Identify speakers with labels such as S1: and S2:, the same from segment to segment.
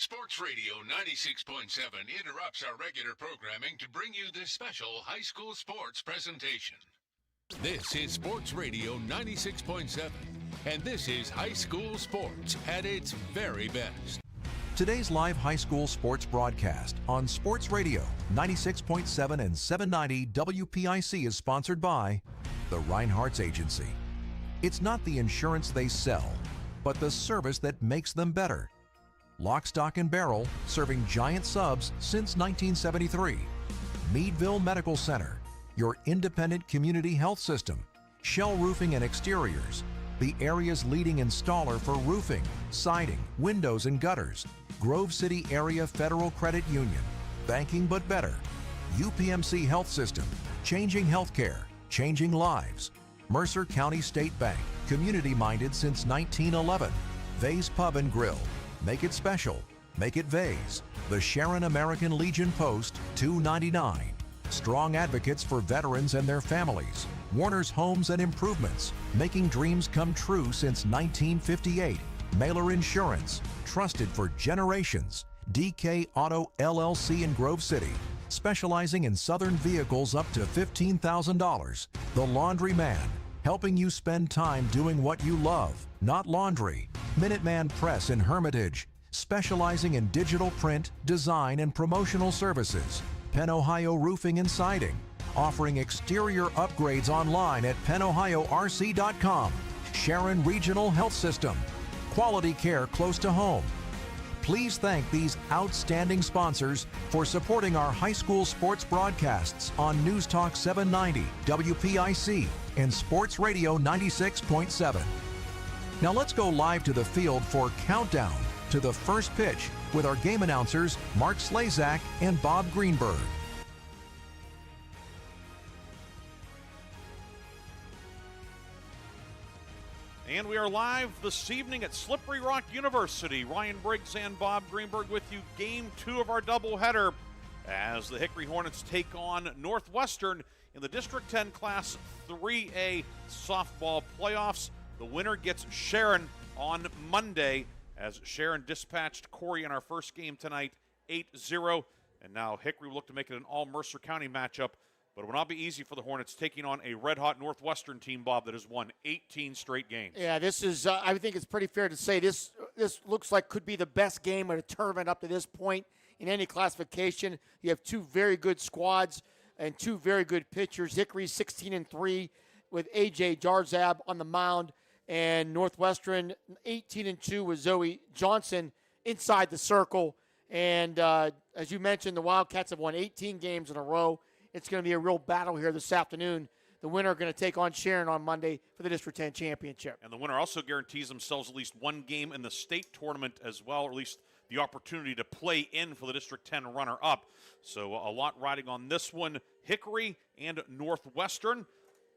S1: Sports Radio 96.7 interrupts our regular programming to bring you this special high school sports presentation. This is Sports Radio 96.7, and this is high school sports at its very best.
S2: Today's live high school sports broadcast on Sports Radio 96.7 and 790 WPIC is sponsored by the Reinhardt's Agency. It's not the insurance they sell, but the service that makes them better. Lock, Stock, and Barrel, serving giant subs since 1973. Meadville Medical Center, your independent community health system. Shell Roofing and Exteriors, the area's leading installer for roofing, siding, windows, and gutters. Grove City Area Federal Credit Union, banking but better. UPMC Health System, changing healthcare, changing lives. Mercer County State Bank, community-minded since 1911. Vase Pub and Grill, make it special, make it Vase. The Sharon American Legion Post, $2.99. Strong advocates for veterans and their families. Warner's Homes and Improvements, making dreams come true since 1958. Mailer Insurance, trusted for generations. DK Auto LLC in Grove City, specializing in Southern vehicles up to $15,000. The Laundry Man, helping you spend time doing what you love, not laundry. Minuteman Press in Hermitage, specializing in digital print, design, and promotional services. Penn Ohio Roofing and Siding, offering exterior upgrades online at pennohiorc.com. Sharon Regional Health System, quality care close to home. Please thank these outstanding sponsors for supporting our high school sports broadcasts on News Talk 790, WPIC, and Sports Radio 96.7. Now let's go live to the field for Countdown to the First Pitch with our game announcers Mark Slazak and Bob Greenburg.
S3: And we are live this evening at Slippery Rock University. Ryan Briggs and Bob Greenburg with you. Game 2 of our doubleheader as the Hickory Hornets take on Northwestern in the District 10 Class 3A softball playoffs. The winner gets Sharon on Monday as Sharon dispatched Corey in our first game tonight 8-0. And now Hickory will look to make it an all-Mercer County matchup. But it will not be easy for the Hornets taking on a red-hot Northwestern team, Bob, that has won 18 straight games.
S4: Yeah, this is, I think it's pretty fair to say this looks like could be the best game of the tournament up to this point in any classification. You have two very good squads and two very good pitchers. Hickory 16-3 with A.J. Jarzab on the mound, and Northwestern 18-2 with Zoe Johnson inside the circle. And as you mentioned, the Wildcats have won 18 games in a row. It's going to be a real battle here this afternoon. The winner are going to take on Sharon on Monday for the District 10 championship.
S3: And the winner also guarantees themselves at least one game in the state tournament as well, or at least the opportunity to play in for the District 10 runner-up. So a lot riding on this one. Hickory and Northwestern. Of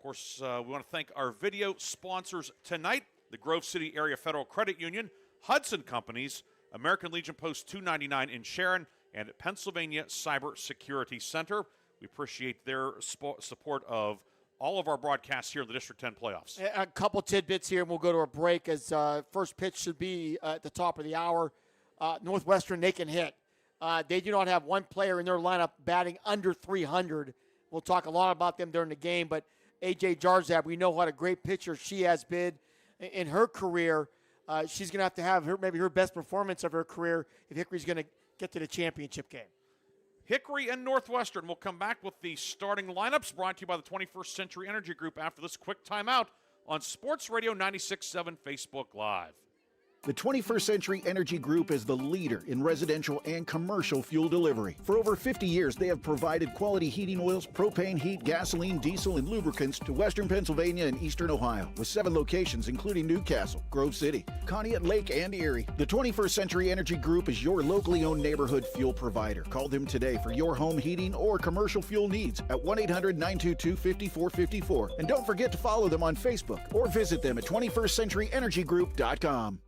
S3: course, we want to thank our video sponsors tonight, the Grove City Area Federal Credit Union, Hudson Companies, American Legion Post 299 in Sharon, and Pennsylvania Cyber Security Center. We appreciate their support of all of our broadcasts here in the District 10 playoffs.
S4: A couple tidbits here, and we'll go to a break as first pitch should be at the top of the hour. Northwestern, they can hit. They do not have one player in their lineup batting under 300. We'll talk a lot about them during the game, but A.J. Jarzab, we know what a great pitcher she has been in her career. She's going to have maybe her best performance of her career if Hickory's going to get to the championship game.
S3: Hickory and Northwestern will come back with the starting lineups brought to you by the 21st Century Energy Group after this quick timeout on Sports Radio 96.7 Facebook Live.
S5: The 21st Century Energy Group is the leader in residential and commercial fuel delivery. For over 50 years, they have provided quality heating oils, propane, heat, gasoline, diesel, and lubricants to western Pennsylvania and eastern Ohio, with 7 locations including Newcastle, Grove City, Conneaut Lake, and Erie. The 21st Century Energy Group is your locally owned neighborhood fuel provider. Call them today for your home heating or commercial fuel needs at 1-800-922-5454. And don't forget to follow them on Facebook or visit them at 21stcenturyenergygroup.com.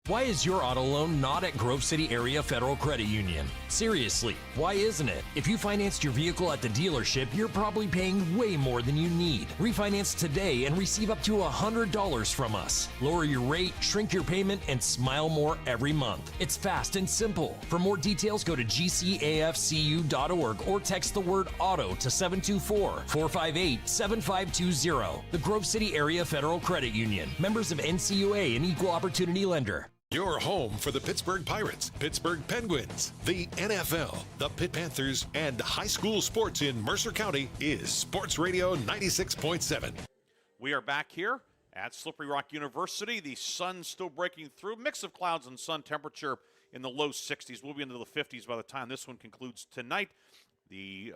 S6: Why is your auto loan not at Grove City Area Federal Credit Union? Seriously, why isn't it? If you financed your vehicle at the dealership, you're probably paying way more than you need. Refinance today and receive up to $100 from us. Lower your rate, shrink your payment, and smile more every month. It's fast and simple. For more details, go to gcafcu.org or text the word auto to 724-458-7520. The Grove City Area Federal Credit Union. Members of NCUA and Equal Opportunity Lender.
S7: Your home for the Pittsburgh Pirates, Pittsburgh Penguins, the NFL, the Pitt Panthers, and high school sports in Mercer County is Sports Radio 96.7.
S3: We are back here at Slippery Rock University. The sun still breaking through. Mix of clouds and sun, temperature in the low 60s. We'll be into the 50s by the time this one concludes tonight. The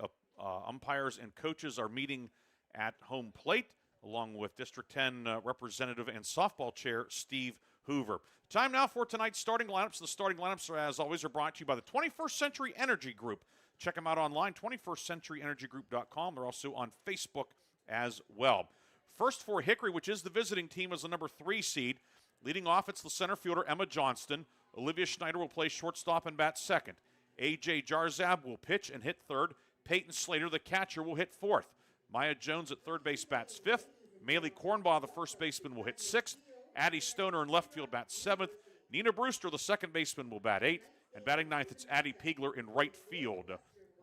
S3: umpires and coaches are meeting at home plate, along with District 10 Representative and softball chair Steve Hoover. Time now for tonight's starting lineups. The starting lineups, as always, are brought to you by the 21st Century Energy Group. Check them out online, 21stcenturyenergygroup.com. They're also on Facebook as well. First for Hickory, which is the visiting team, is the number 3 seed. Leading off, it's the center fielder, Emma Johnston. Olivia Schneider will play shortstop and bat second. A.J. Jarzab will pitch and hit third. Peyton Slater, the catcher, will hit fourth. Maya Jones at third base bats fifth. Maylee Cornbaugh, the first baseman, will hit sixth. Addie Stoner in left field bats seventh. Nina Brewster, the second baseman, will bat eighth. And batting ninth, it's Addie Piegler in right field.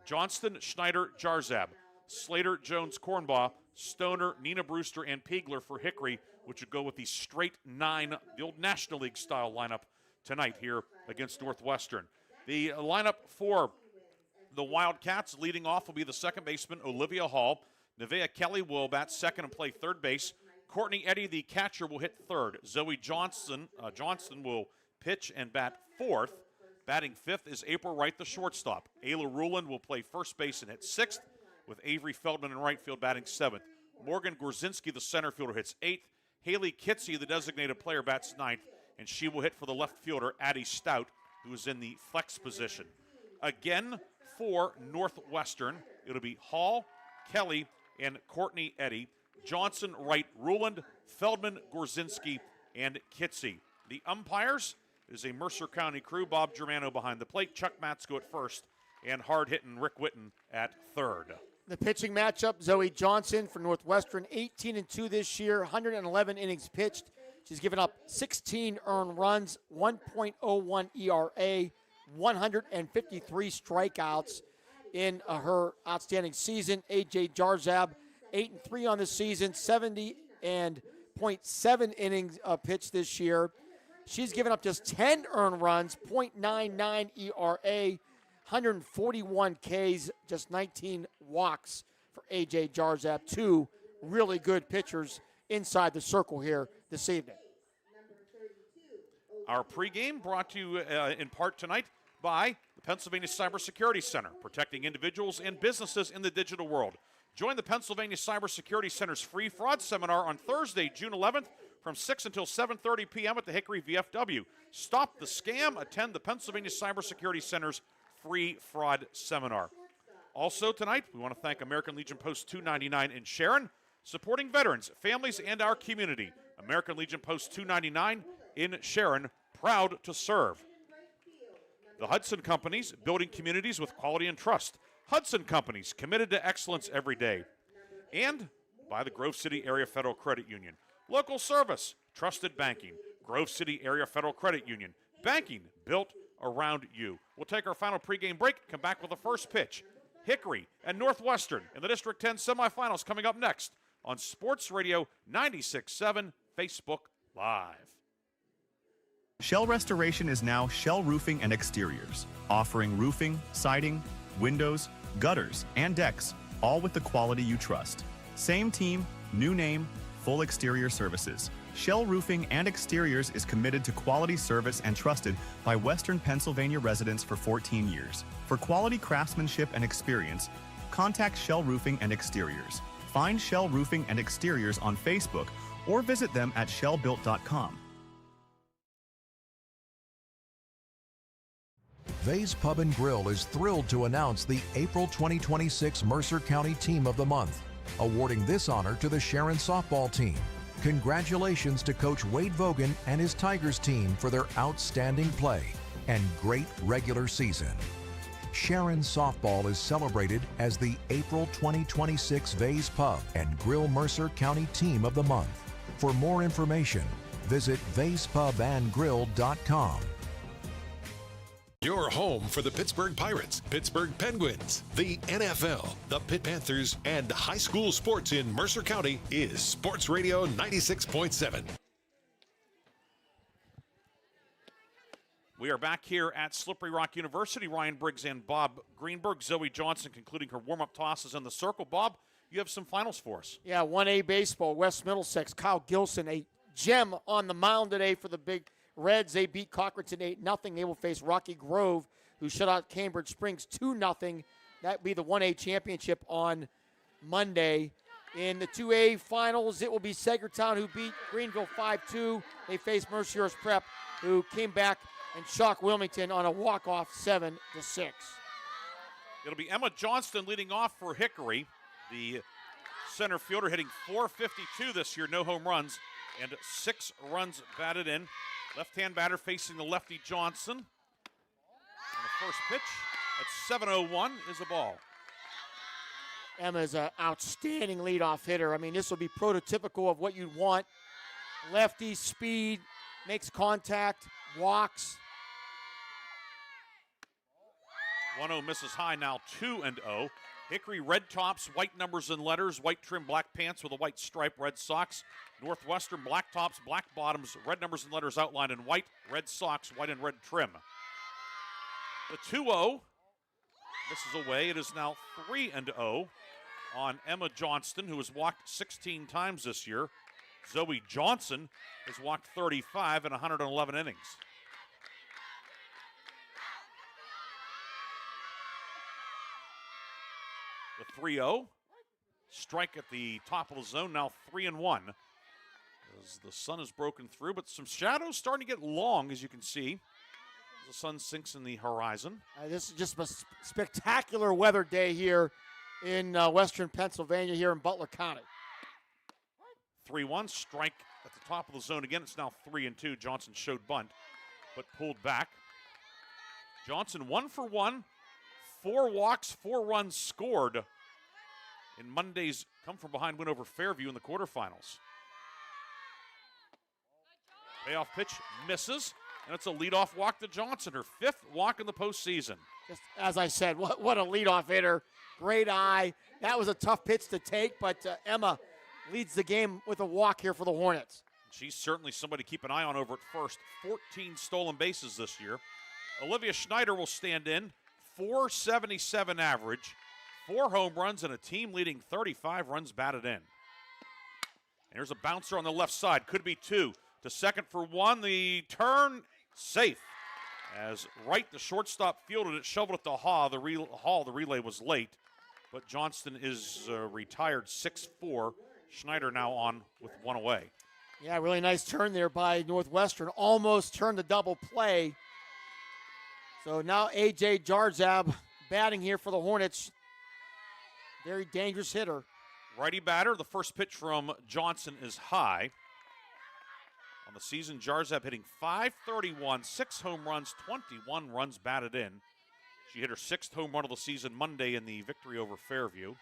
S3: Johnston, Schneider, Jarzab, Slater, Jones, Cornbaugh, Stoner, Nina Brewster, and Piegler for Hickory, which would go with the straight 9, the old National League style lineup tonight here against Northwestern. The lineup for the Wildcats leading off will be the second baseman, Olivia Hall. Nevaeh Kelly will bat second and play third base. Courtney Eddy, the catcher, will hit third. Zoe Johnston will pitch and bat fourth. Batting fifth is April Wright, the shortstop. Ayla Ruland will play first base and hit sixth, with Avery Feldman in right field batting seventh. Morgan Gorzinski, the center fielder, hits eighth. Haley Kitsey, the designated player, bats ninth, and she will hit for the left fielder, Addie Stout, who is in the flex position. Again, for Northwestern, it'll be Hall, Kelly, and Courtney Eddy. Johnson, Wright, Ruland, Feldman, Gorzinski, and Kitsey. The umpires is a Mercer County crew. Bob Germano behind the plate, Chuck Matsko at first, and hard-hitting Rick Witten at third.
S4: The pitching matchup, Zoe Johnson for Northwestern, 18-2 this year, 111 innings pitched. She's given up 16 earned runs, 1.01 ERA, 153 strikeouts in her outstanding season. A.J. Jarzab, 8-3 on the season, 70.7 innings pitched this year. She's given up just 10 earned runs, 0.99 ERA, 141 Ks, just 19 walks for A.J. Jarzab. Two really good pitchers inside the circle here this evening.
S3: Our pregame brought to you in part tonight by the Pennsylvania Cybersecurity Center, protecting individuals and businesses in the digital world. Join the Pennsylvania Cybersecurity Center's free fraud seminar on Thursday, June 11th from 6 until 7:30 p.m. at the Hickory VFW. Stop the scam. Attend the Pennsylvania Cybersecurity Center's free fraud seminar. Also tonight, we want to thank American Legion Post 299 in Sharon, supporting veterans, families, and our community. American Legion Post 299 in Sharon, proud to serve. The Hudson Companies, building communities with quality and trust. Hudson Companies, committed to excellence every day. And by the Grove City Area Federal Credit Union. Local service, trusted banking. Grove City Area Federal Credit Union. Banking built around you. We'll take our final pregame break, come back with the first pitch. Hickory and Northwestern in the District 10 semifinals coming up next on Sports Radio 96.7 Facebook Live.
S8: Shell Restoration is now Shell Roofing and Exteriors, offering roofing, siding, windows, gutters, and decks, all with the quality you trust. Same team, new name, full exterior services. Shell Roofing and Exteriors is committed to quality service and trusted by Western Pennsylvania residents for 14 years. For quality craftsmanship and experience, contact Shell Roofing and Exteriors. Find Shell Roofing and Exteriors on Facebook or visit them at shellbuilt.com.
S2: Vay's Pub and Grill is thrilled to announce the April 2026 Mercer County Team of the Month, awarding this honor to the Sharon softball team. Congratulations to Coach Wade Vogan and his Tigers team for their outstanding play and great regular season. Sharon Softball is celebrated as the April 2026 Vase Pub and Grill Mercer County Team of the Month. For more information, visit vasepubandgrill.com.
S7: Your home for the Pittsburgh Pirates, Pittsburgh Penguins, the NFL, the Pitt Panthers, and high school sports in Mercer County is Sports Radio 96.7.
S3: We are back here at Slippery Rock University. Ryan Briggs and Bob Greenburg. Zoe Johnson concluding her warm-up tosses in the circle. Bob, you have some finals for us.
S4: Yeah, 1A baseball, West Middlesex. Kyle Gilson, a gem on the mound today for the Big Reds. They beat Cochranton 8-0. They will face Rocky Grove, who shut out Cambridge Springs 2-0. That will be the 1A championship on Monday. In the 2A finals, it will be Sagertown, who beat Greenville 5-2. They face Mercyhurst Prep, who came back and shocked Wilmington on a walk-off 7-6.
S3: It'll be Emma Johnston leading off for Hickory. The center fielder hitting .452 this year, no home runs, and 6 runs batted in. Left-hand batter facing the lefty Johnson. And the first pitch at 7:01 is a ball.
S4: Emma's an outstanding leadoff hitter. I mean, this will be prototypical of what you'd want. Lefty, speed, makes contact, walks.
S3: 1-0 misses high, now 2-0. Hickory red tops, white numbers and letters, white trim, black pants with a white stripe, red socks. Northwestern black tops, black bottoms, red numbers and letters outlined in white, red socks, white and red trim. The 2-0 misses away. It is now 3-0 on Emma Johnston, who has walked 16 times this year. Zoe Johnson has walked 35 in 111 innings. The 3-0. Strike at the top of the zone, now 3-1. As the sun has broken through, but some shadows starting to get long, as you can see, as the sun sinks in the horizon.
S4: This is just a spectacular weather day here in western Pennsylvania, here in Butler County.
S3: 3-1, strike at the top of the zone again. It's now 3-2. Johnson showed bunt, but pulled back. Johnson 1 for 1, 4 walks, 4 runs scored in Monday's come-from-behind win over Fairview in the quarterfinals. Payoff pitch misses, and it's a leadoff walk to Johnson, her 5th walk in the postseason.
S4: Just as I said, what a leadoff hitter. Great eye. That was a tough pitch to take, but Emma leads the game with a walk here for the Hornets.
S3: She's certainly somebody to keep an eye on over at first. 14 stolen bases this year. Olivia Schneider will stand in. .477 average, 4 home runs, and a team-leading 35 runs batted in. And here's a bouncer on the left side. Could be 2. To second for 1. The turn, safe. As Wright, the shortstop, fielded it, shoveled it to Hall. The relay was late, but Johnston is retired 6-4. Schneider now on with 1 away.
S4: Yeah, really nice turn there by Northwestern. Almost turned the double play. So now A.J. Jarzab batting here for the Hornets. Very dangerous hitter.
S3: Righty batter. The first pitch from Johnson is high. On the season, Jarzab hitting .531, 6 home runs, 21 runs batted in. She hit her 6th home run of the season Monday in the victory over Fairview.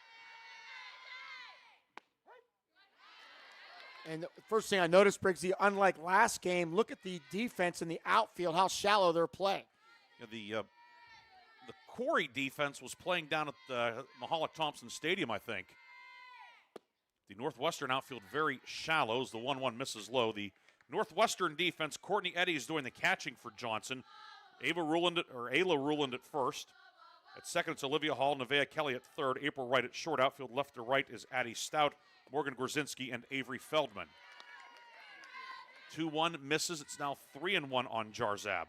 S4: And the first thing I noticed, Briggsy, unlike last game, look at the defense in the outfield, how shallow they're playing.
S3: Yeah, the Corey defense was playing down at the Mahalik Thompson Stadium, I think. The Northwestern outfield very shallow as the 1-1 misses low. The Northwestern defense, Courtney Eddy is doing the catching for Johnson. Ayla Ruland at first. At second, it's Olivia Hall, Nevaeh Kelly at third, April Wright at short. Outfield left to right is Addie Stout, Morgan Gorzinski, and Avery Feldman. 2-1 misses. It's now 3-1 on Jarzab.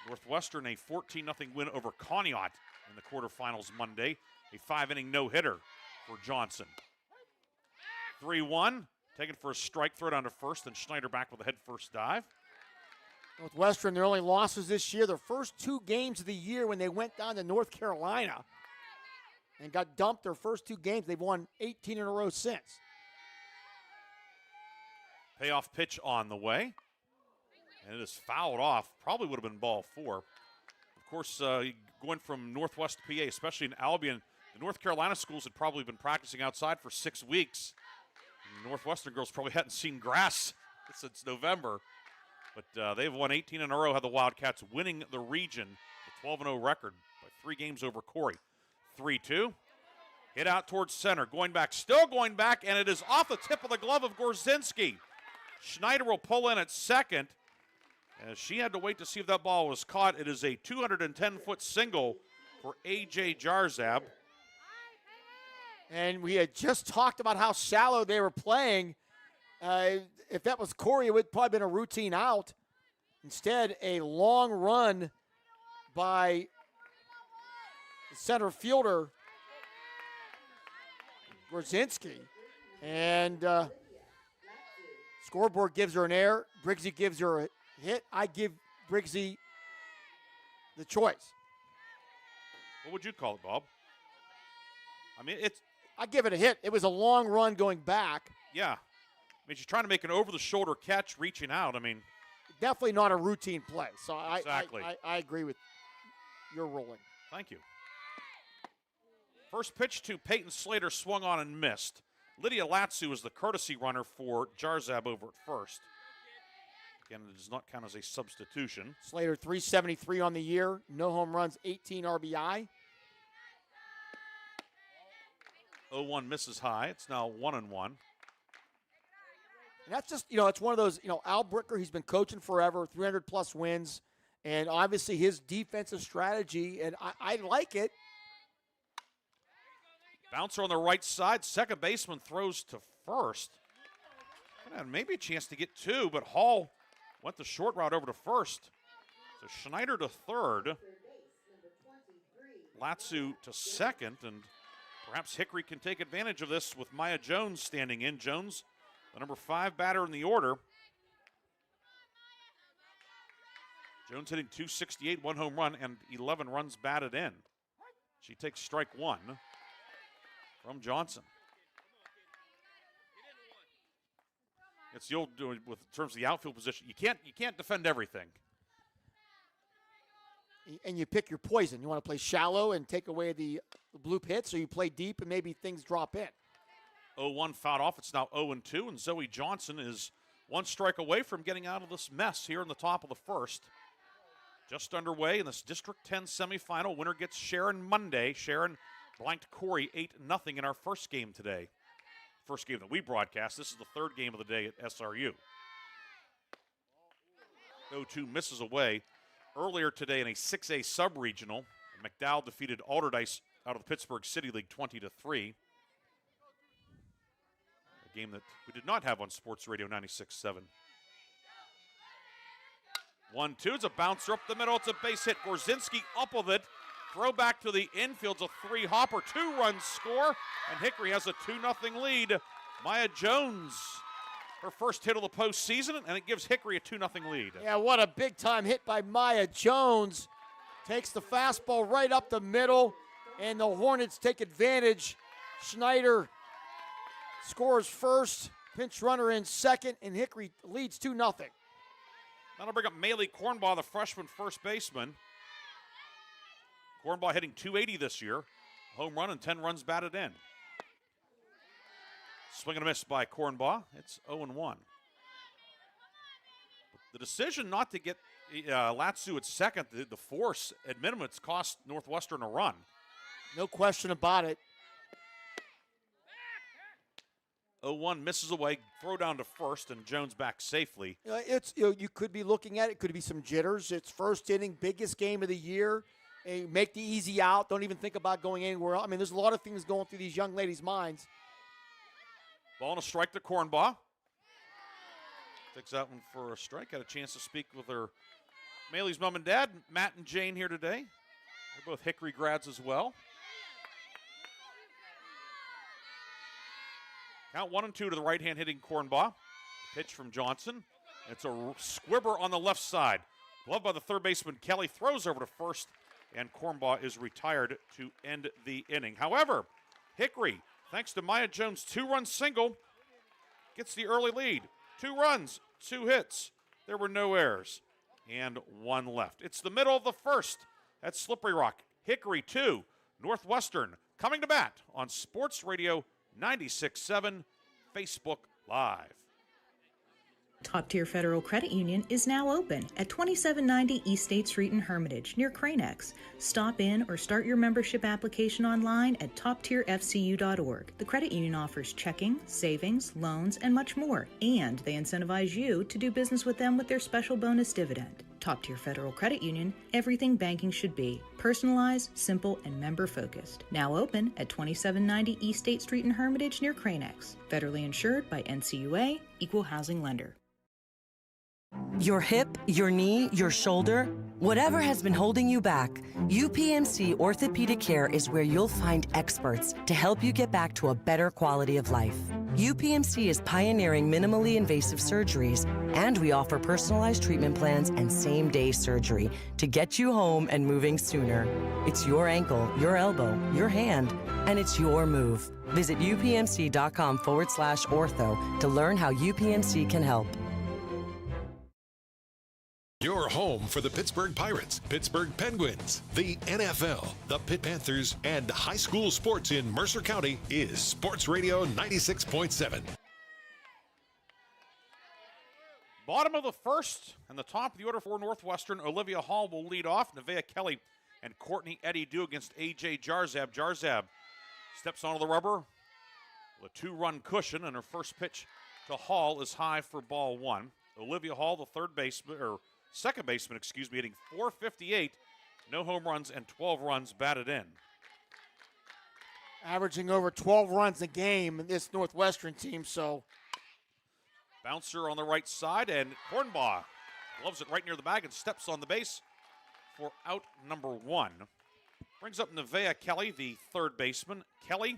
S3: Northwestern, a 14-0 win over Conneaut in the quarterfinals Monday. A 5-inning no-hitter for Johnson. 3-1, taken for a strike, throw down to first, and Schneider back with a head-first dive.
S4: Northwestern, their only losses this year, their first 2 games of the year when they went down to North Carolina and got dumped their first 2 games. They've won 18 in a row since.
S3: Payoff pitch on the way. And it is fouled off. Probably would have been ball 4. Of course, going from Northwest PA, especially in Albion, the North Carolina schools had probably been practicing outside for 6 weeks. And the Northwestern girls probably hadn't seen grass since November. But they've won 18 in a row, had the Wildcats winning the region, the 12-0 record by 3 games over Hickory. 3-2. Hit out towards center. Going back, still going back, and it is off the tip of the glove of Gorzinski. Schneider will pull in at second. As she had to wait to see if that ball was caught. It is a 210-foot single for A.J. Jarzab.
S4: And we had just talked about how shallow they were playing. If that was Corey, it would probably been a routine out. Instead, a long run by the center fielder, Gorzinski. And scoreboard gives her an error. Briggsy gives her a hit. I give Briggsy the choice.
S3: What would you call it, Bob? I mean,
S4: I give it a hit. It was a long run going back.
S3: Yeah. I mean, she's trying to make an over-the-shoulder catch, reaching out. I mean,
S4: definitely not a routine play. So
S3: exactly.
S4: I agree with your ruling.
S3: Thank you. First pitch to Peyton Slater, swung on and missed. Lydia Latsu is the courtesy runner for Jarzab over at first. Again, it does not count as a substitution.
S4: Slater 373 on the year, no home runs, 18 RBI.
S3: 0-1 misses high. It's now 1-1.
S4: And that's just, it's one of those, Al Bricker, he's been coaching forever, 300-plus wins, and obviously his defensive strategy, and I like it.
S3: Bouncer on the right side. Second baseman throws to first. And maybe a chance to get 2, but Hall went the short route over to first. So Schneider to third. Latsu to second, and perhaps Hickory can take advantage of this with Maya Jones standing in. Jones, the number 5 batter in the order. Jones hitting .268, 1 home run, and 11 runs batted in. She takes strike 1 from Johnson. It's the old with terms of the outfield position. You can't defend everything.
S4: And you pick your poison. You want to play shallow and take away the bloop hits, or you play deep and maybe things drop in.
S3: 0-1 fouled off. It's now 0-2, and Zoe Johnson is 1 strike away from getting out of this mess here in the top of the first. Just underway in this District 10 semifinal. Winner gets Sharon Monday. Sharon blanked Corey 8-0 in our first game today. First game that we broadcast. This is the 3rd game of the day at SRU. 0-2 misses away. Earlier today in a 6A sub-regional, McDowell defeated Alderdice out of the Pittsburgh City League 20-3. A game that we did not have on Sports Radio 96.7. 1-2, it's a bouncer up the middle, it's a base hit. Gorzinski up with it. Throw back to the infield's a 3-hopper, 2-run score, and Hickory has a 2-0 lead. Maya Jones, her first hit of the postseason, and it gives Hickory a 2-0 lead.
S4: Yeah, what a big-time hit by Maya Jones. Takes the fastball right up the middle, and the Hornets take advantage. Schneider scores first, pinch runner in second, and Hickory leads 2-0.
S3: That'll bring up Maylee Cornbaugh, the freshman first baseman. Cornbaugh hitting .280 this year. Home run and 10 runs batted in. Swing and a miss by Cornbaugh. It's 0-1. The decision not to get Latsu at second, the force at minimum, it's cost Northwestern a run.
S4: No question about it.
S3: 0-1 misses away, throw down to first, and Jones back safely.
S4: You could be looking at it. Could be some jitters. It's first inning, biggest game of the year. And make the easy out. Don't even think about going anywhere else. I mean, there's a lot of things going through these young ladies' minds.
S3: Ball and a strike to Cornbaugh. Takes that one for a strike. Got a chance to speak with her Maylee's mom and dad, Matt and Jane, here today. They're both Hickory grads as well. Count 1-2 to the right-hand hitting Cornbaugh. Pitch from Johnson. It's a squibber on the left side. Gloved by the third baseman, Kelly throws over to first, and Cornbaugh is retired to end the inning. However, Hickory, thanks to Maya Jones' 2-run single, gets the early lead. 2 runs, 2 hits. There were no errors, and 1 left. It's the middle of the first at Slippery Rock. Hickory 2, Northwestern coming to bat on Sports Radio 96.7, Facebook Live.
S9: Top Tier Federal Credit Union is now open at 2790 East State Street in Hermitage near Cranex. Stop in or start your membership application online at toptierfcu.org. The credit union offers checking, savings, loans, and much more, and they incentivize you to do business with them with their special bonus dividend. Top Tier Federal Credit Union, everything banking should be. Personalized, simple, and member-focused. Now open at 2790 East State Street in Hermitage near Cranex. Federally insured by NCUA, Equal Housing Lender.
S10: Your hip, your knee, your shoulder, whatever has been holding you back, UPMC Orthopedic Care is where you'll find experts to help you get back to a better quality of life. UPMC is pioneering minimally invasive surgeries, and we offer personalized treatment plans and same-day surgery to get you home and moving sooner. It's your ankle, your elbow, your hand, and it's your move. Visit upmc.com/ortho to learn how UPMC can help.
S7: Your home for the Pittsburgh Pirates, Pittsburgh Penguins, the NFL, the Pitt Panthers, and high school sports in Mercer County is Sports Radio 96.7.
S3: Bottom of the first and the top of the order for Northwestern. Olivia Hall will lead off. Nevaeh Kelly and Courtney Eddy do against A.J. Jarzab. Jarzab steps onto the rubber with a 2-run cushion, and her first pitch to Hall is high for ball 1. Olivia Hall, the second baseman, hitting .458, no home runs and 12 runs batted in.
S4: Averaging over 12 runs a game in this Northwestern team, so.
S3: Bouncer on the right side, and Cornbaugh gloves it right near the bag and steps on the base for out number 1. Brings up Nevaeh Kelly, the third baseman. Kelly,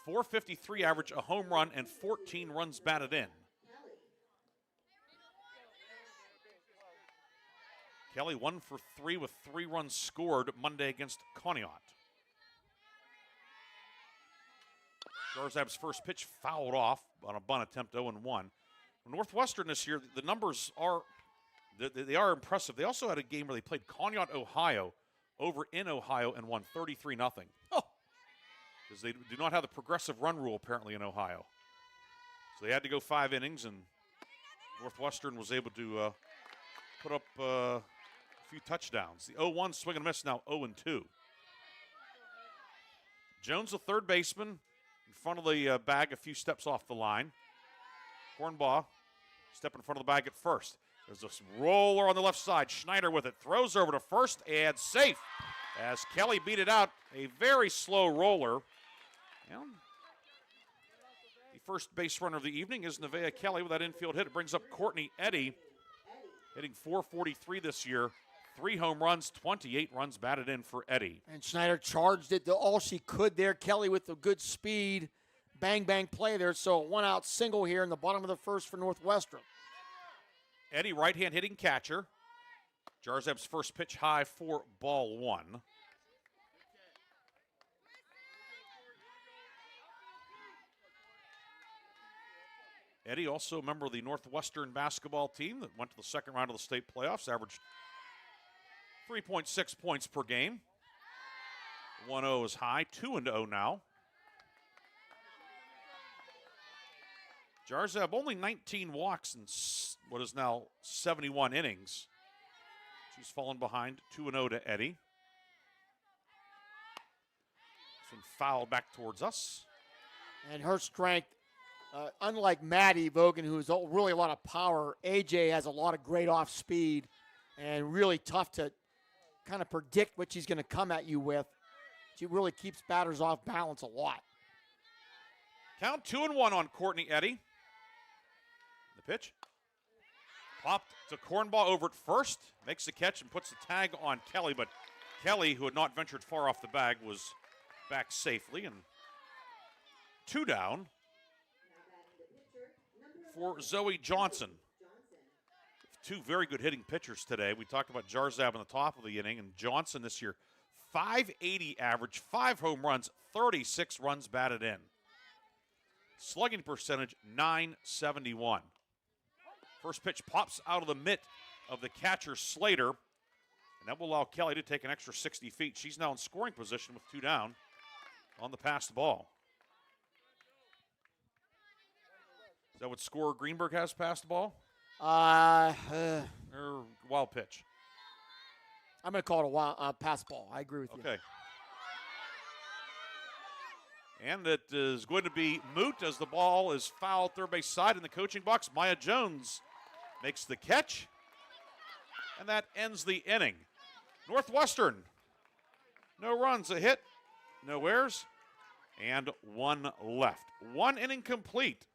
S3: .453 average, a home run, and 14 runs batted in. Kelly 1 for 3 with 3 runs scored Monday against Conneaut. Jarzab's first pitch fouled off on a bunt attempt, 0-1. Northwestern this year, the numbers are they are impressive. They also had a game where they played Conneaut, Ohio, over in Ohio and won 33-0. Oh, because they do not have the progressive run rule apparently in Ohio. So they had to go 5 innings, and Northwestern was able to put up a few touchdowns. The 0-1 swing and miss, now 0-2. Jones, the third baseman, in front of the bag, a few steps off the line. Cornbaugh, step in front of the bag at first. There's this roller on the left side. Schneider with it, throws over to first, and safe. As Kelly beat it out, a very slow roller. And the first base runner of the evening is Nevaeh Kelly with that infield hit. It brings up Courtney Eddy, hitting .443 this year. 3 home runs, 28 runs batted in for Eddy.
S4: And Schneider charged it to all she could there. Kelly with the good speed. Bang, bang play there. So 1-out single here in the bottom of the first for Northwestern.
S3: Eddy, right-hand hitting catcher. Jarzab's first pitch high for ball 1. Eddy, also a member of the Northwestern basketball team that went to the second round of the state playoffs, averaged 3.6 points per game. 1-0 is high, 2-0 now. Jarzab only 19 walks in what is now 71 innings. She's fallen behind 2-0 to Eddy. This one fouled back towards us.
S4: And her strength, unlike Maddie Vogan, who has really a lot of power, AJ has a lot of great off speed and really tough to kind of predict what she's going to come at you with. She really keeps batters off balance a lot.
S3: Count 2-1 on Courtney Eddy. The pitch. Popped to Cornbaugh over at first. Makes the catch and puts the tag on Kelly, but Kelly, who had not ventured far off the bag, was back safely. And 2 down for Zoe Johnson. 2 very good hitting pitchers today. We talked about Jarzab in the top of the inning, and Johnson this year, .580 average, 5 home runs, 36 runs batted in. Slugging percentage, .971. First pitch pops out of the mitt of the catcher, Slater. And that will allow Kelly to take an extra 60 feet. She's now in scoring position with 2 down on the passed ball. Is that what scorer Greenburg has passed the ball? Or wild pitch?
S4: I'm going to call it a pass ball. I agree with you.
S3: Okay. And it is going to be moot as the ball is fouled third base side in the coaching box. Maya Jones makes the catch. And that ends the inning. Northwestern, no runs, a hit, no errors, and 1 left. 1 inning complete.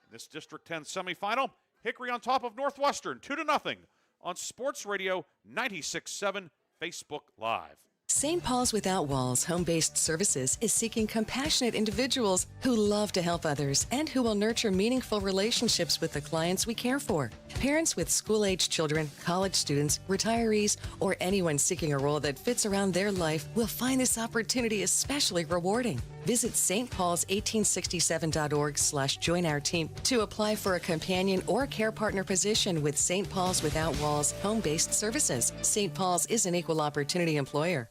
S3: In this District 10 semifinal, Hickory on top of Northwestern, 2-0 on Sports Radio 96.7 Facebook Live.
S10: St. Paul's Without Walls Home-Based Services is seeking compassionate individuals who love to help others and who will nurture meaningful relationships with the clients we care for. Parents with school-age children, college students, retirees, or anyone seeking a role that fits around their life will find this opportunity especially rewarding. Visit stpaul's1867.org/join our team to apply for a companion or care partner position with St. Paul's Without Walls Home-Based Services. St. Paul's is an equal opportunity employer.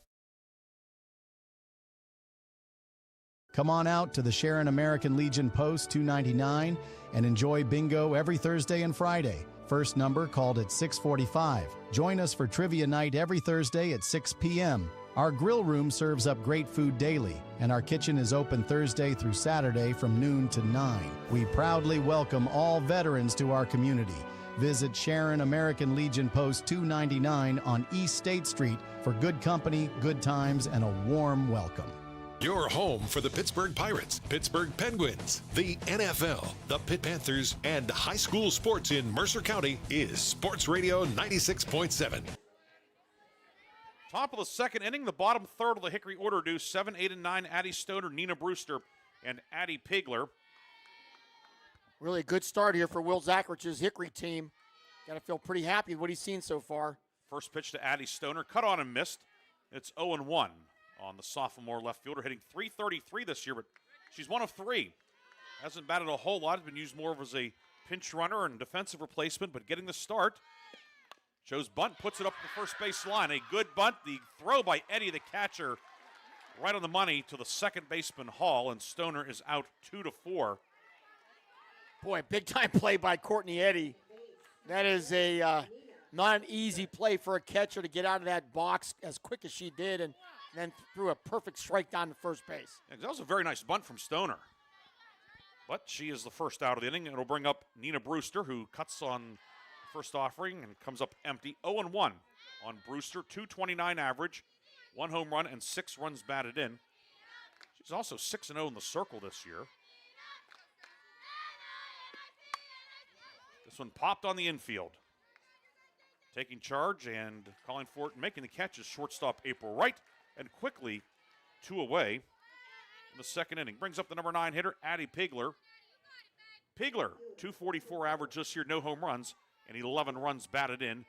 S11: Come on out to the Sharon American Legion Post 299 and enjoy bingo every Thursday and Friday. First number called at 6:45. Join us for trivia night every Thursday at 6 p.m. Our grill room serves up great food daily, and our kitchen is open Thursday through Saturday from noon to 9. We proudly welcome all veterans to our community. Visit Sharon American Legion Post 299 on East State Street for good company, good times, and a warm welcome.
S7: Your home for the Pittsburgh Pirates, Pittsburgh Penguins, the NFL, the Pitt Panthers, and high school sports in Mercer County is Sports Radio 96.7.
S3: Top of the second inning, the bottom third of the Hickory order do 7, 8, and 9, Addie Stoner, Nina Brewster, and Addie Pigler.
S4: Really a good start here for Will Zacharich's Hickory team. Got to feel pretty happy with what he's seen so far.
S3: First pitch to Addie Stoner, cut on and missed. It's 0-1 on the sophomore left fielder, hitting .333 this year, but she's 1 of 3. Hasn't batted a whole lot, has been used more as a pinch runner and defensive replacement, but getting the start. Shows bunt, puts it up the first base line. A good bunt. The throw by Eddie, the catcher, right on the money to the second baseman Hall, and Stoner is out 2-4.
S4: Boy, big-time play by Courtney Eddy. That is a not an easy play for a catcher to get out of that box as quick as she did, and then threw a perfect strike down to first base.
S3: Yeah, that was a very nice bunt from Stoner. But she is the first out of the inning. It'll bring up Nina Brewster, who cuts on first offering and comes up empty. 0-1 on Brewster, .229 average, 1 home run and 6 runs batted in. She's also 6-0 in the circle this year. This one popped on the infield. Taking charge and calling for it and making the catch is shortstop April Wright, and quickly 2 away in the second inning. Brings up the number 9 hitter, Addie Pigler. Pigler, .244 average this year, no home runs, and 11 runs batted in.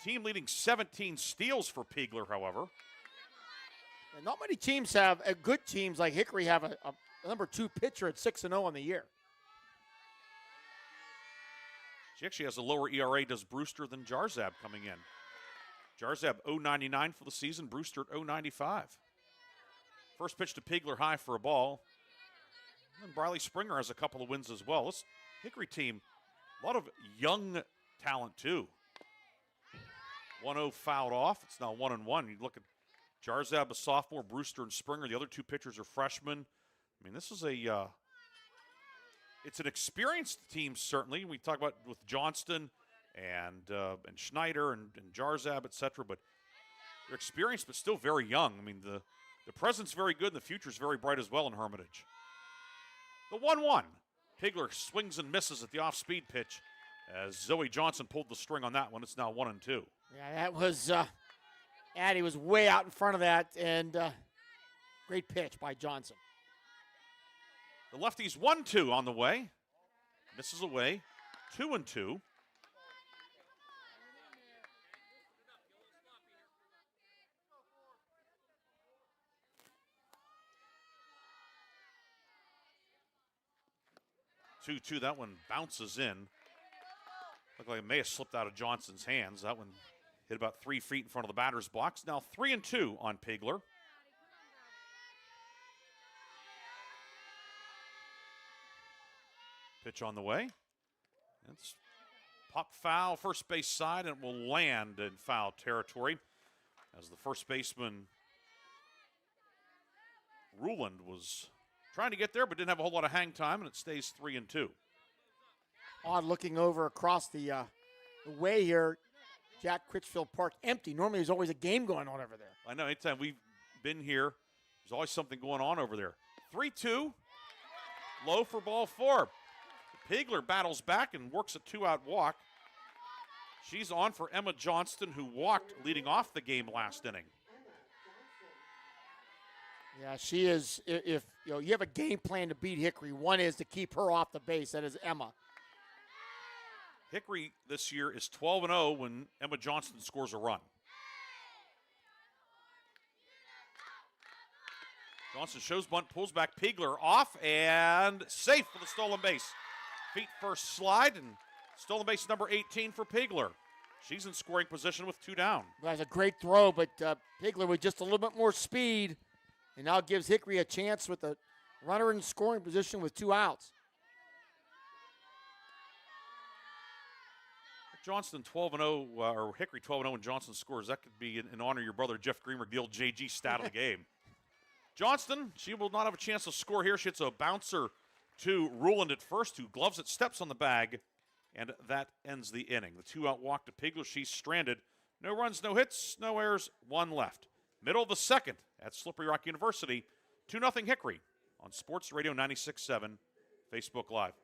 S3: Team leading 17 steals for Pigler, however.
S4: And not many teams have, good teams like Hickory have a number 2 pitcher at 6-0 on the year.
S3: She actually has a lower ERA, does Brewster, than Jarzab coming in. Jarzab 0.99 for the season, Brewster at 0.95. First pitch to Pigler, high for a ball. And Briley Springer has a couple of wins as well. This Hickory team, a lot of young talent too. 1-0 fouled off. It's now 1-1. You look at Jarzab, a sophomore, Brewster and Springer. The other 2 pitchers are freshmen. I mean, this is it's an experienced team, certainly. We talk about with Johnston and Schneider and Jarzab, et cetera, but they're experienced but still very young. I mean, the present's very good and the future's very bright as well in Hermitage. The 1-1. Pigler swings and misses at the off-speed pitch as Zoe Johnson pulled the string on that one. It's now 1-2.
S4: Yeah, that was, Addie was way out in front of that, and great pitch by Johnson.
S3: The lefties 1-2 on the way. Misses away. 2-2. 2-2. That one bounces in. Looked like it may have slipped out of Johnson's hands. That one hit about 3 feet in front of the batter's box. Now 3-2 on Pigler. Pitch on the way. It's pop foul, first base side, and it will land in foul territory as the first baseman, Ruland, was trying to get there but didn't have a whole lot of hang time, and it stays 3-2.
S4: Odd looking over across the way here. Jack Critchfield Park empty. Normally there's always a game going on over there.
S3: I know, anytime we've been here, there's always something going on over there. 3-2, low for ball 4. Pigler battles back and works a 2-out walk. She's on for Emma Johnston, who walked leading off the game last inning.
S4: Yeah, she is. If you have a game plan to beat Hickory, one is to keep her off the base. That is Emma.
S3: Hickory this year is 12-0 when Emma Johnston scores a run. Johnson shows bunt, pulls back, Pigler off, and safe for the stolen base. Feet first slide, and stolen base number 18 for Pigler. She's in scoring position with 2 down.
S4: That's a great throw, but Pigler with just a little bit more speed, and now gives Hickory a chance with a runner in scoring position with 2 outs.
S3: Johnston 12-0, or Hickory 12-0 when Johnson scores. That could be in honor of your brother Jeff Greenburg, the old JG stat of the game. Johnston, she will not have a chance to score here. She hits a bouncer to Ruland at first, who gloves it, steps on the bag, and that ends the inning. The 2-out walk to Pigler. She's stranded. No runs, no hits, no errors, 1 left. Middle of the second at Slippery Rock University, 2-0 Hickory on Sports Radio 96.7, Facebook Live.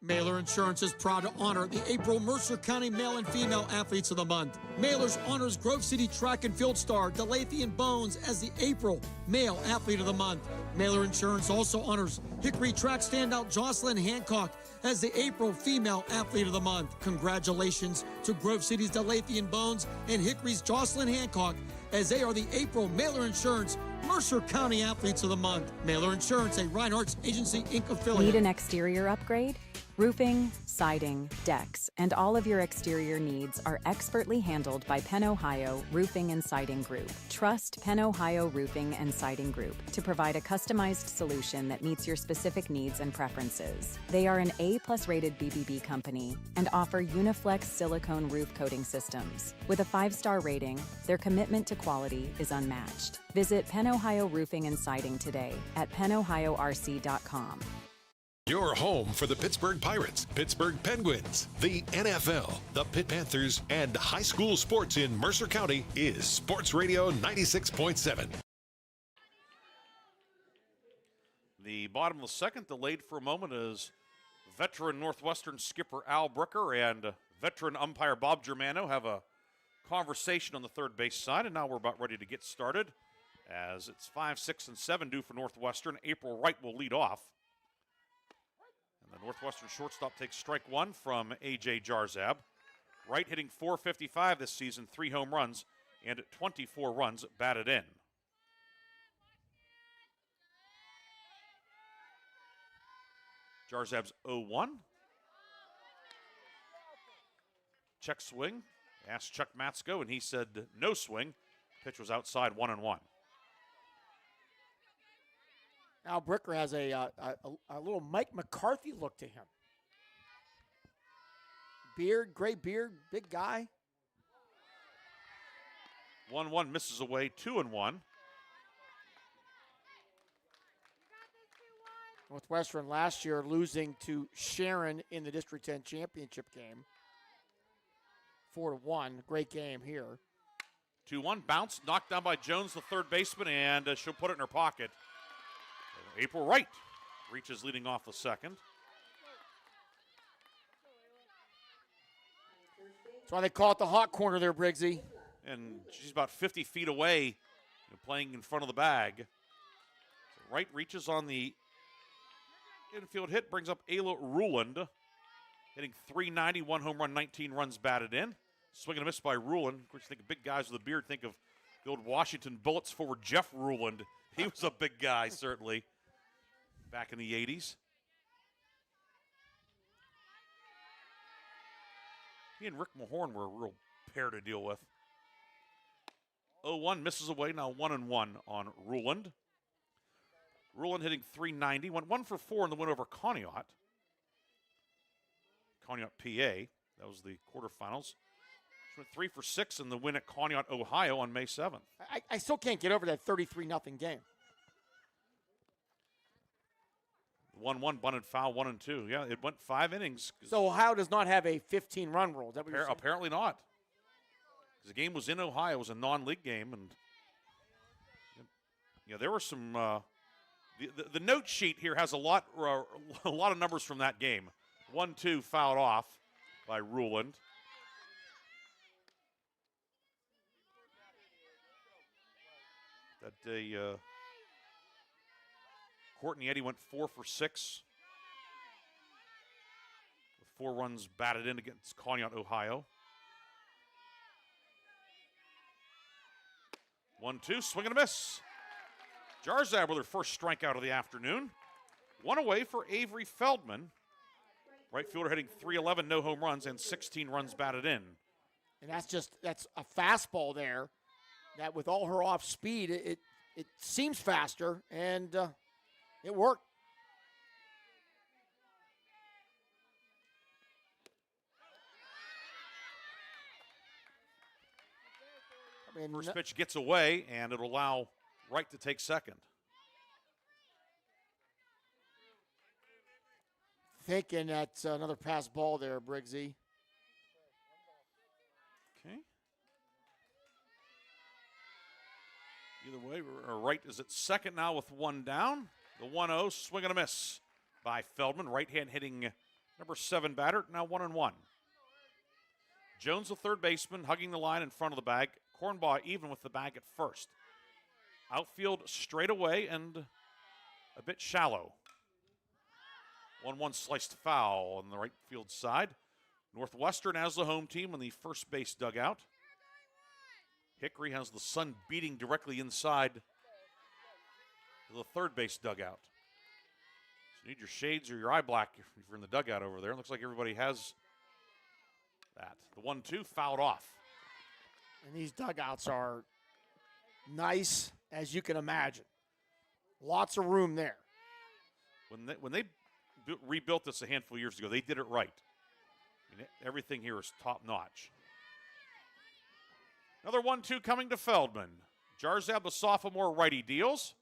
S12: Mailer Insurance is proud to honor the April Mercer County Male and Female Athletes of the Month. Mailer's honors Grove City track and field star Delathian Bones as the April Male Athlete of the Month. Mailer Insurance also honors Hickory track standout Jocelyn Hancock as the April Female Athlete of the Month. Congratulations to Grove City's Delathian Bones and Hickory's Jocelyn Hancock as they are the April Mailer Insurance Mercer County Athletes of the Month. Mailer Insurance, a Reinhardt's Agency Inc. affiliate.
S13: Need an exterior upgrade? Roofing, siding, decks, and all of your exterior needs are expertly handled by Penn Ohio Roofing and Siding Group. Trust Penn Ohio Roofing and Siding Group to provide a customized solution that meets your specific needs and preferences. They are an A+ rated BBB company and offer Uniflex silicone roof coating systems. With a 5-star rating, their commitment to quality is unmatched. Visit Penn Ohio Roofing and Siding today at pennohiorc.com.
S7: Your home for the Pittsburgh Pirates, Pittsburgh Penguins, the NFL, the Pitt Panthers, and high school sports in Mercer County is Sports Radio 96.7.
S3: The bottom of the second delayed for a moment as veteran Northwestern skipper Al Bricker and veteran umpire Bob Germano have a conversation on the third base side, and now we're about ready to get started as it's 5, 6, and 7 due for Northwestern. April Wright will lead off. And the Northwestern shortstop takes strike 1 from A.J. Jarzab. Wright hitting .455 this season, 3 home runs, and 24 runs batted in. Jarzab's 0-1. Check swing. Asked Chuck Matsko, and he said no swing. Pitch was outside, 1-1.
S4: Al Bricker has a little Mike McCarthy look to him. Beard, gray beard, big guy.
S3: 1-1 misses away, 2-1.
S4: Northwestern last year losing to Sharon in the District 10 championship game. 4-1, great game here.
S3: 2-1, bounce, knocked down by Jones, the third baseman, and she'll put it in her pocket. April Wright reaches leading off the second.
S4: That's why they call it the hot corner there, Briggsy.
S3: And she's about 50 feet away, playing in front of the bag. So Wright reaches on the infield hit, brings up Ayla Ruland, hitting .390, 1 home run, 19 runs batted in. Swing and a miss by Ruland. Of course, you think of big guys with a beard, think of the old Washington Bullets forward Jeff Ruland. He was a big guy, certainly. back in the 80s. He and Rick Mahorn were a real pair to deal with. 0-1 misses away, now 1-1 on Ruland. Ruland hitting .390, went 1 for 4 in the win over Conneaut. Conneaut, PA. That was the quarterfinals. She went 3 for 6 in the win at Conneaut, Ohio on May 7th.
S4: I still can't get over that 33-0 game.
S3: 1-1 bunted foul, 1-2. Yeah, it went 5 innings.
S4: So Ohio does not have a 15-run rule. Is that what you're saying?
S3: Apparently not. Because the game was in Ohio. It was a non-league game. And there were some the note sheet here has a lot of numbers from that game. 1-2 fouled off by Ruland. That day, Courtney Eddy went 4 for 6 with 4 runs batted in against Conneaut, Ohio. 1-2, swing and a miss. Jarzab with her first strikeout of the afternoon. 1 away for Avery Feldman. Right fielder hitting .311, no home runs, and 16 runs batted in.
S4: And that's a fastball there that with all her off speed, it seems faster, and it worked.
S3: First pitch gets away, and it'll allow Wright to take second.
S4: Thinking that's another pass ball there, Briggsy.
S3: Okay. Either way, Wright is at second now with 1 down. The 1-0, swing and a miss by Feldman. Right hand hitting number 7 batter, now 1-1. Jones, the third baseman, hugging the line in front of the bag. Cornbaugh even with the bag at first. Outfield straight away and a bit shallow. 1-1 sliced foul on the right field side. Northwestern has the home team in the first base dugout. Hickory has the sun beating directly inside the third base dugout. So you need your shades or your eye black if you're in the dugout over there. It looks like everybody has that. The 1-2 fouled off.
S4: And these dugouts are nice, as you can imagine. Lots of room there.
S3: When they rebuilt this a handful of years ago, they did it right. I mean, everything here is top notch. Another 1-2 coming to Feldman. Jarzab, the sophomore, righty deals.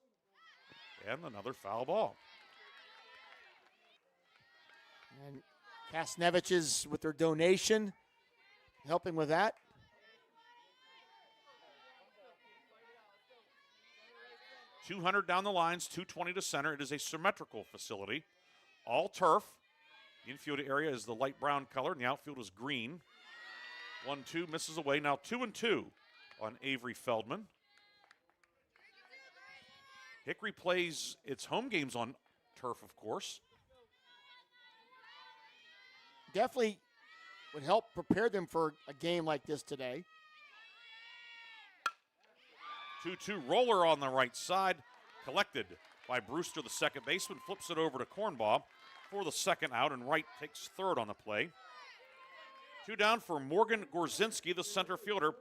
S3: And another foul ball.
S4: And Kasnevich's with their donation, helping with that.
S3: .200 down the lines, .220 to center. It is a symmetrical facility. All turf. The infield area is the light brown color, and the outfield is green. 1-2 misses away. Now 2-2 on Avery Feldman. Hickory plays its home games on turf, of course.
S4: Definitely would help prepare them for a game like this today.
S3: 2-2 roller on the right side, collected by Brewster, the second baseman, flips it over to Cornbaugh for the second out, and Wright takes third on the play. 2 down for Morgan Gorzinski, the center fielder,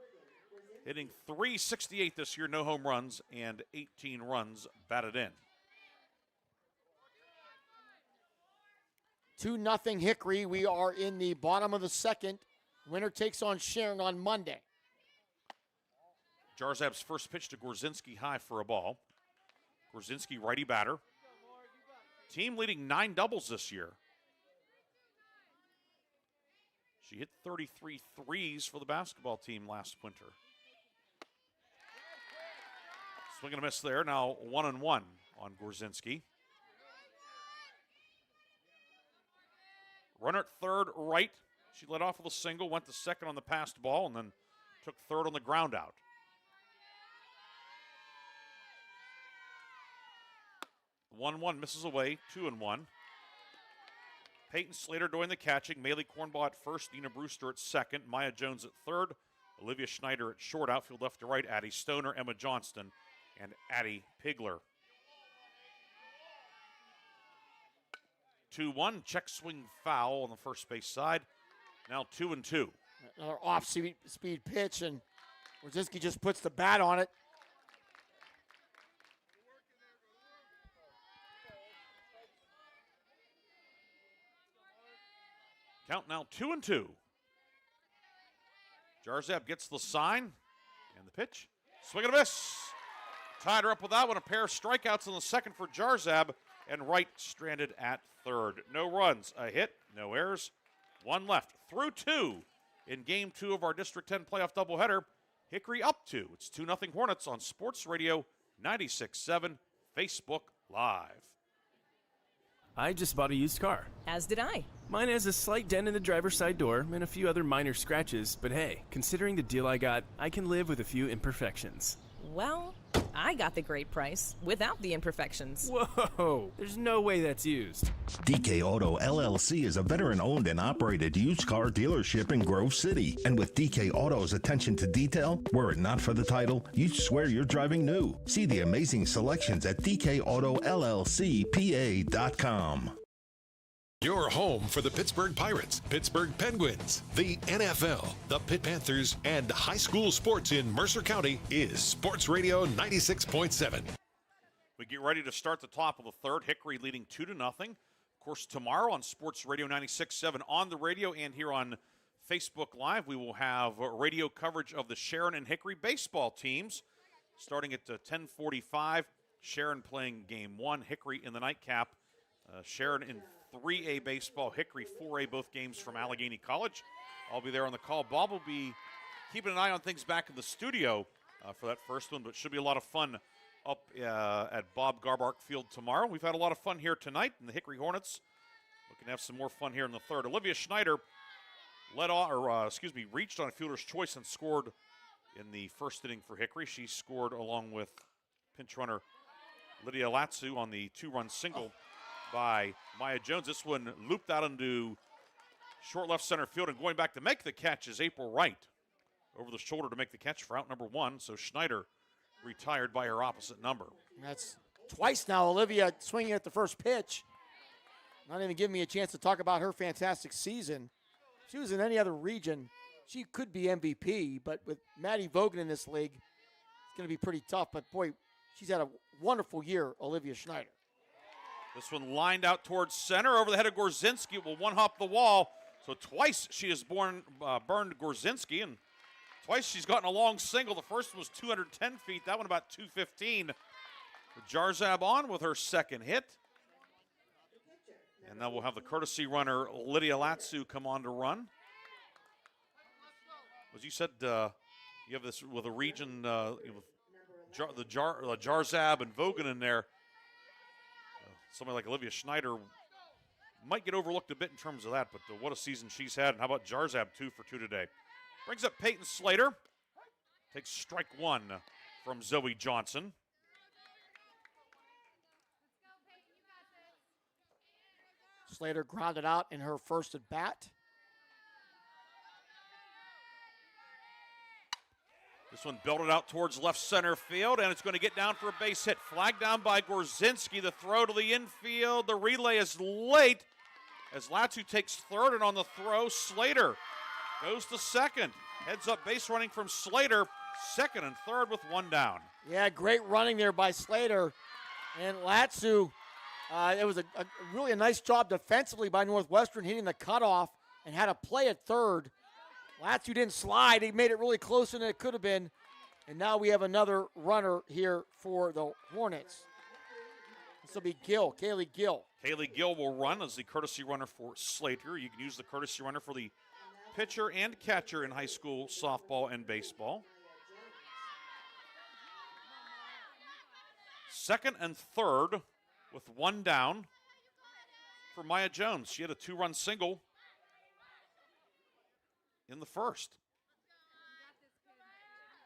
S3: hitting .368 this year, no home runs, and 18 runs batted in.
S4: 2-0 Hickory. We are in the bottom of the second. Winner takes on Sharon on Monday.
S3: Jarzab's first pitch to Gorzinski, high for a ball. Gorzinski, righty batter. Team leading 9 doubles this year. She hit 33 threes for the basketball team last winter. Swing and a miss there. Now 1-1 on Gorzinski. Runner at third, right. She led off with a single, went to second on the passed ball, and then took third on the ground out. 1-1 misses away, 2-1. Peyton Slater doing the catching. Maylee Cornbaugh at first, Dina Brewster at second, Maya Jones at third, Olivia Schneider at short, outfield left to right, Addie Stoner, Emma Johnston, and Addie Pigler. 2-1. Check swing foul on the first base side. Now 2-2.
S4: Another off-speed pitch, and Brzezinski just puts the bat on it.
S3: Count now 2-2. Jarzab gets the sign and the pitch. Swing and a miss. Tied her up with that one. A pair of strikeouts in the second for Jarzab, and Wright stranded at third. No runs, a hit, no errors, one left. Through 2 in Game 2 of our District 10 playoff doubleheader. Hickory up 2. It's 2-0 Hornets on Sports Radio 96.7 Facebook Live.
S14: I just bought a used car.
S15: As did I.
S14: Mine has a slight dent in the driver's side door and a few other minor scratches, but hey, considering the deal I got, I can live with a few imperfections.
S15: Well, I got the great price without the imperfections.
S14: Whoa, there's no way that's used.
S16: DK Auto LLC is a veteran-owned and operated used car dealership in Grove City. And with DK Auto's attention to detail, were it not for the title, you'd swear you're driving new. See the amazing selections at DKAutoLLCPA.com.
S7: Your home for the Pittsburgh Pirates, Pittsburgh Penguins, the NFL, the Pitt Panthers, and high school sports in Mercer County is Sports Radio 96.7.
S3: We get ready to start the top of the third. Hickory leading 2-0. Of course, tomorrow on Sports Radio 96.7 on the radio and here on Facebook Live, we will have radio coverage of the Sharon and Hickory baseball teams starting at 10:45. Sharon playing Game 1, Hickory in the nightcap. Sharon in 3A baseball, Hickory 4A, both games from Allegheny College. I'll be there on the call. Bob will be keeping an eye on things back in the studio for that first one, but it should be a lot of fun up at Bob Garbark Field tomorrow. We've had a lot of fun here tonight, and the Hickory Hornets looking to have some more fun here in the third. Olivia Schneider reached on a fielder's choice and scored in the first inning for Hickory. She scored along with pinch runner Lydia Latsu on the 2-run single by Maya Jones. This one looped out into short left center field, and going back to make the catch is April Wright over the shoulder to make the catch for out number 1. So Schneider retired by her opposite number.
S4: That's twice now Olivia swinging at the first pitch. Not even giving me a chance to talk about her fantastic season. If she was in any other region, she could be MVP, but with Maddie Vogan in this league, it's going to be pretty tough. But boy, she's had a wonderful year, Olivia Schneider.
S3: This one lined out towards center over the head of Gorzinski. It will one-hop the wall. So twice she has burned Gorzinski, and twice she's gotten a long single. The first one was 210 feet. That one about 215. Jarzab on with her second hit. And then we'll have the courtesy runner, Lydia Latsu, come on to run. As you said, you have this with a region, Jarzab and Vogan in there. Somebody like Olivia Schneider might get overlooked a bit in terms of that, but what a season she's had. And how about Jarzab, 2 for 2 today. Brings up Peyton Slater. Takes strike 1 from Zoe Johnson.
S4: Slater grounded out in her first at bat.
S3: This one belted out towards left center field, and it's going to get down for a base hit. Flagged down by Gorzinski. The throw to the infield. The relay is late as Latsu takes third, and on the throw, Slater goes to second. Heads up base running from Slater. Second and third with one down.
S4: Yeah, great running there by Slater. And Latsu, it was a really nice job defensively by Northwestern, hitting the cutoff and had a play at third. Latsu didn't slide. He made it really closer than it could have been. And now we have another runner here for the Hornets. This will be Gill, Kaylee Gill.
S3: Kaylee Gill will run as the courtesy runner for Slater. You can use the courtesy runner for the pitcher and catcher in high school softball and baseball. Second and third with one down for Maya Jones. She had a 2-run single in the first.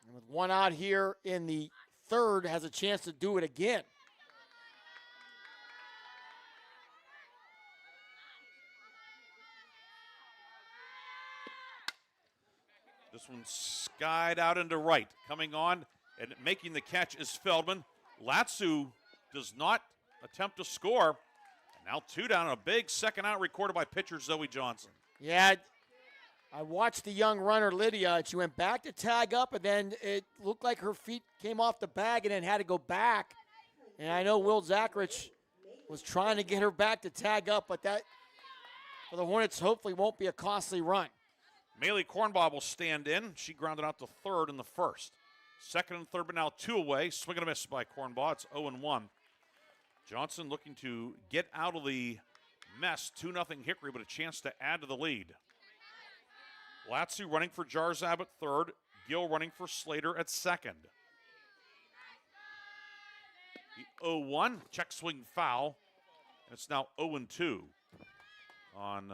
S4: And with one out here in the third, has a chance to do it again.
S3: This one skied out into right. Coming on and making the catch is Feldman. Latsu does not attempt to score. And Now 2 down, a big second out recorded by pitcher Zoe Johnson.
S4: Yeah, I watched the young runner, Lydia, and she went back to tag up, and then it looked like her feet came off the bag and then had to go back. And I know Will Zachrich was trying to get her back to tag up, but that, for the Hornets, hopefully won't be a costly run.
S3: Maylee Cornbaugh will stand in. She grounded out to third in the first. Second and third, but now 2 away. Swing and a miss by Cornbaugh. It's 0-1. Johnson looking to get out of the mess. 2-0 Hickory, but a chance to add to the lead. Latsu running for Jarzab at third. Gill running for Slater at second. The 0-1, check swing foul. And it's now 0-2 on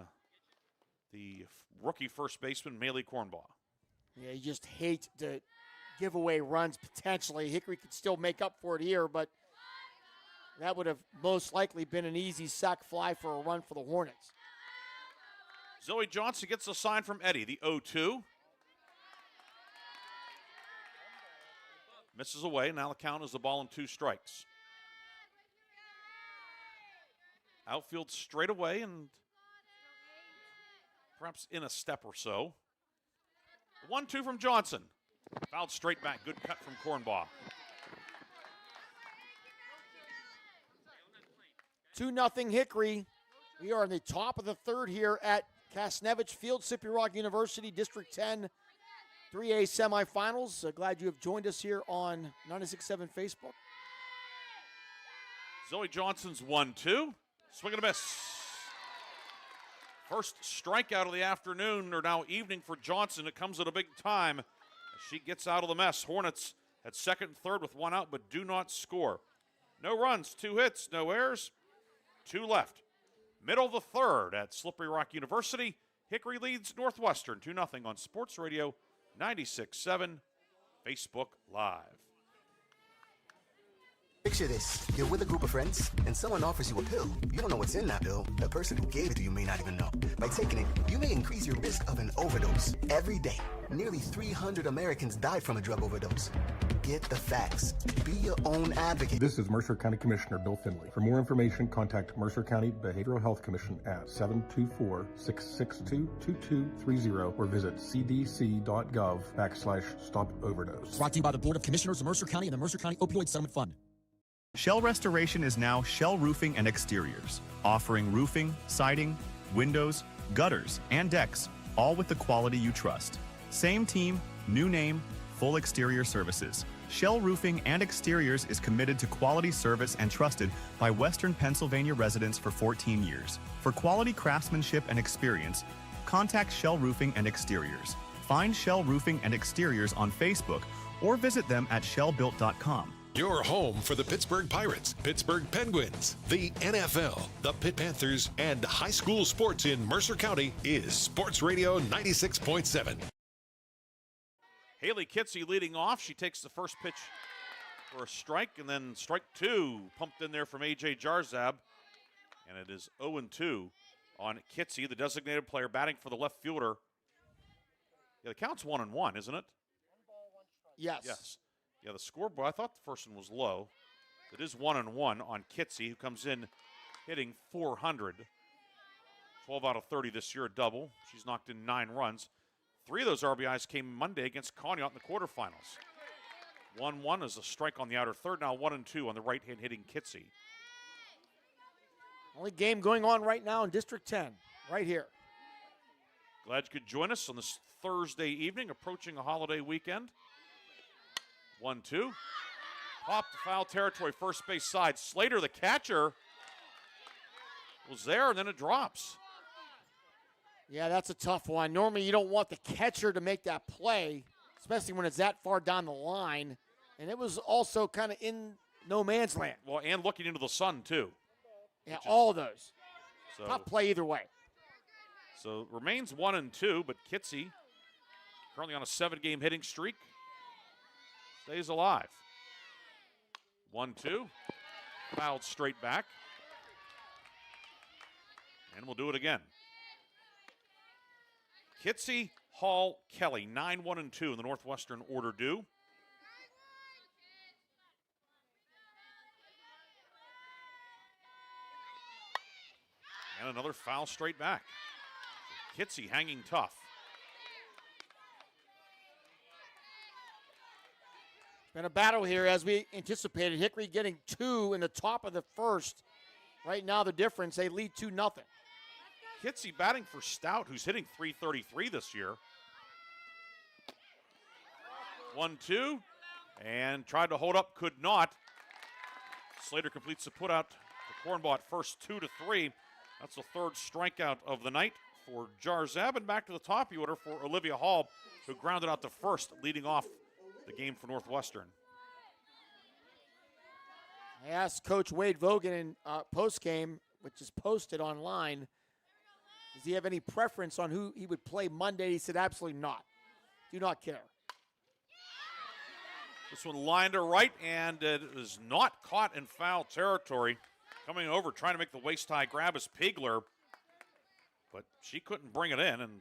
S3: the rookie first baseman, Maylee Cornbaugh.
S4: Yeah, you just hate to give away runs potentially. Hickory could still make up for it here, but that would have most likely been an easy sac fly for a run for the Hornets.
S3: Zoe Johnson gets a sign from Eddie, the 0-2. Misses away. Now the count is the ball and 2 strikes. Outfield straight away and perhaps in a step or so. 1-2 from Johnson. Fouled straight back. Good cut from Cornbaugh.
S4: 2-0 Hickory. We are in the top of the third here at Kasnevich Field, Sippy Rock University, District 10, 3A semifinals. Glad you have joined us here on 96.7 Facebook.
S3: Zoe Johnson's 1-2. Swing and a miss. First strikeout of the afternoon, or now evening, for Johnson. It comes at a big time as she gets out of the mess. Hornets at second and third with 1 out, but do not score. No runs, 2 hits, no errors, 2 left. Middle of the third at Slippery Rock University. Hickory leads Northwestern 2-0 on Sports Radio 96.7, Facebook Live.
S17: Picture this. You're with a group of friends, and someone offers you a pill. You don't know what's in that pill. The person who gave it to you may not even know. By taking it, you may increase your risk of an overdose. Every day, nearly 300 Americans died from a drug overdose. Get the facts. Be your own advocate.
S18: This is Mercer County Commissioner Bill Finley. For more information, contact Mercer County Behavioral Health Commission at 724-662-2230 or visit cdc.gov/stop overdose.
S12: Brought to you by the Board of Commissioners of Mercer County and the Mercer County Opioid Settlement Fund.
S8: Shell Restoration is now Shell Roofing and Exteriors, offering roofing, siding, windows, gutters, and decks, all with the quality you trust. Same team, new name, full exterior services. Shell Roofing and Exteriors is committed to quality service and trusted by Western Pennsylvania residents for 14 years. For quality craftsmanship and experience, contact Shell Roofing and Exteriors. Find Shell Roofing and Exteriors on Facebook or visit them at shellbuilt.com.
S7: Your home for the Pittsburgh Pirates, Pittsburgh Penguins, the NFL, the Pitt Panthers, and high school sports in Mercer County is Sports Radio 96.7.
S3: Haley Kitsey leading off. She takes the first pitch for a strike, and then strike 2 pumped in there from A.J. Jarzab. And it is 0-2 on Kitsey, the designated player, batting for the left fielder. Yeah, the count's 1-1, isn't it?
S4: Yes.
S3: Yes. Yeah, the scoreboard, I thought the first one was low. It is 1-1 on Kitsey, who comes in hitting .400. 12 out of 30 this year, a double. She's knocked in 9 runs. 3 of those RBIs came Monday against Conneaut in the quarterfinals. 1-1 is a strike on the outer third. Now 1-2 on the right-hand hitting Kitsey.
S4: Only game going on right now in District 10, right here.
S3: Glad you could join us on this Thursday evening, approaching a holiday weekend. 1-2. Popped foul territory, first base side. Slater, the catcher, was there, and then it drops.
S4: Yeah, that's a tough one. Normally you don't want the catcher to make that play, especially when it's that far down the line. And it was also kind of in no man's land.
S3: Well, and looking into the sun, too.
S4: Yeah, all of those.
S3: So,
S4: tough play either way.
S3: So remains 1-2, but Kitsey, currently on a 7-game hitting streak, stays alive. 1-2. Fouled straight back. And we'll do it again. Kitsey, Hall, Kelly, 9-1-2 in the Northwestern order due. another foul straight back. Kitsy hanging tough.
S4: Been a battle here as we anticipated. Hickory getting 2 in the top of the first. Right now the difference, they lead 2-0.
S3: Kitsy batting for Stout, who's hitting .333 this year. 1-2, and tried to hold up, could not. Slater completes the putout to Cornblatt, first 2-3. That's the third strikeout of the night for Jarzab, and back to the top of the order for Olivia Hall, who grounded out the first, leading off the game for Northwestern.
S4: I asked Coach Wade Vogan in post-game, which is posted online, does he have any preference on who he would play Monday? He said absolutely not. Do not care.
S3: This one lined to right, and it is not caught in foul territory. Coming over, trying to make the waist-high grab is Pigler, but she couldn't bring it in, and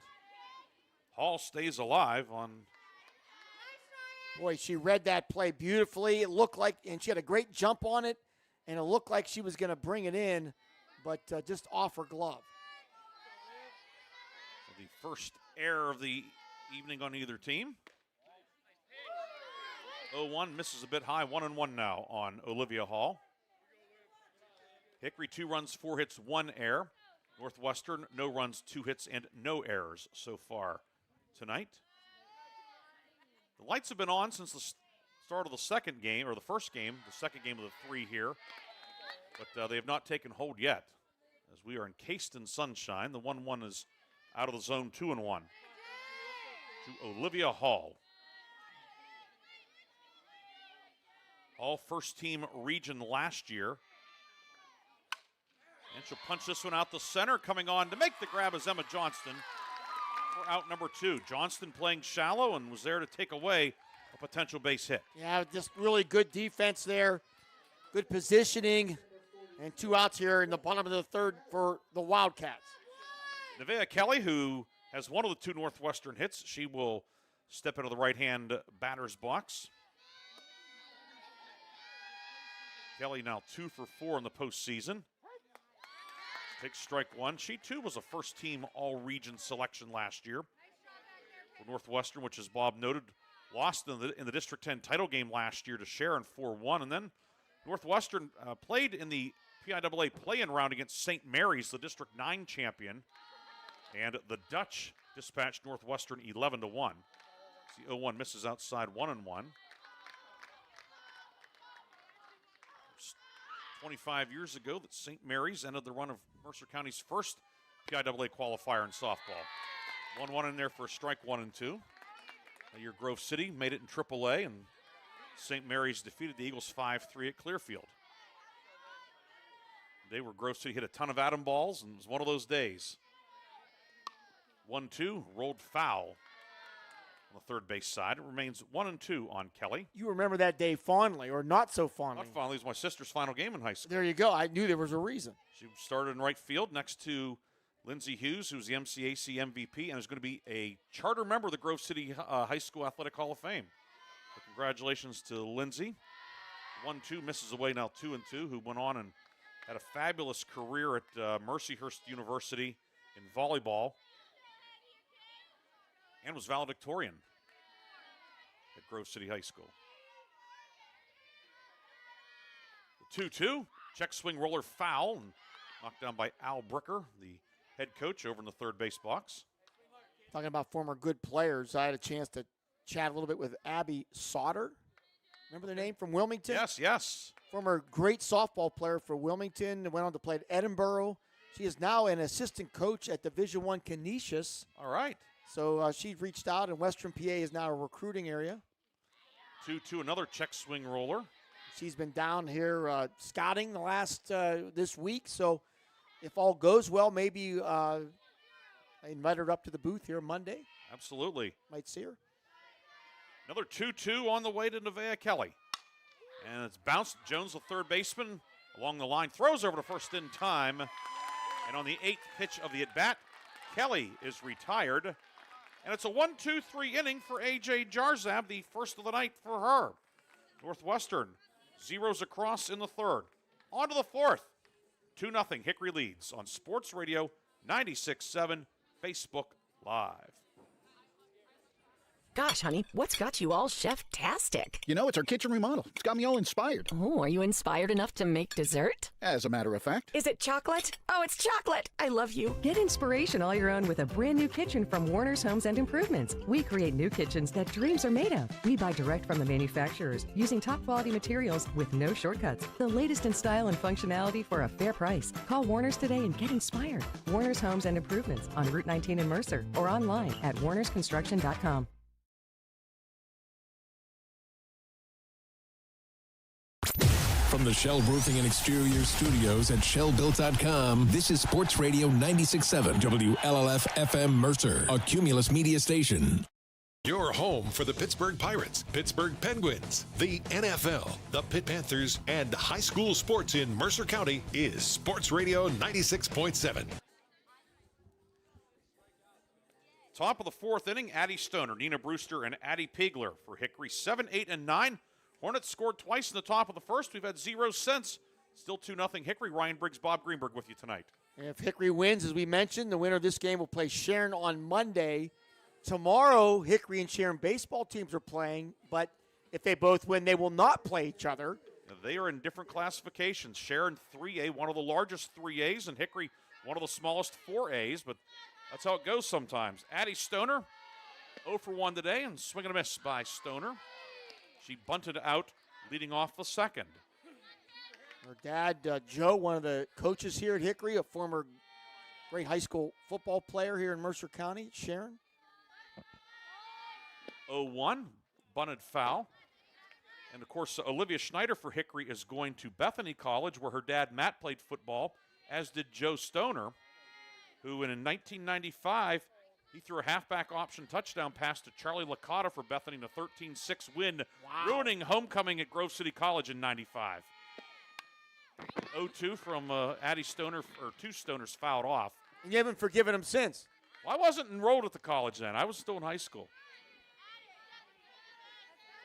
S3: Hall stays alive on.
S4: Boy, she read that play beautifully. It looked like, and she had a great jump on it, and it looked like she was going to bring it in, but just off her glove.
S3: The first error of the evening on either team. 0-1, misses a bit high, 1-1 now on Olivia Hall. Hickory 2 runs, 4 hits, 1 error. Northwestern, no runs, 2 hits, and no errors so far tonight. The lights have been on since the start of the second game, or the first game, the second game of the 3 here. But they have not taken hold yet, as we are encased in sunshine. The 1-1 is out of the zone, 2-1 to Olivia Hall. Hall first team region last year. And she'll punch this one out the center. Coming on to make the grab is Emma Johnston for out number 2. Johnston playing shallow and was there to take away a potential base hit.
S4: Yeah, just really good defense there. Good positioning. And 2 outs here in the bottom of the third for the Wildcats.
S3: Nevaeh Kelly, who has one of the 2 Northwestern hits, she will step into the right-hand batter's box. Kelly now 2 for 4 in the postseason. Takes strike 1. She too was a first-team all-region selection last year for Northwestern, which, as Bob noted, lost in the District 10 title game last year to Sharon 4-1. And then Northwestern played in the PIAA play-in round against St. Mary's, the District 9 champion. And the Dutch dispatched Northwestern 11-1. The 0-1 misses outside, 1-1. 25 years ago that St. Mary's ended the run of Mercer County's first PIAA qualifier in softball. 1-1 in there for a strike, 1-2. That year Grove City made it in AAA, and St. Mary's defeated the Eagles 5-3 at Clearfield. The day where Grove City hit a ton of atom balls, and it was one of those days. 1-2, rolled foul on the third base side. It remains 1-2 on Kelly.
S4: You remember that day fondly, or not so fondly?
S3: Not fondly. It was my sister's final game in high school.
S4: There you go. I knew there was a reason.
S3: She started in right field next to Lindsey Hughes, who's the MCAC MVP, and is going to be a charter member of the Grove City High School Athletic Hall of Fame. So congratulations to Lindsey. 1-2, misses away now 2-2, who went on and had a fabulous career at Mercyhurst University in volleyball and was valedictorian at Grove City High School. The 2-2, check swing roller foul, and knocked down by Al Bricker, the head coach over in the third base box.
S4: Talking about former good players, I had a chance to chat a little bit with Abby Sauter. Remember the name from Wilmington?
S3: Yes.
S4: Former great softball player for Wilmington, went on to play at Edinburgh. She is now an assistant coach at Division I Canisius.
S3: All right.
S4: So she reached out, and Western PA is now a recruiting area.
S3: 2-2, another check swing roller.
S4: She's been down here scouting the last this week. So if all goes well, maybe I invite her up to the booth here Monday.
S3: Absolutely.
S4: Might see her.
S3: Another 2-2 on the way to Nevaeh Kelly. And it's bounced. Jones, the third baseman, along the line, throws over to first in time. And on the 8th pitch of the at-bat, Kelly is retired. And it's a 1-2-3 inning for A.J. Jarzab, the first of the night for her. Northwestern zeros across in the third. On to the fourth. 2-0 Hickory leads on Sports Radio 96.7 Facebook Live.
S19: Gosh, honey, what's got you all chef-tastic?
S5: You know, it's our kitchen remodel. It's got me all inspired.
S19: Oh, are you inspired enough to make dessert?
S5: As a matter of fact.
S19: Is it chocolate? Oh, it's chocolate! I love you.
S20: Get inspiration all your own with a brand new kitchen from Warner's Homes and Improvements. We create new kitchens that dreams are made of. We buy direct from the manufacturers using top quality materials with no shortcuts. The latest in style and functionality for a fair price. Call Warner's today and get inspired. Warner's Homes and Improvements on Route 19 in Mercer or online at warnersconstruction.com.
S7: From the Shell Roofing and Exterior Studios at shellbuilt.com, this is Sports Radio 96.7 WLLF FM Mercer, a Cumulus media station. Your home for the Pittsburgh Pirates, Pittsburgh Penguins, the NFL, the Pitt Panthers, and high school sports in Mercer County is Sports Radio 96.7.
S3: Top of the fourth inning, Addie Stoner, Nina Brewster, and Addie Pigler for Hickory. 7, 8, and 9. Hornets scored twice in the top of the first. We've had 0 since. Still 2-0 Hickory. Ryan Briggs, Bob Greenburg with you tonight.
S4: And if Hickory wins, as we mentioned, the winner of this game will play Sharon on Monday. Tomorrow, Hickory and Sharon baseball teams are playing, but if they both win, they will not play each other.
S3: They are in different classifications. Sharon 3A, one of the largest 3As, and Hickory one of the smallest 4As, but that's how it goes sometimes. Addie Stoner, 0 for 1 today, and swing and a miss by Stoner. She bunted out, leading off the second.
S4: Her dad, Joe, one of the coaches here at Hickory, a former great high school football player here in Mercer County, Sharon.
S3: 0-1, bunted foul. And, of course, Olivia Schneider for Hickory is going to Bethany College, where her dad, Matt, played football, as did Joe Stoner, who in 1995, he threw a halfback option touchdown pass to Charlie Licata for Bethany in a 13-6 win, ruining homecoming at Grove City College in 95. 0-2 from Addie Stoner, or 2 Stoners fouled off.
S4: And you haven't forgiven him since.
S3: Well, I wasn't enrolled at the college then. I was still in high school.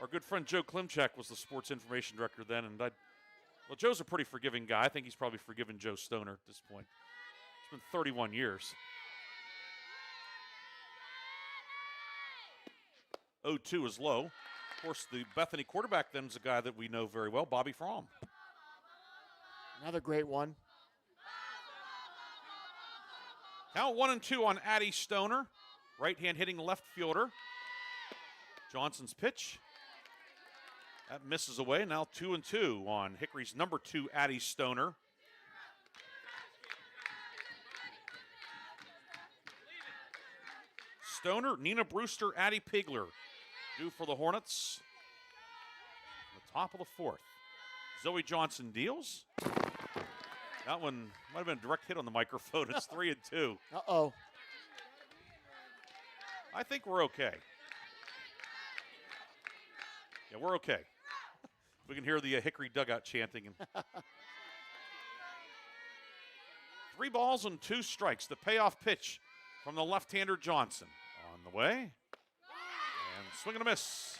S3: Our good friend Joe Klimchak was the sports information director then, and well, Joe's a pretty forgiving guy. I think he's probably forgiven Joe Stoner at this point. It's been 31 years. 0-2 is low. Of course, the Bethany quarterback then is a guy that we know very well, Bobby Fromm.
S4: Another great one.
S3: Count 1-2 on Addie Stoner. Right hand hitting left fielder. Johnson's pitch. That misses away. Now 2-2 on Hickory's number 2, Addie Stoner. Stoner, Nina Brewster, Addie Pigler due for the Hornets. The top of the fourth. Zoe Johnson deals. That one might have been a direct hit on the microphone. It's 3-2.
S4: Uh-oh.
S3: I think we're okay. Yeah, we're okay. We can hear the Hickory dugout chanting. 3 balls and 2 strikes. The payoff pitch from the left-hander Johnson. On the way. And swing and a miss.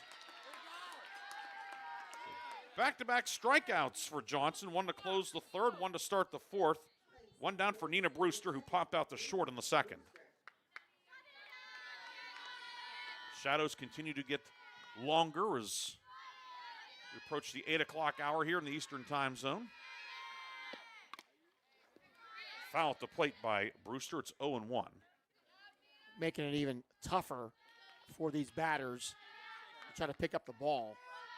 S3: Back-to-back strikeouts for Johnson. One to close the third, one to start the fourth. One down for Nina Brewster, who popped out the short in the second. Shadows continue to get longer as we approach the 8 o'clock hour here in the Eastern Time Zone. Foul at the plate by Brewster. It's 0-1.
S4: Making it even tougher for these batters to try to pick up the ball.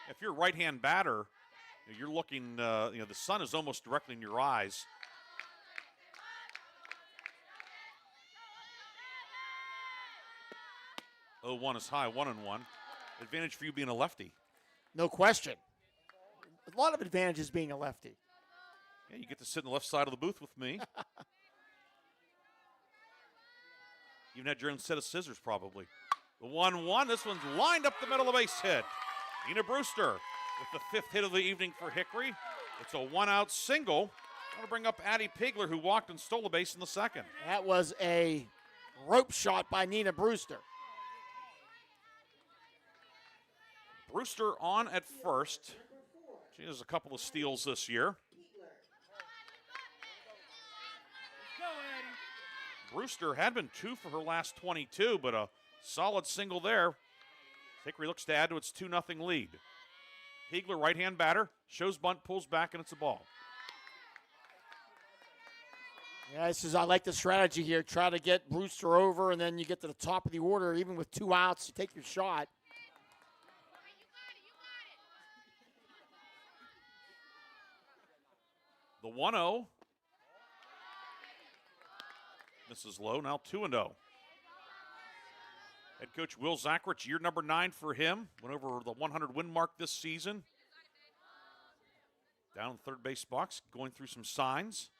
S3: If you're a right-hand batter, you're looking, the sun is almost directly in your eyes. Oh, 1 is high, 1-1. Advantage for you being a lefty.
S4: No question. A lot of advantages being a lefty.
S3: Yeah, you get to sit on the left side of the booth with me. Even had your own set of scissors, probably. The 1-1, this one's lined up the middle of the base hit. Nina Brewster with the 5th hit of the evening for Hickory. It's a 1-out single. I want to bring up Addie Pigler, who walked and stole a base in the second.
S4: That was a rope shot by Nina Brewster.
S3: Brewster on at first. She has a couple of steals this year. Brewster had been 2 for her last 22, but a solid single there. Hickory looks to add to its 2-0 lead. Piegler, right-hand batter, shows bunt, pulls back, and it's a ball.
S4: Yeah, I like the strategy here. Try to get Brewster over, and then you get to the top of the order. Even with 2 outs, you take your shot.
S3: The 1-0. This is low, now 2-0. Head coach Will Zachrich, year number 9 for him. Went over the 100 win mark this season. Down in the third base box, going through some signs.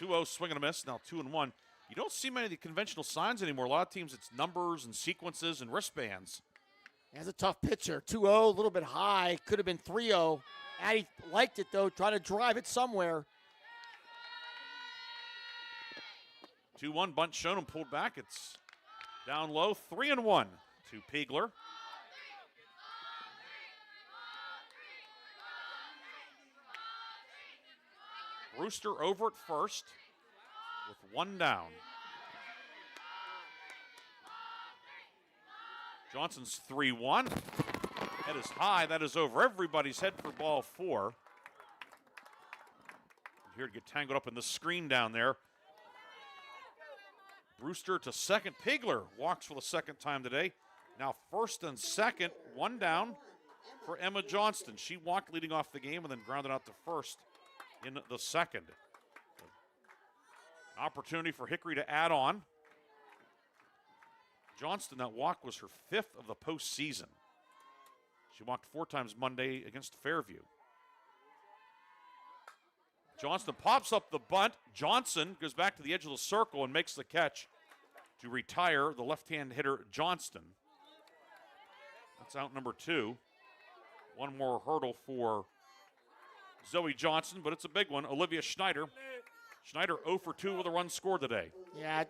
S3: 2-0, swing and a miss, now 2-1. You don't see many of the conventional signs anymore. A lot of teams, it's numbers and sequences and wristbands.
S4: That's a tough pitcher. 2-0, a little bit high. Could have been 3-0. Addie liked it, though. Try to drive it somewhere.
S3: 2-1, bunt shown and pulled back. It's down low, 3-1 to Piegler. Brewster over at first with 1 down. Johnson's 3-1. That is high. That is over everybody's head for ball 4. Here to get tangled up in the screen down there. Brewster to second. Piegler walks for the second time today. Now first and second, 1 down for Emma Johnston. She walked leading off the game and then grounded out to first in the second. Opportunity for Hickory to add on. Johnston, that walk was her 5th of the postseason. She walked 4 times Monday against Fairview. Johnston pops up the bunt. Johnson goes back to the edge of the circle and makes the catch to retire the left-hand hitter Johnston. That's out number 2. One more hurdle for Zoe Johnson, but it's a big one. Olivia Schneider. Schneider 0 for 2 with a run scored today.
S4: Yeah,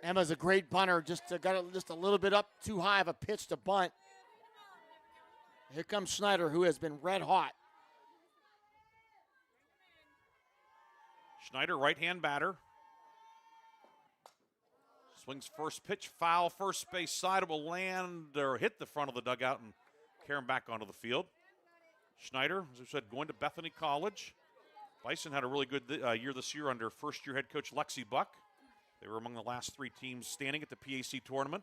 S4: Emma's a great bunter. Just got it just a little bit up too high of a pitch to bunt. Here comes Schneider, who has been red hot.
S3: Schneider, right-hand batter. Swings first pitch, foul, first base side. It will land or hit the front of the dugout and carry him back onto the field. Schneider, as I said, going to Bethany College. Bison had a really good year this year under first-year head coach Lexi Buck. They were among the last 3 teams standing at the PAC tournament.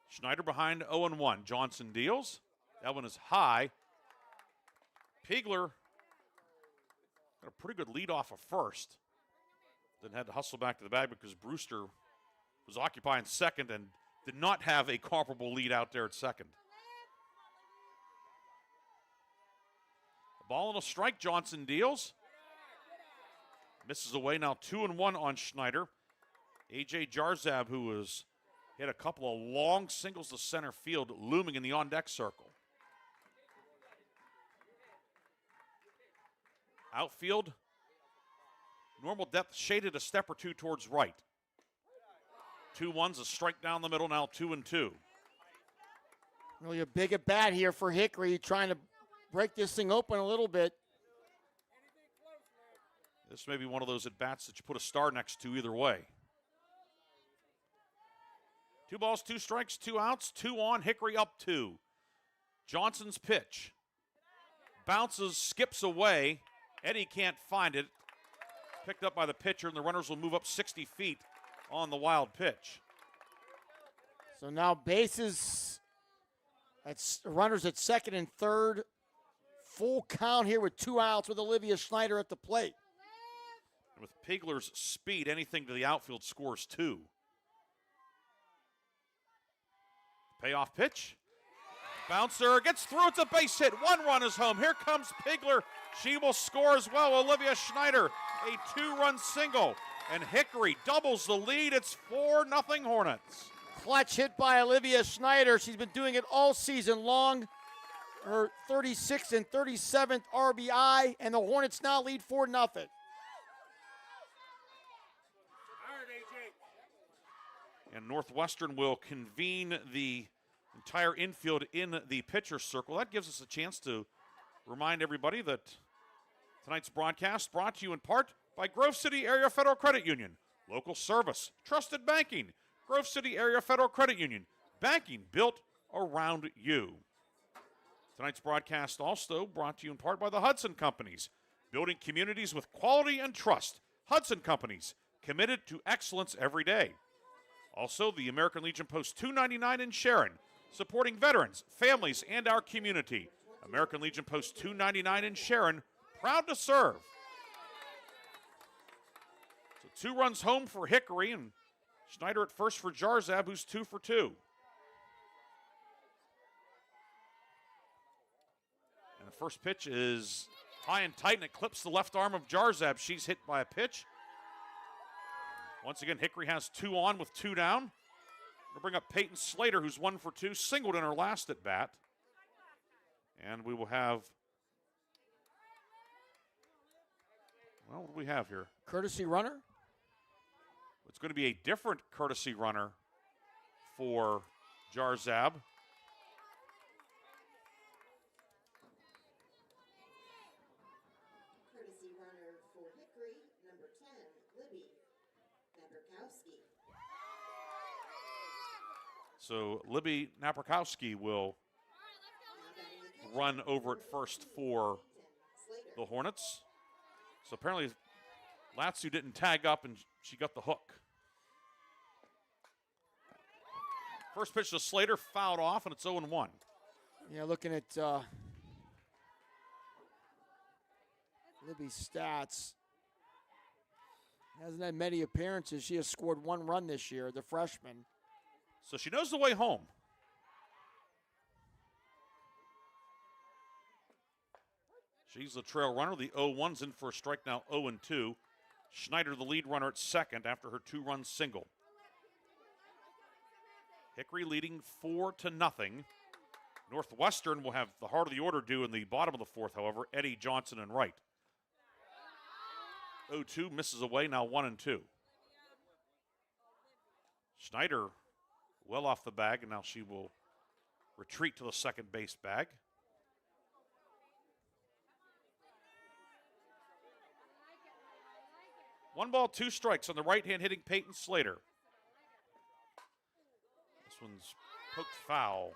S3: Schneider behind 0-1. Johnson deals. That one is high. Piegler got a pretty good lead off of first. Then had to hustle back to the bag because Brewster was occupying second and did not have a comparable lead out there at second. A ball and a strike. Johnson deals. Misses away, now 2-1 on Schneider. A.J. Jarzab, who was hit a couple of long singles to center field, looming in the on-deck circle. Outfield, normal depth, shaded a step or 2 towards right. 2-1's a strike down the middle, now 2-2.
S4: Really a big at bat here for Hickory, trying to break this thing open a little bit.
S3: This may be one of those at bats that you put a star next to either way. 2 balls, 2 strikes, 2 outs, 2 on. Hickory up 2. Johnson's pitch. Bounces, skips away. Eddie can't find it. Picked up by the pitcher, and the runners will move up 60 feet on the wild pitch.
S4: So now bases, runners at second and third. Full count here with 2 outs with Olivia Schneider at the plate.
S3: And with Piegler's speed, anything to the outfield scores 2. Payoff pitch. Bouncer gets through. It's a base hit. 1 run is home. Here comes Piegler. She will score as well. Olivia Schneider, a 2-run single. And Hickory doubles the lead. It's 4-0 Hornets.
S4: Clutch hit by Olivia Schneider. She's been doing it all season long. Her 36th and 37th RBI, and the Hornets now lead 4-0.
S3: And Northwestern will convene the entire infield in the pitcher's circle. That gives us a chance to remind everybody that tonight's broadcast brought to you in part by Grove City Area Federal Credit Union. Local service, trusted banking. Grove City Area Federal Credit Union. Banking built around you. Tonight's broadcast also brought to you in part by the Hudson Companies. Building communities with quality and trust. Hudson Companies, committed to excellence every day. Also, the American Legion Post 299 in Sharon, supporting veterans, families, and our community. American Legion Post 299 in Sharon, proud to serve. So 2 runs home for Hickory, and Schneider at first for Jarzab, who's 2 for 2. And the first pitch is high and tight, and it clips the left arm of Jarzab. She's hit by a pitch. Once again, Hickory has 2 on with 2 down. We'll bring up Peyton Slater, who's 1 for 2, singled in her last at bat. And we will have, well, what do we have here?
S4: Courtesy runner?
S3: It's going to be a different courtesy runner for Jarzab.
S21: Courtesy runner for Hickory, number 10, Libby Naperkowski.
S3: So Libby Naperkowski will run over at first for the Hornets. So apparently Latsu didn't tag up and she got the hook. First pitch to Slater, fouled off, and it's 0-1.
S4: Yeah, looking at Libby's stats. Hasn't had many appearances. She has scored 1 run this year, the freshman.
S3: So she knows the way home. She's the trail runner. The 0-1's in for a strike now, 0-2. Schneider, the lead runner at second after her 2-run single. Hickory leading 4-0. Northwestern will have the heart of the order due in the bottom of the 4th, however. Eddie Johnson and right. 0-2 misses away, now 1-2. Schneider well off the bag, and now she will retreat to the second base bag. One ball, 2 strikes on the right-hand hitting Peyton Slater. This one's poked foul,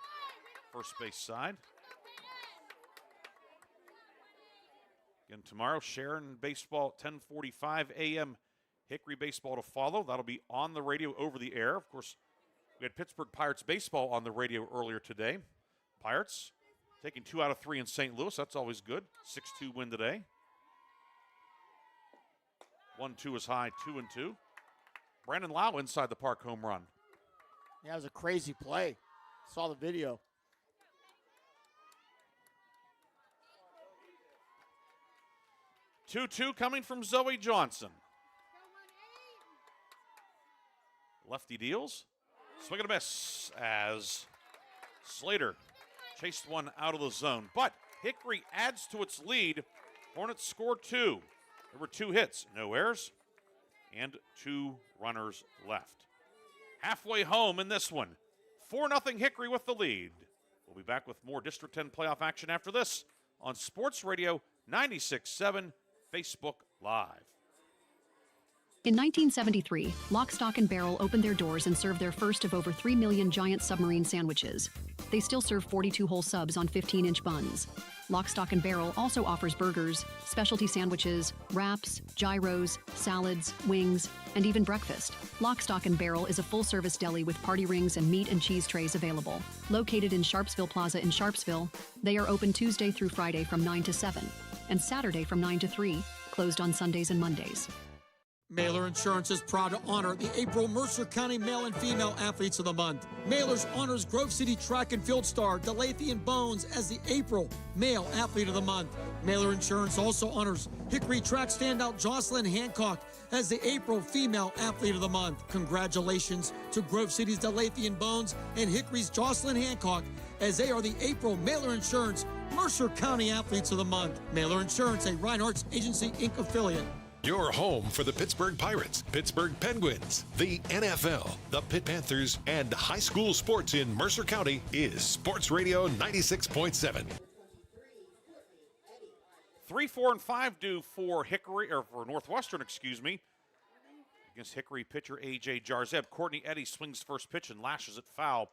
S3: first base side. Again, tomorrow, Sharon baseball at 10:45 a.m. Hickory baseball to follow. That'll be on the radio over the air. Of course, we had Pittsburgh Pirates baseball on the radio earlier today. Pirates taking 2 out of 3 in St. Louis. That's always good. 6-2 win today. 1-2 is high, 2-2. Brandon Lau inside the park home run.
S4: Yeah, it was a crazy play. Saw the video.
S3: Two coming from Zoe Johnson. Lefty deals. Swing and a miss as Slater chased one out of the zone. But Hickory adds to its lead. Hornets score 2. There were 2 hits, no errors, and 2 runners left. Halfway home in this one. 4-0 Hickory with the lead. We'll be back with more District 10 playoff action after this on Sports Radio 96.7 Facebook Live.
S22: In 1973, Lock, Stock, and Barrel opened their doors and served their first of over 3 million giant submarine sandwiches. They still serve 42-hole subs on 15-inch buns. Lock, Stock, and Barrel also offers burgers, specialty sandwiches, wraps, gyros, salads, wings, and even breakfast. Lock, Stock, and Barrel is a full-service deli with party rings and meat and cheese trays available. Located in Sharpsville Plaza in Sharpsville, they are open Tuesday through Friday from 9 to 7, and Saturday from 9 to 3, closed on Sundays and Mondays.
S12: Mailer Insurance is proud to honor the April Mercer County Male and Female Athletes of the Month. Mailer's honors Grove City track and field star Delathian Bones as the April Male Athlete of the Month. Mailer Insurance also honors Hickory track standout Jocelyn Hancock as the April Female Athlete of the Month. Congratulations to Grove City's Delathian Bones and Hickory's Jocelyn Hancock as they are the April Mailer Insurance Mercer County Athletes of the Month. Mailer Insurance, a Reinhardt's Agency Inc. affiliate.
S7: Your home for the Pittsburgh Pirates, Pittsburgh Penguins, the NFL, the Pitt Panthers, and high school sports in Mercer County is Sports Radio 96.7.
S3: 3, 4, and 5 due for Hickory, or for Northwestern, excuse me. Against Hickory pitcher A.J. Jarzeb. Courtney Eddy swings first pitch and lashes it foul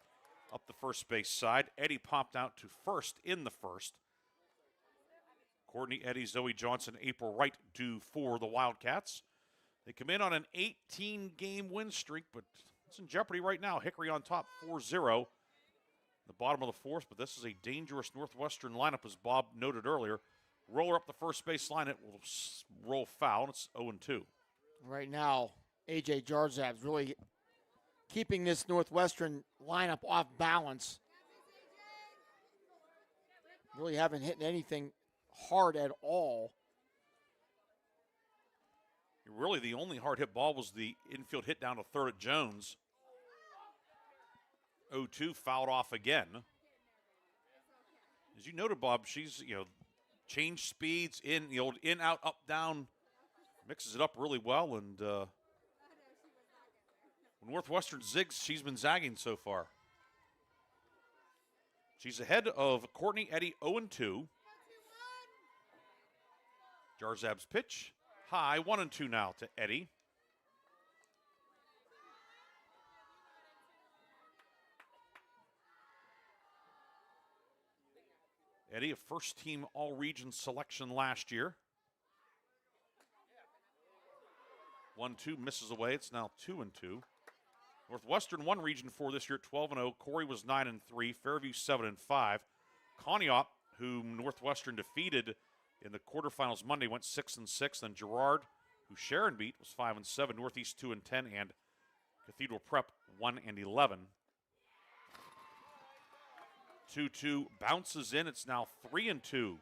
S3: up the first base side. Eddy popped out to first in the first. Courtney Eddy, Zoe Johnson, April Wright due for the Wildcats. They come in on an 18-game win streak, but it's in jeopardy right now. Hickory on top 4-0. The bottom of the fourth, but this is a dangerous Northwestern lineup, as Bob noted earlier. Roller up the first base line, it will roll foul, and it's 0-2.
S4: Right now, A.J. Jarzab's really keeping this Northwestern lineup off balance. Really haven't hit anything hard at all.
S3: Really, the only hard hit ball was the infield hit down to third at Jones. 0-2, fouled off again. As you noted, Bob, she's, change speeds, in, in, out, up, down, mixes it up really well. And when Northwestern zigs, she's been zagging so far. She's ahead of Courtney Eddy, 0-2. Jarzab's pitch, high, 1-2 now to Eddy. Eddy, a first-team All-Region selection last year. 1-2, misses away. It's now 2-2. Northwestern won Region 4 this year at 12-0. Corey was 9-3. Fairview 7-5. Conneaut, whom Northwestern defeated in the quarterfinals Monday, went 6-6. Then Girard, who Sharon beat, was 5-7. Northeast 2-10, and Cathedral Prep 1-11. 2-2 bounces in. It's now 3-2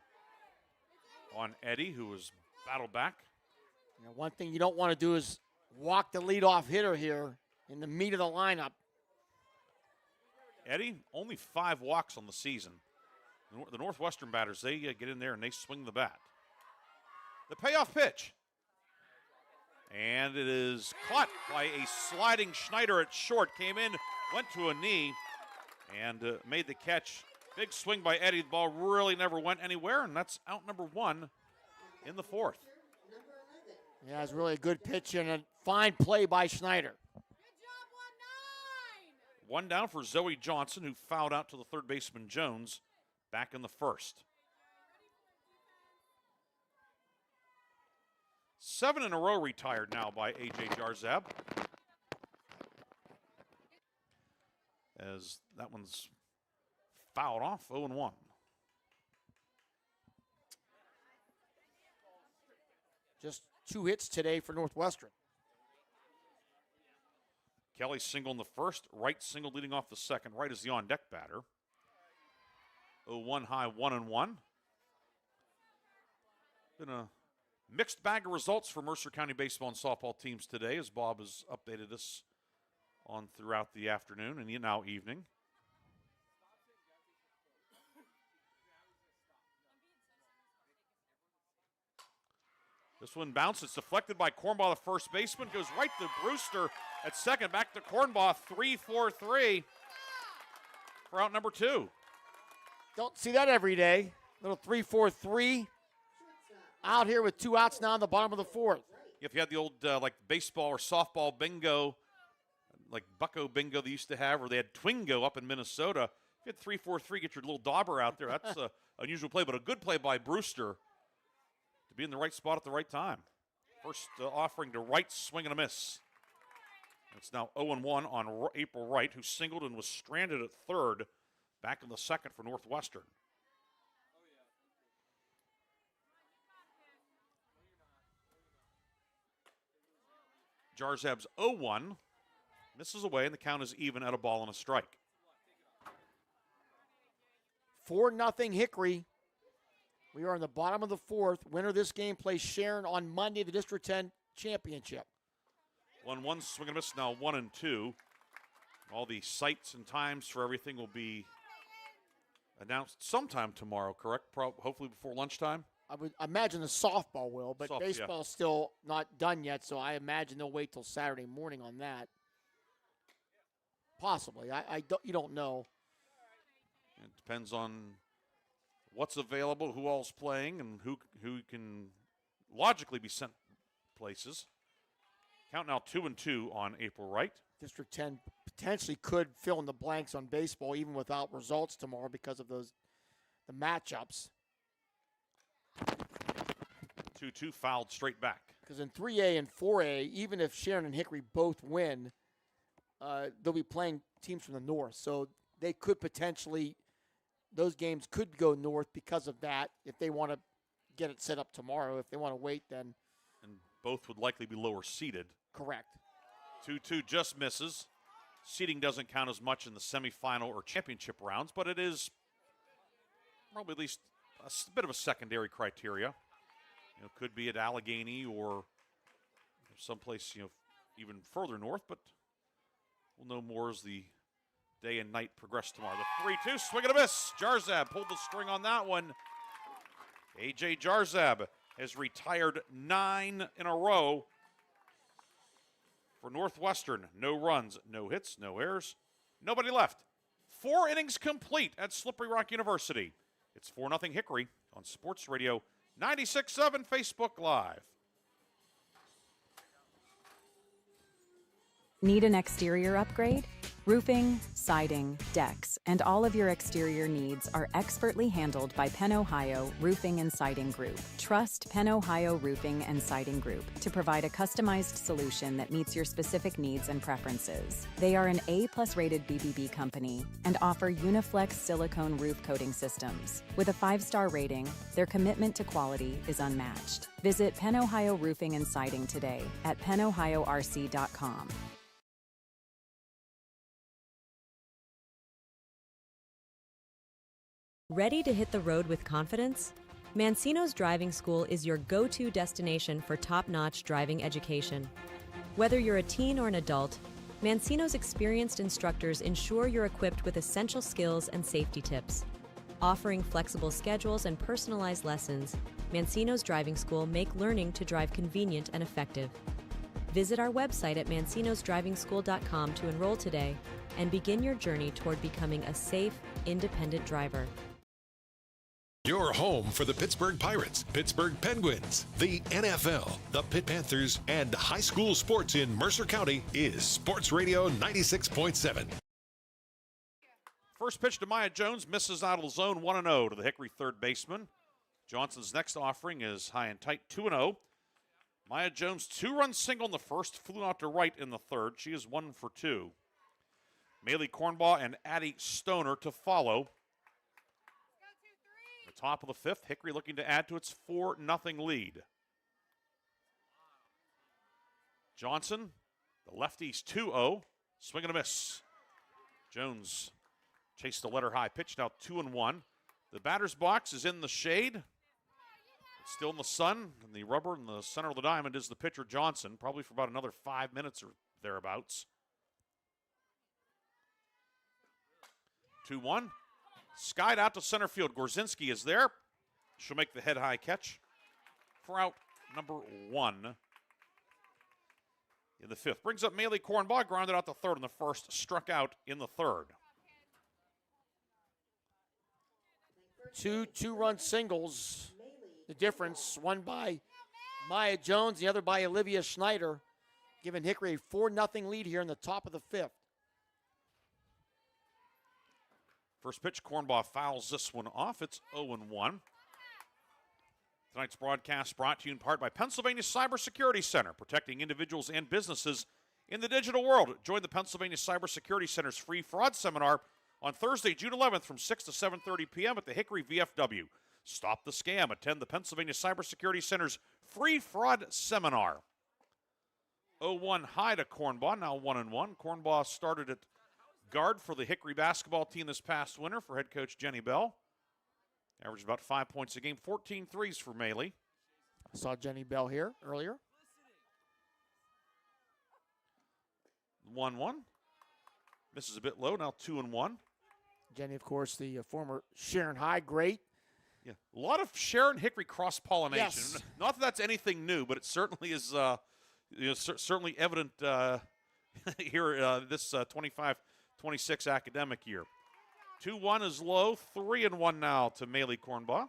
S3: on Eddy, who was battled back.
S4: One thing you don't want to do is walk the leadoff hitter here in the meat of the lineup.
S3: Eddy, only 5 walks on the season. The Northwestern batters, they get in there and they swing the bat. The payoff pitch. And it is caught by a sliding Schneider at short. Came in, went to a knee, and made the catch. Big swing by Eddy. The ball really never went anywhere, and that's out number 1 in the fourth.
S4: Yeah, it's really a good pitch and a fine play by Schneider.
S3: 1 down for Zoe Johnson, who fouled out to the third baseman Jones back in the first. 7 in a row retired now by A.J. Jarzab. As that one's fouled off, 0-1.
S4: Just 2 hits today for Northwestern.
S3: Kelly single in the first, Wright single leading off the second. Wright is the on-deck batter. 0-1 high, 1-1. Been a mixed bag of results for Mercer County baseball and softball teams today, as Bob has updated us on throughout the afternoon and now evening. This one bounces, deflected by Cornbaugh, the first baseman, goes right to Brewster at second, back to Cornbaugh, 3-4-3 for out number 2.
S4: Don't see that every day. Little 3-4-3 out here with 2 outs now in the bottom of the fourth.
S3: If you had the old like baseball or softball bingo, like Bucko bingo they used to have, or they had Twingo up in Minnesota, if you had 3-4-3, get your little dauber out there. That's an unusual play, but a good play by Brewster to be in the right spot at the right time. First offering to Wright, swing and a miss. It's now 0-1 on April Wright, who singled and was stranded at third, back in the second for Northwestern. Jarzab's 0-1, misses away, and the count is even at a ball and a strike.
S4: 4-0 Hickory. We are in the bottom of the fourth. Winner of this game plays Sharon on Monday, the District 10 championship.
S3: 1-1, swing and miss, now 1-2. All the sites and times for everything will be announced sometime tomorrow, correct? Hopefully before lunchtime.
S4: I would imagine the softball will, but baseball's still not done yet, so I imagine they'll wait till Saturday morning on that. Possibly. You don't know.
S3: It depends on what's available, who all's playing, and who can logically be sent places. Count now 2-2 on April Wright.
S4: District 10 potentially could fill in the blanks on baseball even without results tomorrow because of the matchups.
S3: 2-2 fouled straight back.
S4: Because in 3A and 4A, even if Sharon and Hickory both win, they'll be playing teams from the north. So they could potentially, those games could go north because of that if they want to get it set up tomorrow. If they want to wait, then.
S3: And both would likely be lower seeded.
S4: Correct.
S3: 2-2 just misses. Seeding doesn't count as much in the semifinal or championship rounds, but it is probably at least a bit of a secondary criteria. Could be at Allegheny or someplace, even further north, but we'll know more as the day and night progress tomorrow. The 3-2, swing and a miss. Jarzab pulled the string on that one. A.J. Jarzab has retired 9 in a row for Northwestern. No runs, no hits, no errors, nobody left. 4 innings complete at Slippery Rock University. It's 4-0 Hickory on Sports Radio 96.7 Facebook Live.
S13: Need an exterior upgrade? Roofing, siding, decks, and all of your exterior needs are expertly handled by Penn Ohio Roofing and Siding Group. Trust Penn Ohio Roofing and Siding Group to provide a customized solution that meets your specific needs and preferences. They are an A+ rated BBB company and offer Uniflex silicone roof coating systems. With a 5-star rating, their commitment to quality is unmatched. Visit Penn Ohio Roofing and Siding today at pennohiorc.com.
S1: Ready to hit the road with confidence? Mancino's Driving School is your go-to destination for top-notch driving education. Whether you're a teen or an adult, Mancino's experienced instructors ensure you're equipped with essential skills and safety tips. Offering flexible schedules and personalized lessons, Mancino's Driving School make learning to drive convenient and effective. Visit our website at mancinosdrivingschool.com to enroll today and begin your journey toward becoming a safe, independent driver.
S7: Your home for the Pittsburgh Pirates, Pittsburgh Penguins, the NFL, the Pitt Panthers, and high school sports in Mercer County is Sports Radio 96.7.
S3: First pitch to Maya Jones, misses out of the zone, 1-0 to the Hickory third baseman. Johnson's next offering is high and tight, 2-0. Maya Jones, 2-run single in the first, flew out to right in the third. She is 1 for 2. Maylee Cornbaugh and Addie Stoner to follow. The top of the fifth, Hickory looking to add to its 4-0 lead. Johnson, the lefties 2-0, swing and a miss. Jones chased the letter high pitch, now 2-1. The batter's box is in the shade. It's still in the sun, and the rubber in the center of the diamond is the pitcher Johnson, probably for about another 5 minutes or thereabouts. 2-1. Skied out to center field. Gorzinski is there. She'll make the head-high catch for out number 1 in the fifth. Brings up Maylee Cornbaugh, grounded out the third in the first, struck out in the third.
S4: Two-run singles. The difference, one by Maya Jones, the other by Olivia Schneider, giving Hickory a 4-0 lead here in the top of the fifth.
S3: First pitch, Cornbaugh fouls this one off. It's 0-1. Tonight's broadcast brought to you in part by Pennsylvania Cybersecurity Center, protecting individuals and businesses in the digital world. Join the Pennsylvania Cybersecurity Center's free fraud seminar on Thursday, June 11th from 6 to 7:30 p.m. at the Hickory VFW. Stop the scam. Attend the Pennsylvania Cybersecurity Center's free fraud seminar. 0-1 high to Cornbaugh, now 1-1. Cornbaugh started at guard for the Hickory basketball team this past winter for head coach Jenny Bell. Averaged about 5 points a game, 14 threes for Maylee.
S4: I saw Jenny Bell here earlier.
S3: 1-1. Misses a bit low, now 2-1.
S4: Jenny, of course, the former Sharon High great.
S3: Yeah, a lot of Sharon Hickory cross-pollination.
S4: Yes.
S3: Not that that's anything new, but it certainly is certainly evident here this 25-26 academic year. 2-1 is low, 3-1 now to Maylee Cornbaugh.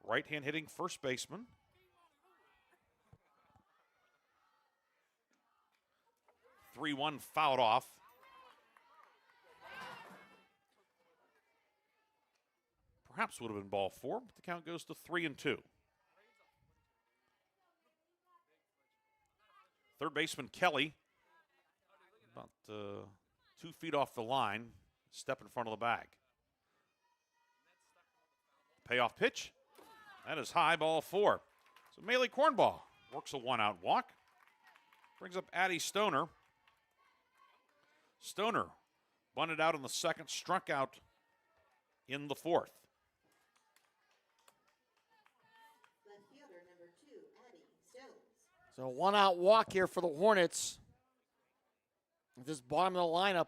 S3: Right-hand hitting first baseman. (3-1) fouled off. Perhaps would have been ball 4, but the count goes to 3-2. Third baseman Kelly, about 2 feet off the line, step in front of the bag. Payoff pitch. That is high, ball 4. So Maylee Cornbaugh works a 1-out walk. Brings up Addie Stoner. Stoner bunted out in the second, struck out in the fourth.
S4: So 1-out walk here for the Hornets. This bottom of the lineup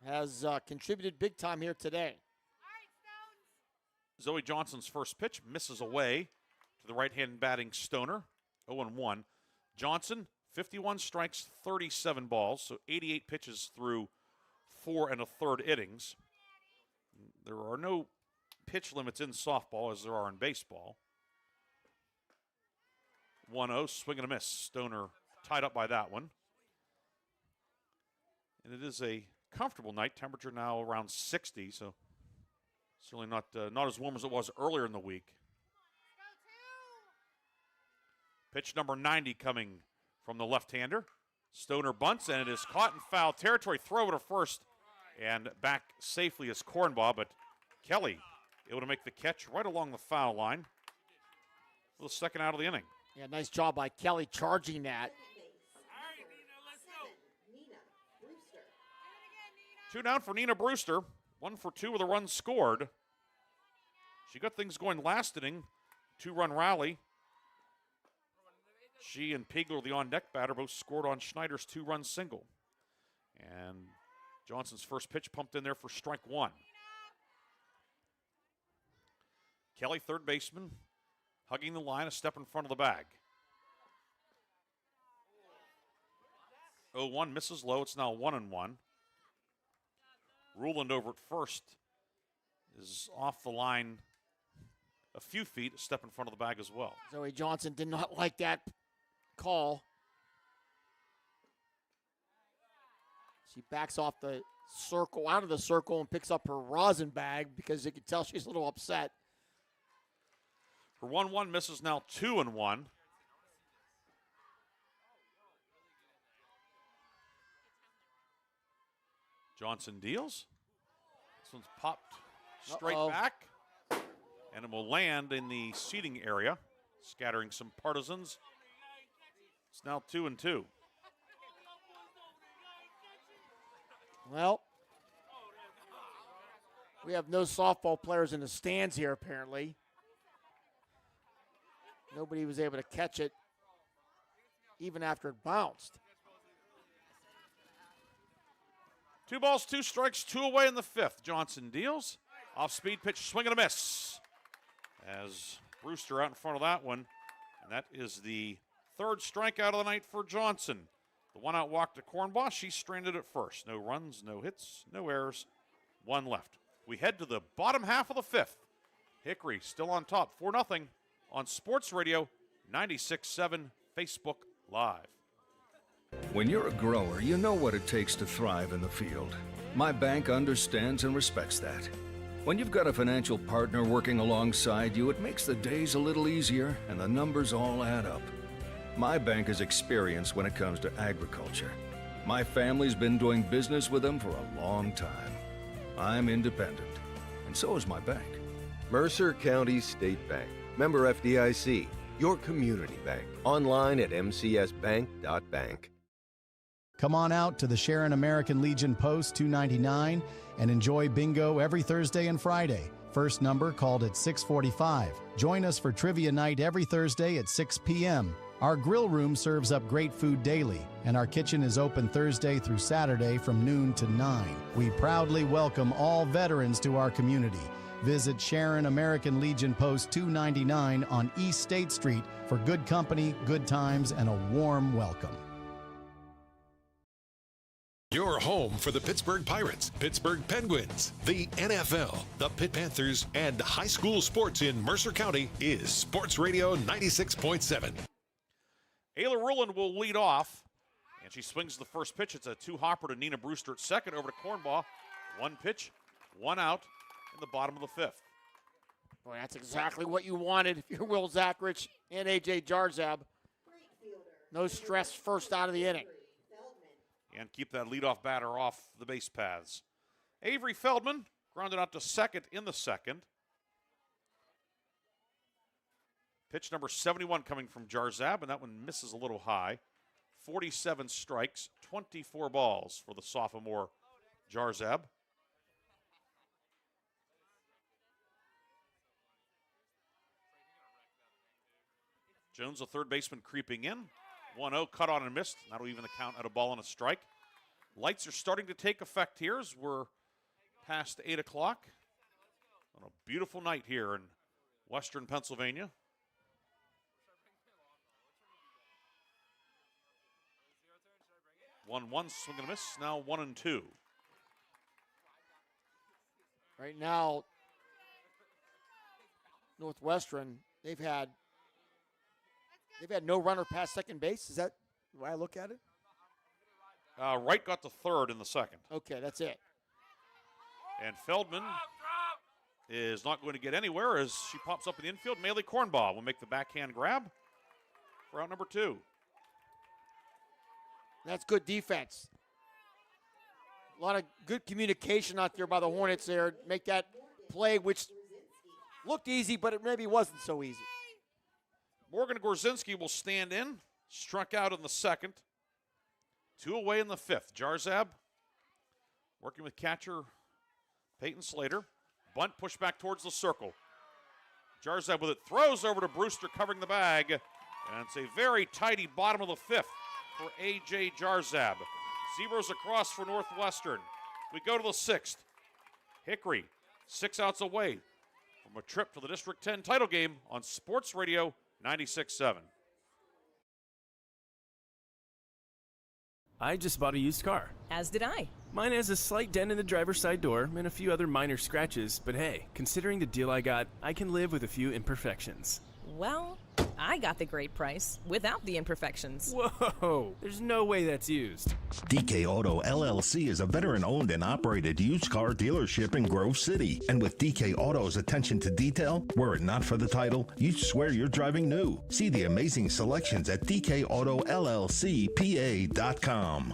S4: has contributed big time here today.
S3: Zoe Johnson's first pitch misses away to the right-hand batting Stoner, 0-1. Johnson, 51 strikes, 37 balls, so 88 pitches through 4 1/3 innings. There are no pitch limits in softball as there are in baseball. 1-0, swing and a miss. Stoner tied up by that one. And it is a comfortable night. Temperature now around 60, so certainly not as warm as it was earlier in the week. Pitch number 90 coming from the left-hander. Stoner bunts, and it is caught in foul territory. Throw to first, and back safely is Cornbaugh, but Kelly able to make the catch right along the foul line for the second out of the inning.
S4: Yeah, nice job by Kelly charging that.
S3: 2 down for Nina Brewster. 1 for 2 with a run scored. She got things going last inning. 2-run rally. She and Pigler, the on-deck batter, both scored on Schneider's 2-run single. And Johnson's first pitch pumped in there for strike 1. Kelly, third baseman, hugging the line, a step in front of the bag. 0-1 misses low. It's now 1-1. Ruland over at first is off the line a few feet, a step in front of the bag as well.
S4: Zoe Johnson did not like that call. She backs off the circle, out of the circle, and picks up her rosin bag because you can tell she's a little upset.
S3: Her 1-1 misses now 2-1. Johnson deals. This one's popped straight back, and it will land in the seating area, scattering some partisans. It's now 2-2.
S4: Well, we have no softball players in the stands here, apparently. Nobody was able to catch it even after it bounced.
S3: 2 balls, 2 strikes, 2 away in the fifth. Johnson deals. Off-speed pitch, swing and a miss. As Brewster out in front of that one. And that is the third strikeout of the night for Johnson. The 1-out walk to Cornbaugh. She stranded at first. No runs, no hits, no errors. 1 left. We head to the bottom half of the fifth. Hickory still on top, 4-0 on Sports Radio 96.7 Facebook Live.
S2: When you're a grower, you know what it takes to thrive in the field. My bank understands and respects that. When you've got a financial partner working alongside you, it makes the days a little easier and the numbers all add up. My bank is experienced when it comes to agriculture. My family's been doing business with them for a long time. I'm independent, and so is my bank.
S6: Mercer County State Bank. Member FDIC. Your community bank. Online at mcsbank.bank.
S11: Come on out to the Sharon American Legion Post 299 and enjoy bingo every Thursday and Friday. First number called at 6:45. Join us for trivia night every Thursday at 6 p.m. Our grill room serves up great food daily, and our kitchen is open Thursday through Saturday from noon to 9. We proudly welcome all veterans to our community. Visit Sharon American Legion Post 299 on East State Street for good company, good times, and a warm welcome.
S7: Your home for the Pittsburgh Pirates, Pittsburgh Penguins, the NFL, the Pitt Panthers, and high school sports in Mercer County is Sports Radio 96.7.
S3: Ayla Rulin will lead off, and she swings the first pitch. It's a two-hopper to Nina Brewster at second, over to Cornbaugh. One pitch, one out in the bottom of the fifth.
S4: Boy, that's exactly what you wanted if you're Will Zachrich and A.J. Jarzab. No stress first out of the inning.
S3: And keep that leadoff batter off the base paths. Avery Feldman grounded out to second in the second. Pitch number 71 coming from Jarzab, and that one misses a little high. 47 strikes, 24 balls for the sophomore Jarzab. Jones, the third baseman, creeping in. 1-0, cut on and missed. That'll even the count at a ball and a strike. Lights are starting to take effect here as we're past 8 o'clock on a beautiful night here in western Pennsylvania. 1-1, swing and a miss. Now 1-2.
S4: Right now, Northwestern, they've had no runner past second base. Is that the way I look at it?
S3: Wright got to third in the second.
S4: Okay, that's it.
S3: And Feldman is not going to get anywhere as she pops up in the infield. Maylee Cornbaugh will make the backhand grab for out number 2.
S4: That's good defense. A lot of good communication out there by the Hornets there. Make that play, which looked easy, but it maybe wasn't so easy.
S3: Morgan Gorzinski will stand in. Struck out in the second. 2 away in the fifth. Jarzab working with catcher Peyton Slater. Bunt pushed back towards the circle. Jarzab with it. Throws over to Brewster covering the bag. And it's a very tidy bottom of the fifth for A.J. Jarzab. Zeros across for Northwestern. We go to the sixth. Hickory, 6 outs away from a trip to the District 10 title game on Sports Radio 96.7.
S14: I just bought a used car.
S15: As did I.
S14: Mine has a slight dent in the driver's side door and a few other minor scratches, but hey, considering the deal I got, I can live with a few imperfections.
S15: Well, I got the great price without the imperfections.
S14: Whoa, there's no way that's used.
S16: DK Auto LLC is a veteran-owned and operated used car dealership in Grove City. And with DK Auto's attention to detail, were it not for the title, you'd swear you're driving new. See the amazing selections at DKAutoLLCPA.com.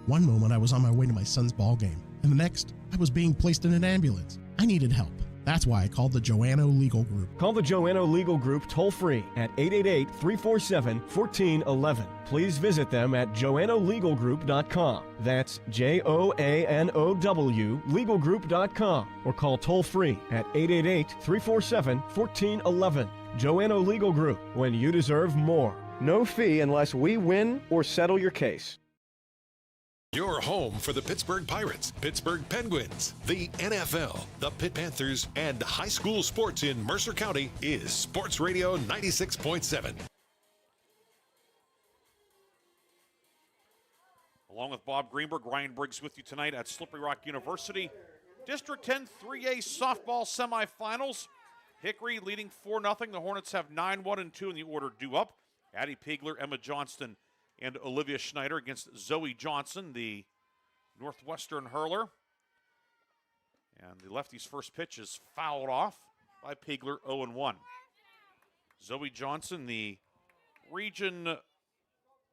S9: One moment I was on my way to my son's ball game, and the next I was being placed in an ambulance. I needed help. That's why I called the Joanno Legal Group.
S10: Call the Joanno Legal Group toll-free at 888-347-1411. Please visit them at joannolegalgroup.com. That's Joanow legalgroup.com. Or call toll-free at 888-347-1411. Joanno Legal Group, when you deserve more. No fee unless we win or settle your case.
S7: Your home for the Pittsburgh Pirates, Pittsburgh Penguins, the NFL, the Pitt Panthers, and high school sports in Mercer County is Sports Radio 96.7.
S3: Along with Bob Greenburg, Ryan Briggs with you tonight at Slippery Rock University. District 10 3A softball semifinals. Hickory leading 4-0. The Hornets have 9-1 and 2 in the order due up. Addie Pegler, Emma Johnston, and Olivia Schneider against Zoe Johnson, the Northwestern hurler. And the lefty's first pitch is fouled off by Pegler, 0-1. Zoe Johnson, the region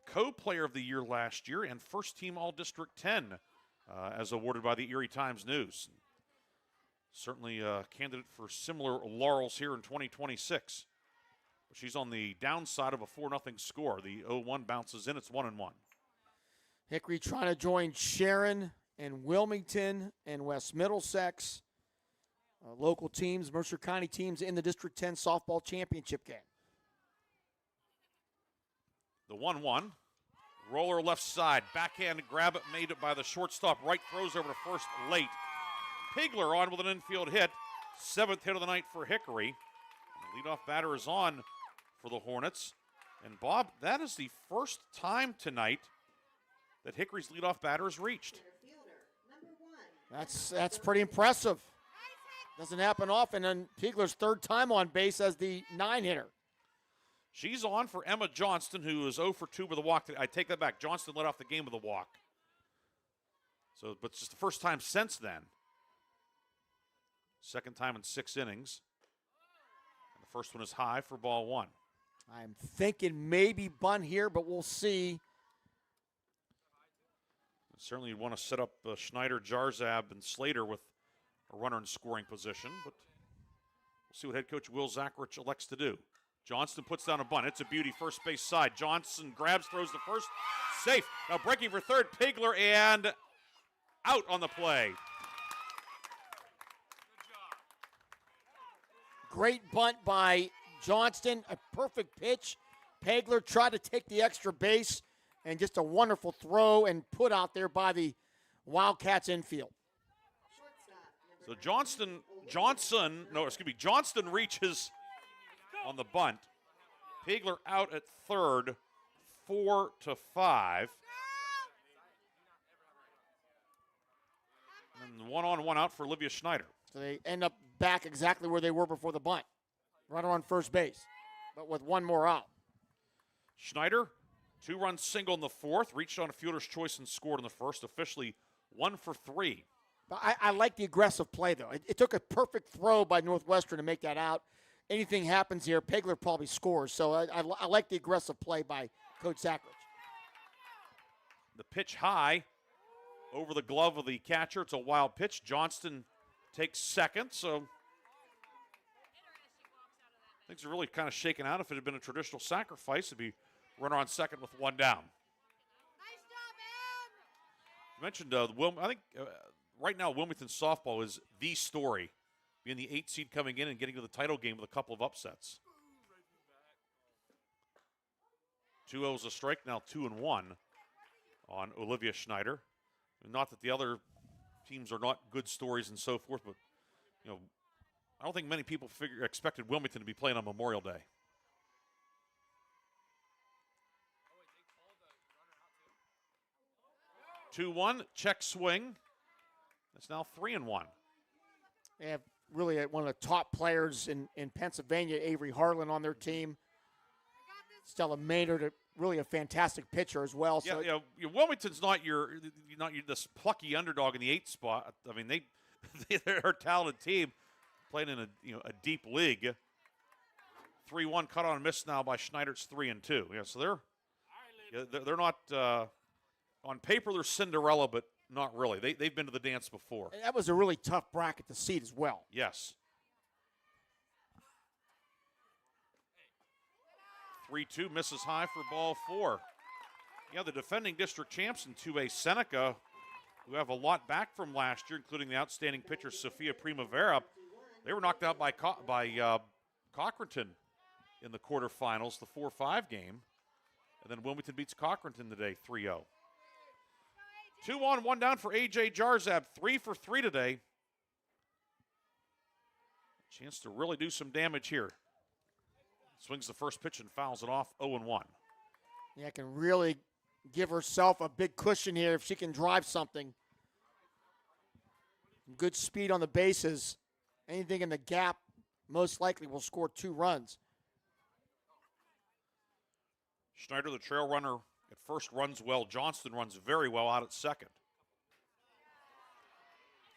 S3: co-player of the year last year and first team All-District 10 as awarded by the Erie Times News. Certainly a candidate for similar laurels here in 2026. She's on the downside of a 4-0 score. The 0-1 bounces in. It's 1-1.
S4: Hickory trying to join Sharon and Wilmington and West Middlesex. Local teams, Mercer County teams in the District 10 softball championship game.
S3: The 1-1. Roller left side. Backhand grab it made it by the shortstop. Right throws over to first late. Pigler on with an infield hit. 7th hit of the night for Hickory. The leadoff batter is on for the Hornets. And Bob, that is the first time tonight that Hickory's leadoff batter is reached.
S4: That's pretty impressive. Doesn't happen often. And Pigler's 3rd time on base as the 9-hitter.
S3: She's on for Emma Johnston, who is 0 for 2 with a walk. I take that back. Johnston led off the game with a walk. So, but it's just the first time since then. 2nd time in 6 innings. And the first one is high for ball 1.
S4: I'm thinking maybe bunt here, but we'll see.
S3: Certainly you'd want to set up Schneider, Jarzab, and Slater with a runner in scoring position, but we'll see what head coach Will Zachrich elects to do. Johnston puts down a bunt. It's a beauty, first base side. Johnson grabs, throws the first. Safe. Now breaking for third, Pigler, and out on the play.
S4: Great bunt by Johnston. A perfect pitch. Pigler tried to take the extra base, and just a wonderful throw and put out there by the Wildcats infield.
S3: So Johnston reaches on the bunt. Pigler out at third, 4-5. And 1-on-1 out for Olivia Schneider.
S4: So they end up back exactly where they were before the bunt. Runner on first base, but with one more out.
S3: Schneider, 2-run single in the 4th, reached on a fielder's choice and scored in the 1st, officially 1 for 3.
S4: I like the aggressive play, though. It took a perfect throw by Northwestern to make that out. Anything happens here, Pigler probably scores. So I like the aggressive play by Coach Zachrich.
S3: The pitch high over the glove of the catcher. It's a wild pitch. Johnston takes second, so things are really kind of shaken out. If it had been a traditional sacrifice, it'd be runner on second with 1 down. You mentioned I think right now Wilmington softball is the story, being the 8th seed coming in and getting to the title game with a couple of upsets. 2-0 is a strike, now 2-1 on Olivia Schneider. Not that the other teams are not good stories and so forth, but I don't think many people expected Wilmington to be playing on Memorial Day. Two-1, check swing. It's now 3-1.
S4: They have really one of the top players in Pennsylvania, Avery Harlan, on their team. Stella Maynard, really a fantastic pitcher as well. So
S3: Wilmington's not your this plucky underdog in the 8th spot. I mean, they're a talented team playing in a deep league. 3-1 cut on a miss now by Schneider. It's 3-2. Yeah, so they're not on paper they're Cinderella, but not really. They've been to the dance before.
S4: That was a really tough bracket to seed as well.
S3: Yes. 3-2 misses high for ball 4. Yeah, the defending district champs in 2A, Seneca, who have a lot back from last year, including the outstanding pitcher Sophia Primavera. They were knocked out by Cochranton in the quarterfinals, the 4-5 game. And then Wilmington beats Cochranton today, 3-0. 2-on, 1 down for A.J. Jarzab, 3 for 3 today. Chance to really do some damage here. Swings the first pitch and fouls it off, 0-1.
S4: Yeah, can really give herself a big cushion here if she can drive something. Good speed on the bases. Anything in the gap most likely will score 2 runs.
S3: Schneider, the trail runner, at first runs well. Johnston runs very well out at second.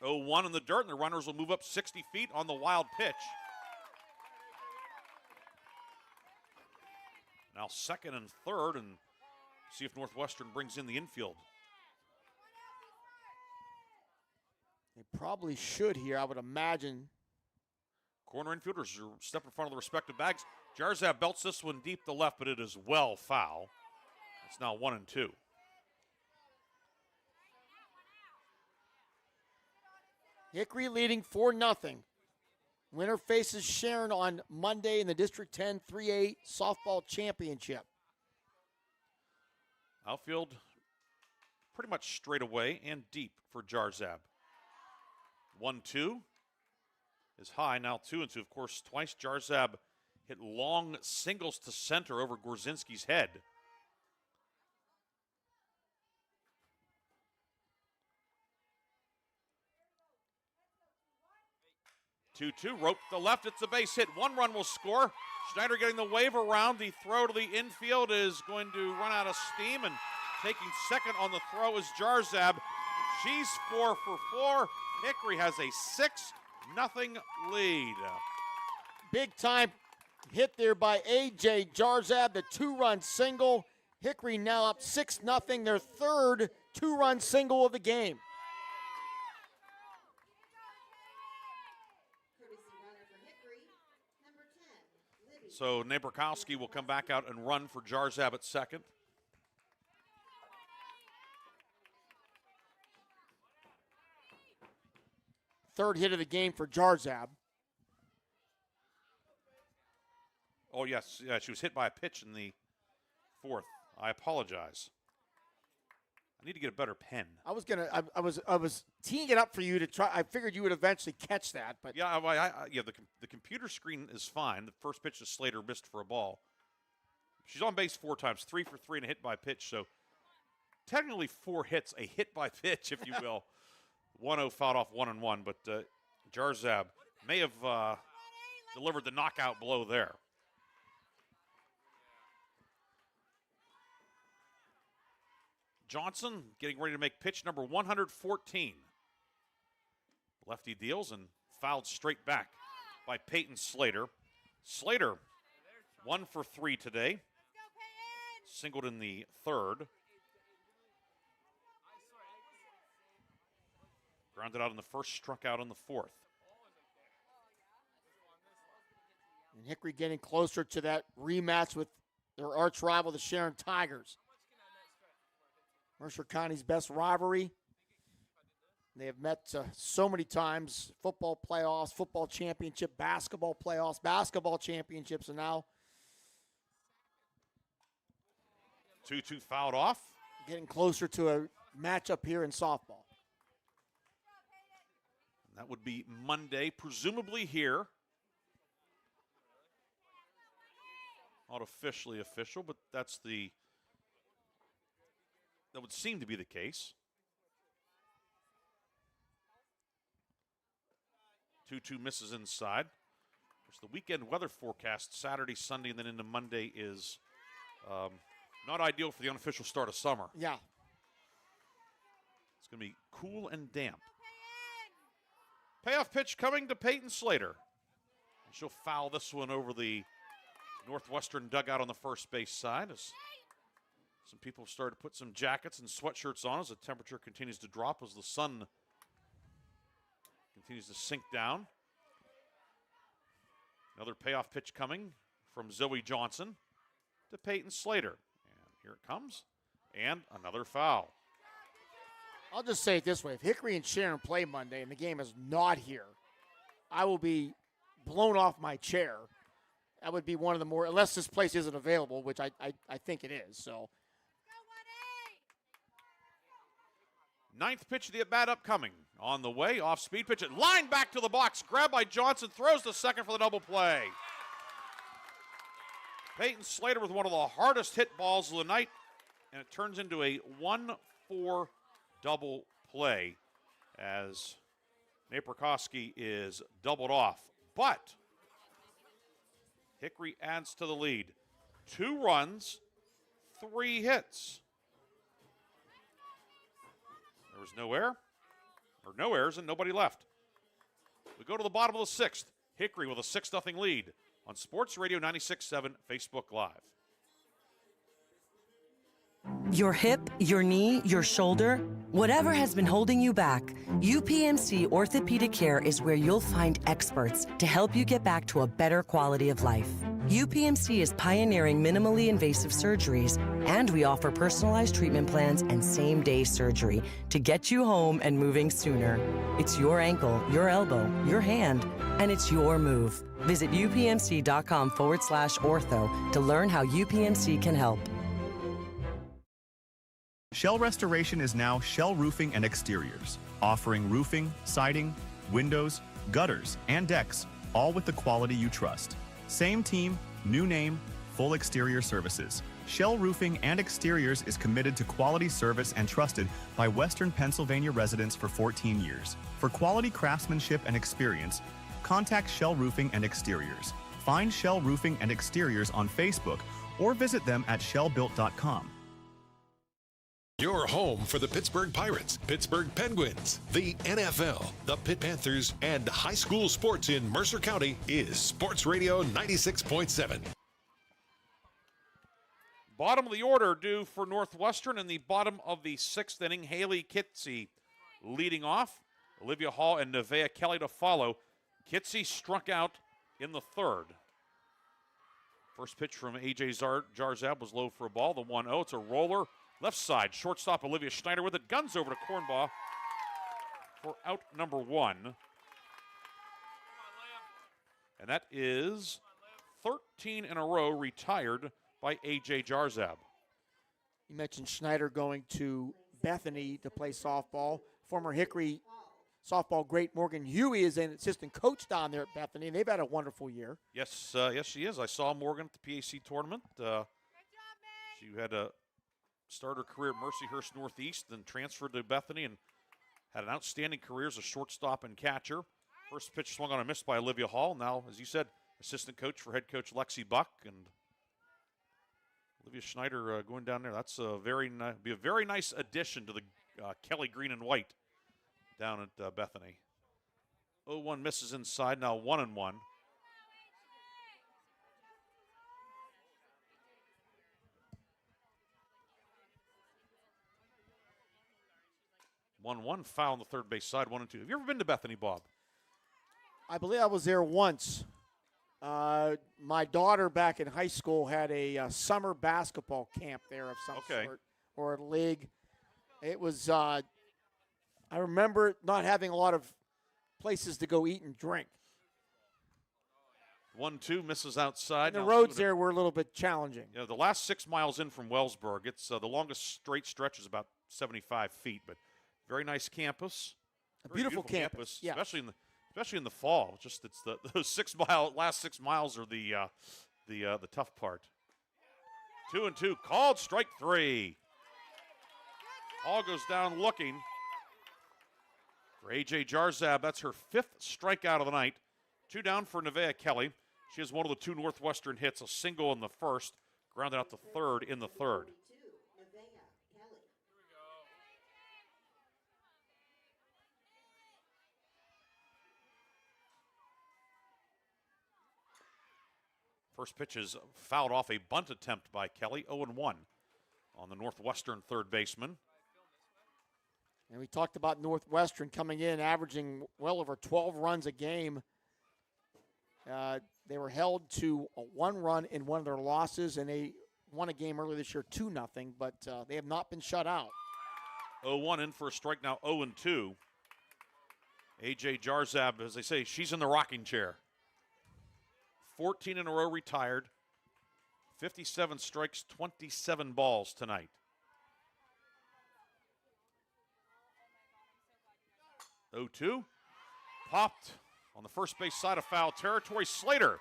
S3: 0-1 in the dirt, and the runners will move up 60 feet on the wild pitch. Now second and third, and see if Northwestern brings in the infield.
S4: They probably should here, I would imagine.
S3: Corner infielders step in front of the respective bags. Jarzab belts this one deep to left, but it is well foul. It's now 1-2.
S4: Hickory leading 4-0. Winner faces Sharon on Monday in the District 10 3A softball championship.
S3: Outfield pretty much straight away and deep for Jarzab. 1-2 is high, now 2-2. Of course, twice Jarzab hit long singles to center over Gorzinski's head. Two-two, rope to the left, it's a base hit. 1 run will score. Schneider getting the wave around. The throw to the infield is going to run out of steam, and taking second on the throw is Jarzab. She's 4 for 4. Hickory has a 6-0 lead.
S4: Big time hit there by A.J. Jarzab, the 2-run single. Hickory now up 6-0, their third 2-run single of the game.
S3: So Nabrikowski will come back out and run for Jarzab at second.
S4: Third hit of the game for Jarzab.
S3: Oh, yes. Yeah, she was hit by a pitch in the fourth. I apologize. I need to get a better pen.
S4: I was teeing it up for you to try. I figured you would eventually catch that, but
S3: yeah, the computer screen is fine. The first pitch to Slater missed for a ball. She's on base 4 times, 3 for 3 and a hit by pitch. So technically 4 hits, a hit by pitch, if you will. 1-0 fouled off 1-1, but Jarzab may have delivered the knockout blow there. Johnson getting ready to make pitch number 114. Lefty deals and fouled straight back by Peyton Slater. Slater 1 for 3 today. Singled in the third. Grounded out in the first, struck out in the fourth.
S4: And Hickory getting closer to that rematch with their arch rival, the Sharon Tigers. Mercer County's best rivalry. They have met so many times. Football playoffs, football championship, basketball playoffs, basketball championships, and now
S3: 2-2 fouled off.
S4: Getting closer to a matchup here in softball.
S3: That would be Monday, presumably here. Not officially official, but that would seem to be the case. 2-2 misses inside. Of course, the weekend weather forecast, Saturday, Sunday, and then into Monday is not ideal for the unofficial start of summer.
S4: Yeah.
S3: It's going to be cool and damp. Payoff pitch coming to Peyton Slater. And she'll foul this one over the Northwestern dugout on the first base side as some people have started to put some jackets and sweatshirts on as the temperature continues to drop as the sun continues to sink down. Another payoff pitch coming from Zoe Johnson to Peyton Slater. And here it comes. And another foul.
S4: I'll just say it this way. If Hickory and Sharon play Monday and the game is not here, I will be blown off my chair. That would be one of the more, unless this place isn't available, which I think it is. So,
S3: ninth pitch of the at-bat upcoming. On the way, off-speed pitch. Line back to the box. Grabbed by Johnson. Throws to second for the double play. Peyton Slater with one of the hardest hit balls of the night. And it turns into a 1-4 double play as Naprikoski is doubled off. But Hickory adds to the lead. 2 runs, 3 hits. There was no error, or no errors, and nobody left. We go to the bottom of the 6th. Hickory with a 6-0 lead on Sports Radio 96.7 Facebook Live.
S17: Your hip, your knee, your shoulder, whatever has been holding you back, UPMC Orthopedic Care is where you'll find experts to help you get back to a better quality of life. UPMC is pioneering minimally invasive surgeries, and we offer personalized treatment plans and same-day surgery to get you home and moving sooner. It's your ankle, your elbow, your hand, and it's your move. Visit upmc.com/ortho to learn how UPMC can help.
S8: Shell Restoration is now Shell Roofing and Exteriors, offering roofing, siding, windows, gutters, and decks, all with the quality you trust. Same team, new name, full exterior services. Shell Roofing and Exteriors is committed to quality service and trusted by Western Pennsylvania residents for 14 years. For quality craftsmanship and experience, contact Shell Roofing and Exteriors. Find Shell Roofing and Exteriors on Facebook or visit them at shellbuilt.com.
S18: Your home for the Pittsburgh Pirates, Pittsburgh Penguins, the NFL, the Pitt Panthers, and high school sports in Mercer County is Sports Radio 96.7.
S3: Bottom of the order due for Northwestern in the bottom of the 6th inning. Haley Kitsey leading off. Olivia Hall and Nevaeh Kelly to follow. Kitsey struck out in the 3rd. First pitch from A.J. Jarzab was low for a ball. The 1-0. It's a roller. Left side. Shortstop Olivia Schneider with it. Guns over to Cornbaugh for out number 1. And that is 13 in a row retired by A.J. Jarzab.
S4: You mentioned Schneider going to Bethany to play softball. Former Hickory softball great Morgan Huey is an assistant coach down there at Bethany, and they've had a wonderful year.
S3: Yes, yes, she is. I saw Morgan at the PAC tournament. She had a started her career at Mercyhurst Northeast, then transferred to Bethany and had an outstanding career as a shortstop and catcher. First pitch swung on a miss by Olivia Hall. Now, as you said, assistant coach for head coach Lexi Buck, and Olivia Schneider going down there. That's a be a very nice addition to the Kelly Green and White down at Bethany. 0-1 misses inside. Now 1-1. 1-1 foul on the third base side, 1-2. Have you ever been to Bethany, Bob?
S4: I believe I was there once. My daughter back in high school had a summer basketball camp there of some sort, or a league. It was, I remember not having a lot of places to go eat and drink.
S3: 1-2 misses outside.
S4: And the roads there were a little bit challenging.
S3: Yeah, the last 6 miles in from Wellsburg, it's the longest straight stretch is about 75 feet, but very nice campus.
S4: A beautiful campus. Yeah.
S3: Especially in the fall. Just it's those last 6 miles are the tough part. 2-2 called, strike 3. Hall goes down looking for A.J. Jarzab. That's her 5th strikeout of the night. 2 down for Nevaeh Kelly. She has one of the 2 Northwestern hits, a single in the 1st, grounded out the 3rd in the 3rd. First pitch is fouled off a bunt attempt by Kelly, 0-1 on the Northwestern third baseman.
S4: And we talked about Northwestern coming in, averaging well over 12 runs a game. They were held to a 1 run in one of their losses, and they won a game earlier this year 2-0, but they have not been shut out.
S3: 0-1 in for a strike, now 0-2. A.J. Jarzab, as they say, she's in the rocking chair. 14 in a row retired. 57 strikes, 27 balls tonight. 0-2. Popped on the first base side of foul territory. Slater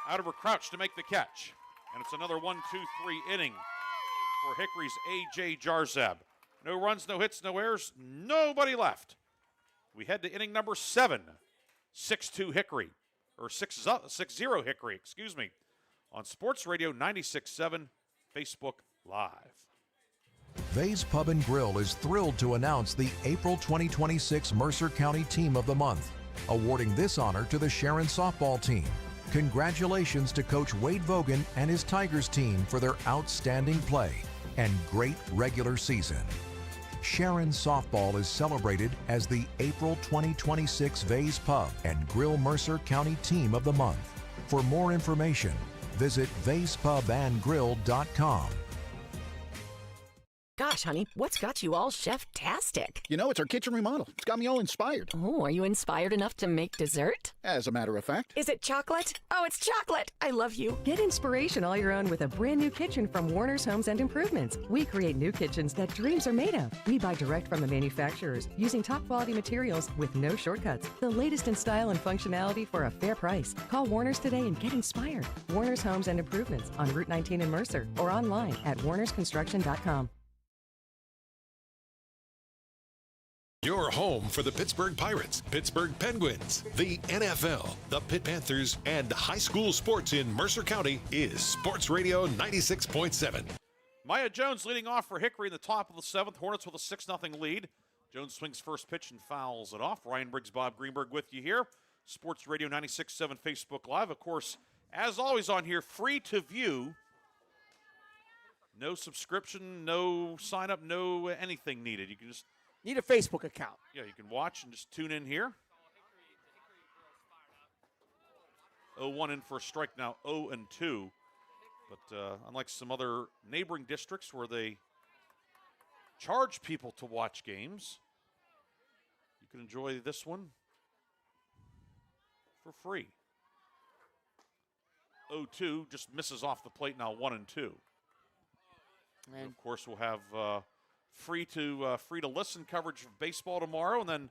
S3: out of her crouch to make the catch. And it's another 1-2-3 inning for Hickory's A.J. Jarzab. No runs, no hits, no errors, nobody left. We head to inning number 7. 6-2 Hickory. Or 6-0 Hickory, excuse me, on Sports Radio 96.7, Facebook Live.
S23: Vay's Pub and Grill is thrilled to announce the April 2026 Mercer County Team of the Month, awarding this honor to the Sharon softball team. Congratulations to Coach Wade Vogan and his Tigers team for their outstanding play and great regular season. Sharon softball is celebrated as the April 2026 Vay's Pub and Grill Mercer County Team of the Month. For more information, visit vayspubandgrill.com.
S5: gosh, honey, what's got you all chef-tastic?
S19: You know, it's our kitchen remodel. It's got me all inspired.
S5: Oh, are you inspired enough to make dessert?
S19: As a matter of fact.
S5: Is it chocolate? Oh, it's chocolate. I love you.
S20: Get inspiration all your own with a brand new kitchen from Warner's Homes and Improvements. We create new kitchens that dreams are made of. We buy direct from the manufacturers using top quality materials with no shortcuts. The latest in style and functionality for a fair price. Call Warner's today and get inspired. Warner's Homes and Improvements on Route 19 in Mercer or online at warnersconstruction.com.
S18: Your home for the Pittsburgh Pirates, Pittsburgh Penguins, the NFL, the Pitt Panthers, and high school sports in Mercer County is Sports Radio 96.7.
S3: Maya Jones leading off for Hickory in the top of the 7th. Hornets with a 6-0 lead. Jones swings first pitch and fouls it off. Ryan Briggs, Bob Greenburg with you here. Sports Radio 96.7 Facebook Live. Of course, as always on here, free to view. No subscription, no sign up, no anything needed. You can just
S4: need a Facebook account.
S3: Yeah, you can watch and just tune in here. 0-1 in for a strike now, 0-2. But unlike some other neighboring districts where they charge people to watch games, you can enjoy this one for free. 0-2 just misses off the plate now, 1-2. And of course, we'll have free to listen coverage of baseball tomorrow, and then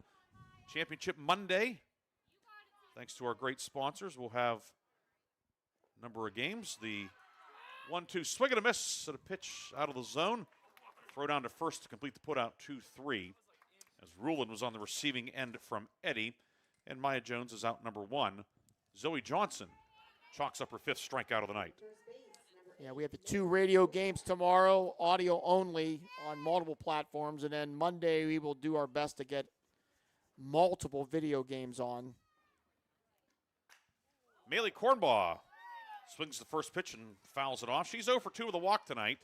S3: championship Monday. Thanks to our great sponsors, we'll have a number of games. The 1-2 swing and a miss at a pitch out of the zone. Throw down to first to complete the putout, 2-3. As Rulin was on the receiving end from Eddie, and Maya Jones is out number 1. Zoe Johnson chalks up her 5th strikeout of the night.
S4: Yeah, we have the 2 radio games tomorrow, audio only on multiple platforms, and then Monday we will do our best to get multiple video games on.
S3: Maylee Cornbaugh swings the first pitch and fouls it off. She's 0 for 2 with a walk tonight.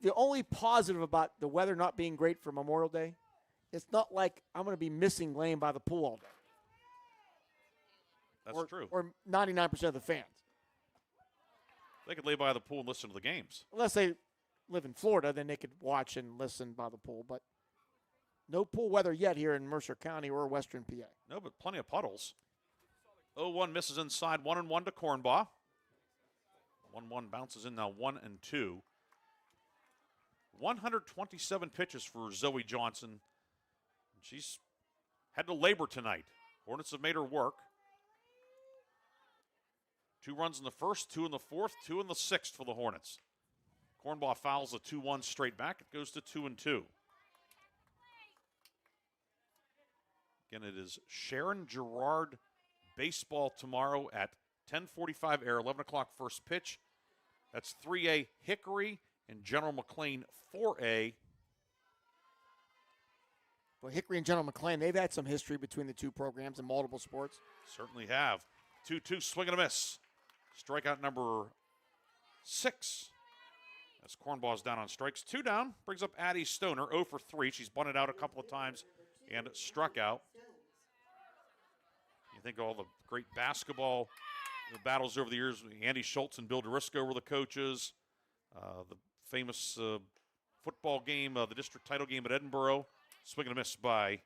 S4: The only positive about the weather not being great for Memorial Day, it's not like I'm going to be missing laying by the pool all day.
S3: That's true.
S4: Or 99% of the fans.
S3: They could lay by the pool and listen to the games.
S4: Unless they live in Florida, then they could watch and listen by the pool. But no pool weather yet here in Mercer County or Western PA.
S3: No, but plenty of puddles. 0-1 misses inside, 1-1 to Cornbaugh. 1-1 bounces in now, 1-2. 127 pitches for Zoe Johnson. She's had to labor tonight. Hornets have made her work. 2 runs in the first, 2 in the 4th, 2 in the 6th for the Hornets. Cornbaugh fouls a 2-1 straight back. It goes to 2-2. Again, it is Sharon Gerard baseball tomorrow at 10:45 air, 11 o'clock first pitch. That's 3A Hickory and General McLean 4A.
S4: Well, Hickory and General McLean, they've had some history between the 2 programs in multiple sports.
S3: Certainly have. 2-2 swing and a miss. Strikeout number 6. As Cornbaugh's down on strikes. 2 down. Brings up Addie Stoner, 0 for 3. She's bunted out a couple of times and struck out. You think of all the great basketball battles over the years. Andy Schultz and Bill DeRisco were the coaches. The famous football game, the district title game at Edinburgh. Swing and a miss by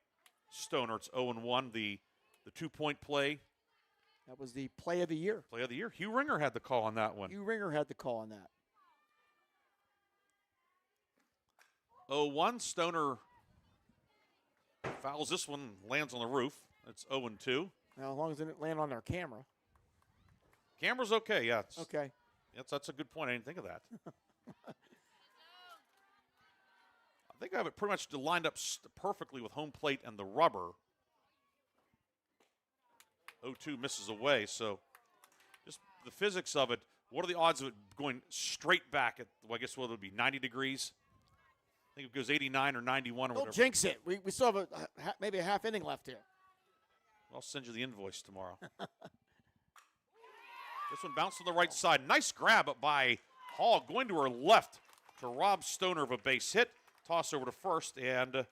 S3: Stoner. It's 0-1. The 2-point play.
S4: That was the play of the year.
S3: Play of the year. Hugh Ringer had the call on that one.
S4: Hugh Ringer had the call on that.
S3: 0-1. Stoner fouls this one, lands on the roof. It's 0-2.
S4: Now, as long as it didn't land on their camera.
S3: Camera's okay, yeah.
S4: Okay.
S3: That's a good point. I didn't think of that. I think I have it pretty much lined up perfectly with home plate and the rubber. 0-2 misses away, so just the physics of it. What are the odds of it going straight back at, well, I guess what it would be, 90 degrees? I think it goes 89 or 91 or
S4: Don't
S3: whatever.
S4: jinx it. We still have maybe a half inning left here.
S3: I'll send you the invoice tomorrow. This one bounced to the right side. Nice grab by Hall, going to her left to rob Stoner of a base hit. Toss over to first, and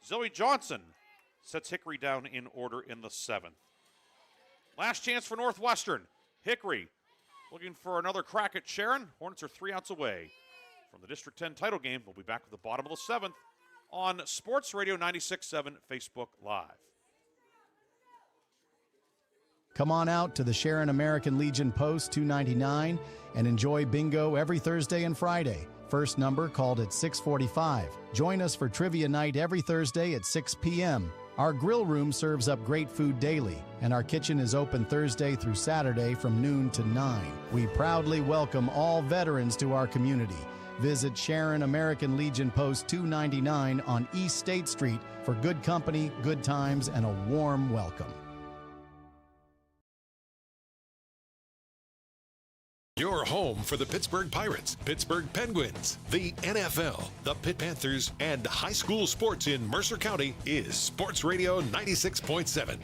S3: Zoe Johnson sets Hickory down in order in the 7th. Last chance for Northwestern. Hickory looking for another crack at Sharon. Hornets are 3 outs away. from the District 10 title game. We'll be back with the bottom of the 7th on Sports Radio 96.7 Facebook Live.
S11: Come on out to the Sharon American Legion Post 299 and enjoy bingo every Thursday and Friday. First number called at 6:45. Join us for trivia night every Thursday at 6 p.m. Our grill room serves up great food daily, and our kitchen is open Thursday through Saturday from noon to 9. We proudly welcome all veterans to our community. Visit Sharon American Legion Post 299 on East State Street for good company, good times, and a warm welcome.
S18: Your home for the Pittsburgh Pirates, Pittsburgh Penguins, the NFL, the Pitt Panthers, and high school sports in Mercer County is Sports Radio 96.7.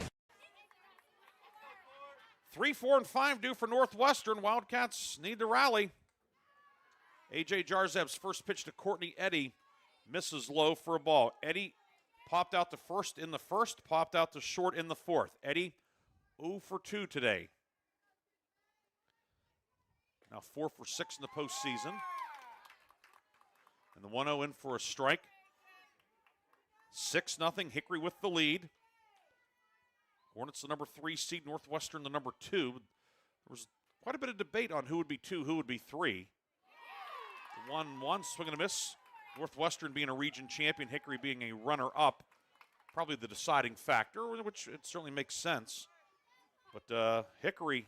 S3: 3, 4, and 5 due for Northwestern. Wildcats need to rally. A.J. Jarzab's first pitch to Courtney Eddy misses low for a ball. Eddy popped out to first in the first, popped out to short in the fourth. Eddy 0 for 2 today. Now 4 for 6 in the postseason. And the 1-0 in for a strike. 6-0, Hickory with the lead. Hornets the number 3 seed, Northwestern the number 2. There was quite a bit of debate on who would be 2, who would be 3. 1-1, swing and a miss. Northwestern being a region champion, Hickory being a runner-up. Probably the deciding factor, which it certainly makes sense. But Hickory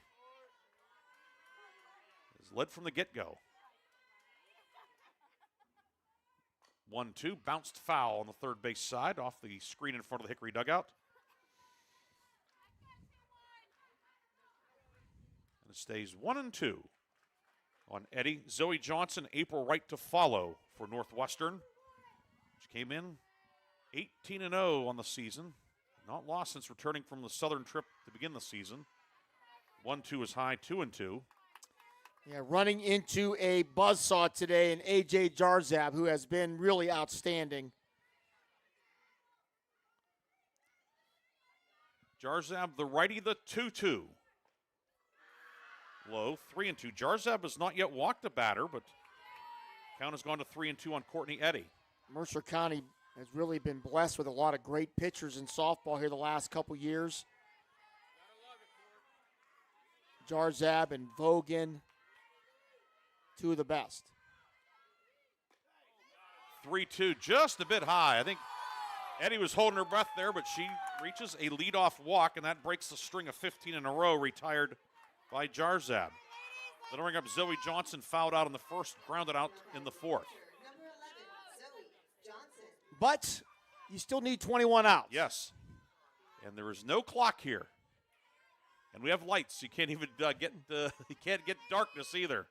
S3: is led from the get-go. 1-2, bounced foul on the third base side off the screen in front of the Hickory dugout. And it stays 1-2 on Eddy. Zoe Johnson, April Wright to follow for Northwestern, which came in 18-0 on the season. Not lost since returning from the southern trip to begin the season. 1-2 is high, 2-2.
S4: Yeah, running into a buzzsaw today, and A.J. Jarzab, who has been really outstanding.
S3: Jarzab, the righty, the 2-2. Low, 3-2. Jarzab has not yet walked a batter, but count has gone to 3-2 on Courtney Eddy.
S4: Mercer County has really been blessed with a lot of great pitchers in softball here the last couple years. Jarzab and Vogan, two of the best.
S3: 3-2, just a bit high. I think Eddy was holding her breath there, but she reaches a leadoff walk, and that breaks the string of 15 in a row, retired by Jarzab. That'll bring up Zoe Johnson, fouled out in the first, grounded out in the fourth.
S4: But you still need 21 outs.
S3: Yes. And there is no clock here. And we have lights. You can't even you can't get darkness either.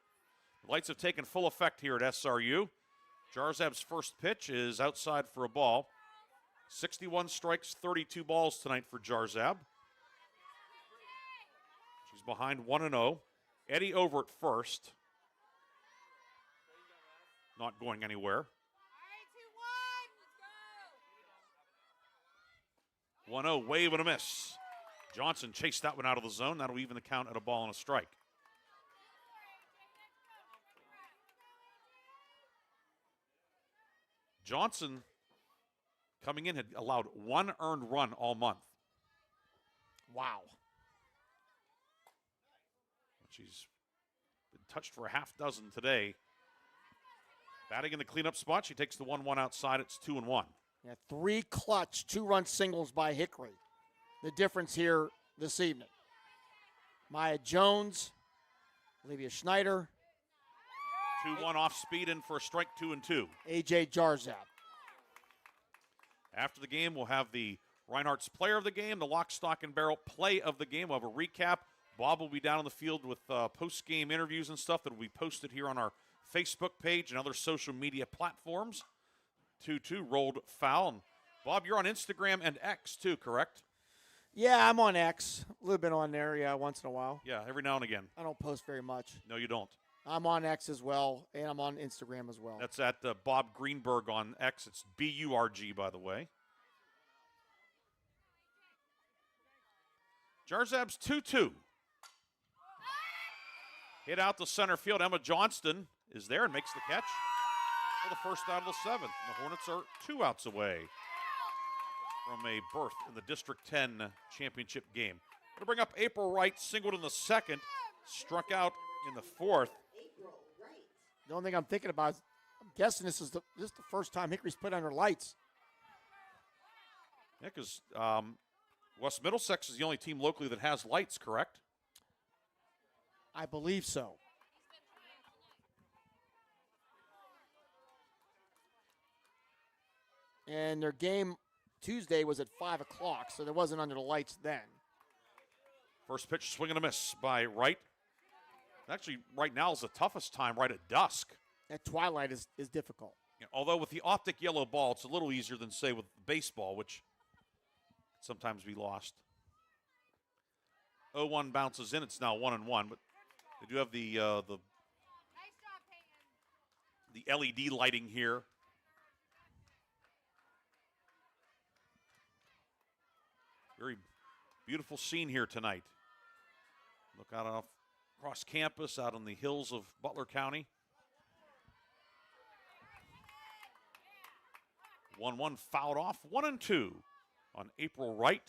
S3: The lights have taken full effect here at SRU. Jarzab's first pitch is outside for a ball. 61 strikes, 32 balls tonight for Jarzab. She's behind 1-0. Eddy over at first. Not going anywhere. 1-0, wave and a miss. Johnson chased that one out of the zone. That'll even the count at a ball and a strike. Johnson, coming in, had allowed one earned run all month.
S4: Wow.
S3: She's been touched for a half dozen today. Batting in the cleanup spot, she takes the 1-1 outside. It's 2-1.
S4: Yeah, 3 clutch, 2-run singles by Hickory. The difference here this evening. Maya Jones, Olivia Schneider.
S3: 2-1 off speed in for a strike, 2-2.
S4: A.J. Jarzab.
S3: After the game, we'll have the Reinhardt's player of the game, the lock, stock, and barrel play of the game. We'll have a recap. Bob will be down on the field with post-game interviews and stuff that will be posted here on our Facebook page and other social media platforms. 2-2, rolled foul. And Bob, you're on Instagram and X too, correct?
S4: Yeah, I'm on X. A little bit on there, yeah, once in a while.
S3: Yeah, every now and again.
S4: I don't post very much.
S3: No, you don't.
S4: I'm on X as well, and I'm on Instagram as well.
S3: That's at Bob Greenburg on X. It's B-U-R-G, by the way. Jarzab's 2-2. Hit out to center field. Emma Johnston is there and makes the catch. for the first out of the 7th. The Hornets are 2 outs away from a berth in the District 10 championship game. Going to bring up April Wright, singled in the 2nd, struck out in the 4th.
S4: The only thing I'm thinking about is, I'm guessing this is the first time Hickory's put under lights.
S3: Yeah, because West Middlesex is the only team locally that has lights, correct?
S4: I believe so. And their game Tuesday was at 5 o'clock, so there wasn't under the lights then.
S3: First pitch, swing and a miss by Wright. Actually, right now is the toughest time, right at dusk.
S4: At twilight is difficult.
S3: Yeah, although with the optic yellow ball, it's a little easier than, say, with baseball, which can sometimes be lost. 0-1 bounces in. It's now 1-1, but they do have the LED lighting here. Very beautiful scene here tonight. Look out across campus, out on the hills of Butler County. 1-1 fouled off. 1-2 on April Wright.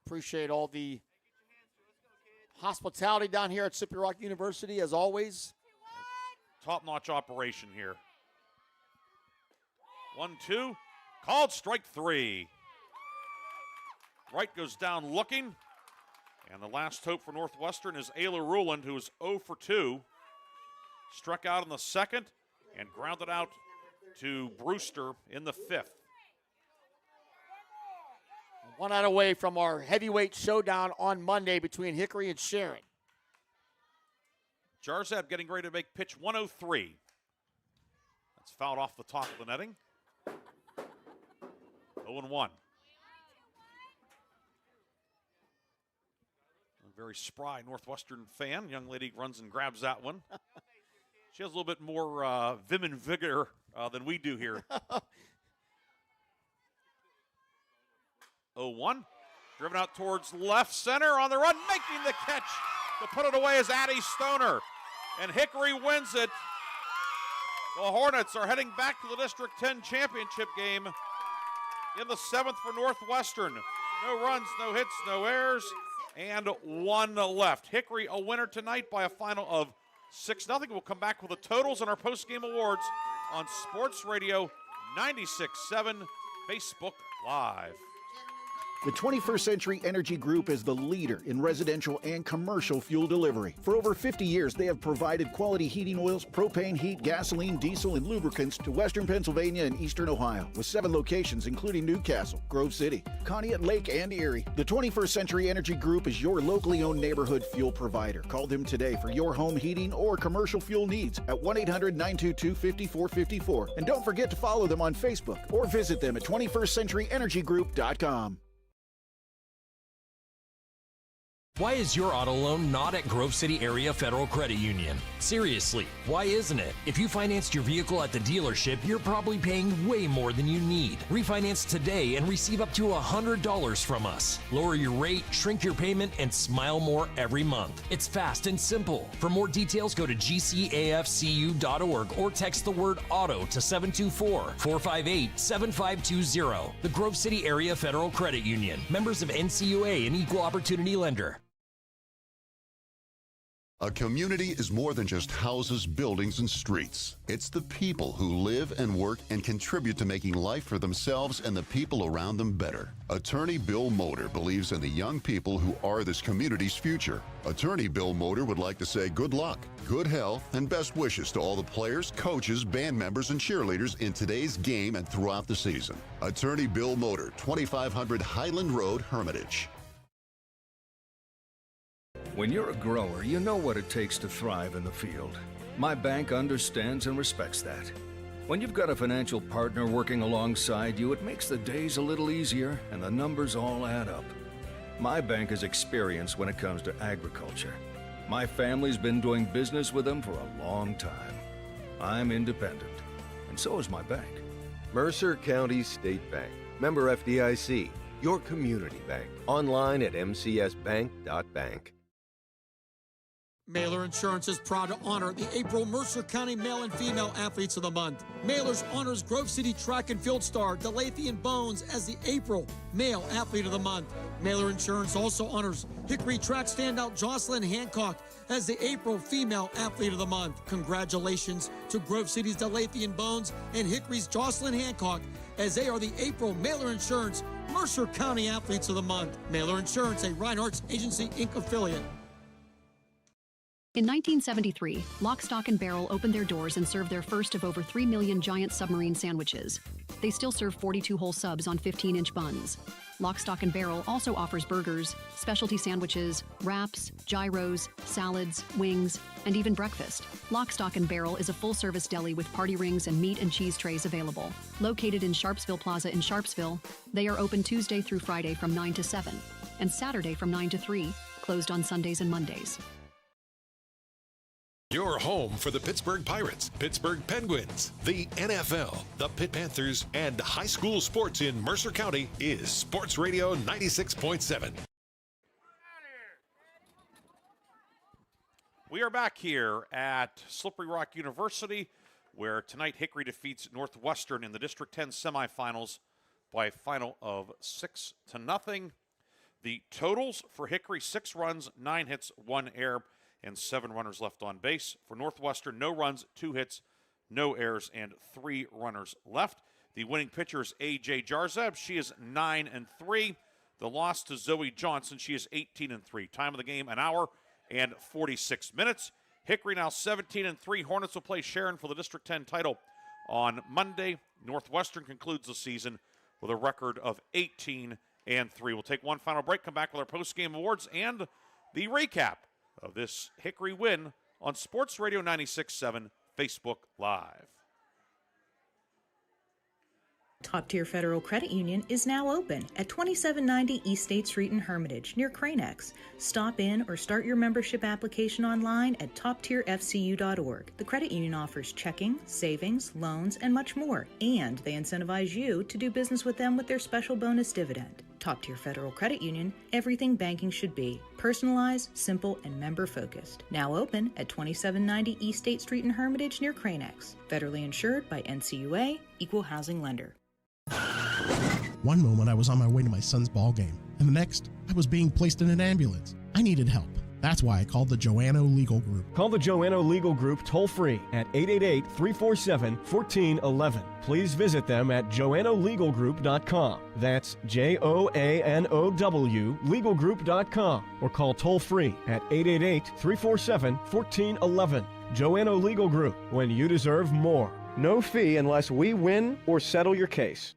S4: Appreciate all the hospitality down here at Slippery Rock University, as always.
S3: Top-notch operation here. 1-2, called strike 3. Wright goes down looking. And the last hope for Northwestern is Ayla Ruland, who is 0 for 2. Struck out in the 2nd and grounded out to Brewster in the 5th.
S4: 1 out away from our heavyweight showdown on Monday between Hickory and Sharon.
S3: Jarzab getting ready to make pitch 103. That's fouled off the top of the netting. 0-1. A very spry Northwestern fan. Young lady runs and grabs that one. She has a little bit more vim and vigor than we do here. 0-1. Driven out towards left center on the run. Making the catch to put it away is Addie Stoner. And Hickory wins it. The Hornets are heading back to the District 10 championship game in the 7th for Northwestern. No runs, no hits, no errors, and 1 left. Hickory a winner tonight by a final of 6-0. We'll come back with the totals and our post-game awards on Sports Radio 96.7 Facebook Live.
S19: The 21st Century Energy Group is the leader in residential and commercial fuel delivery. For over 50 years, they have provided quality heating oils, propane, heat, gasoline, diesel, and lubricants to Western Pennsylvania and Eastern Ohio, with 7 locations including Newcastle, Grove City, Conneaut Lake, and Erie. The 21st Century Energy Group is your locally owned neighborhood fuel provider. Call them today for your home heating or commercial fuel needs at 1-800-922-5454. And don't forget to follow them on Facebook or visit them at 21stcenturyenergygroup.com.
S12: Why is your auto loan not at Grove City Area Federal Credit Union? Seriously, why isn't it? If you financed your vehicle at the dealership, you're probably paying way more than you need. Refinance today and receive up to $100 from us. Lower your rate, shrink your payment, and smile more every month. It's fast and simple. For more details, go to gcafcu.org or text the word AUTO to 724-458-7520. The Grove City Area Federal Credit Union. Members of NCUA and Equal Opportunity Lender.
S21: A community is more than just houses, buildings, and streets. It's the people who live and work and contribute to making life for themselves and the people around them better. Attorney Bill Motor believes in the young people who are this community's future. Attorney Bill Motor would like to say good luck, good health, and best wishes to all the players, coaches, band members, and cheerleaders in today's game and throughout the season. Attorney Bill Motor, 2500 Highland Road, Hermitage.
S2: When you're a grower, you know what it takes to thrive in the field. My bank understands and respects that. When you've got a financial partner working alongside you, it makes the days a little easier and the numbers all add up. My bank has experience when it comes to agriculture. My family's been doing business with them for a long time. I'm independent, and so is my bank.
S6: Mercer County State Bank. Member FDIC. Your community bank. Online at mcsbank.bank.
S1: Mailer Insurance is proud to honor the April Mercer County Male and Female Athletes of the Month. Mailer's honors Grove City track and field star Delathian Bones as the April Male Athlete of the Month. Mailer Insurance also honors Hickory track standout Jocelyn Hancock as the April Female Athlete of the Month. Congratulations to Grove City's Delathian Bones and Hickory's Jocelyn Hancock as they are the April Mailer Insurance Mercer County Athletes of the Month. Mailer Insurance, a Reinhardt's Agency, Inc. affiliate.
S13: In 1973, Lock, Stock, and Barrel opened their doors and served their first of over 3 million giant submarine sandwiches. They still serve 42 whole subs on 15-inch buns. Lock, Stock, and Barrel also offers burgers, specialty sandwiches, wraps, gyros, salads, wings, and even breakfast. Lock, Stock, and Barrel is a full-service deli with party rings and meat and cheese trays available. Located in Sharpsville Plaza in Sharpsville, they are open Tuesday through Friday from 9 to 7, and Saturday from 9 to 3, closed on Sundays and Mondays.
S18: Your home for the Pittsburgh Pirates, Pittsburgh Penguins, the NFL, the Pitt Panthers, and high school sports in Mercer County is Sports Radio 96.7.
S3: We are back here at Slippery Rock University, where tonight Hickory defeats Northwestern in the District 10 semifinals by a final of 6-0. The totals for Hickory: 6 runs, 9 hits, 1 error, and 7 runners left on base. For Northwestern, no runs, 2 hits, no errors, and 3 runners left. The winning pitcher is A.J. Jarzeb. She is 9-3. The loss to Zoe Johnson, she is 18-3. Time of the game, 1 hour and 46 minutes. Hickory now 17-3. Hornets will play Sharon for the District 10 title on Monday. Northwestern concludes the season with a record of 18-3. We'll take one final break, come back with our post-game awards and the recap of this Hickory win on Sports Radio 96.7 Facebook Live.
S22: Top Tier Federal Credit Union is now open at 2790 East State Street in Hermitage, near Cranex. Stop in or start your membership application online at toptierfcu.org. The credit union offers checking, savings, loans, and much more, and they incentivize you to do business with them with their special bonus dividend. Top Tier Federal Credit Union, everything banking should be. Personalized, simple, and member-focused. Now open at 2790 East State Street in Hermitage, near Cranex. Federally insured by NCUA, Equal Housing Lender.
S9: One moment I was on my way to my son's ball game, and the next I was being placed in an ambulance. I needed help. That's why I called the Joanno Legal Group.
S10: Call the Joanno Legal Group toll-free at 888-347-1411. Please visit them at joannolegalgroup.com. That's Joanow legalgroup.com, or call toll-free at 888-347-1411. Joanno Legal Group, when you deserve more. No fee unless we win or settle your case.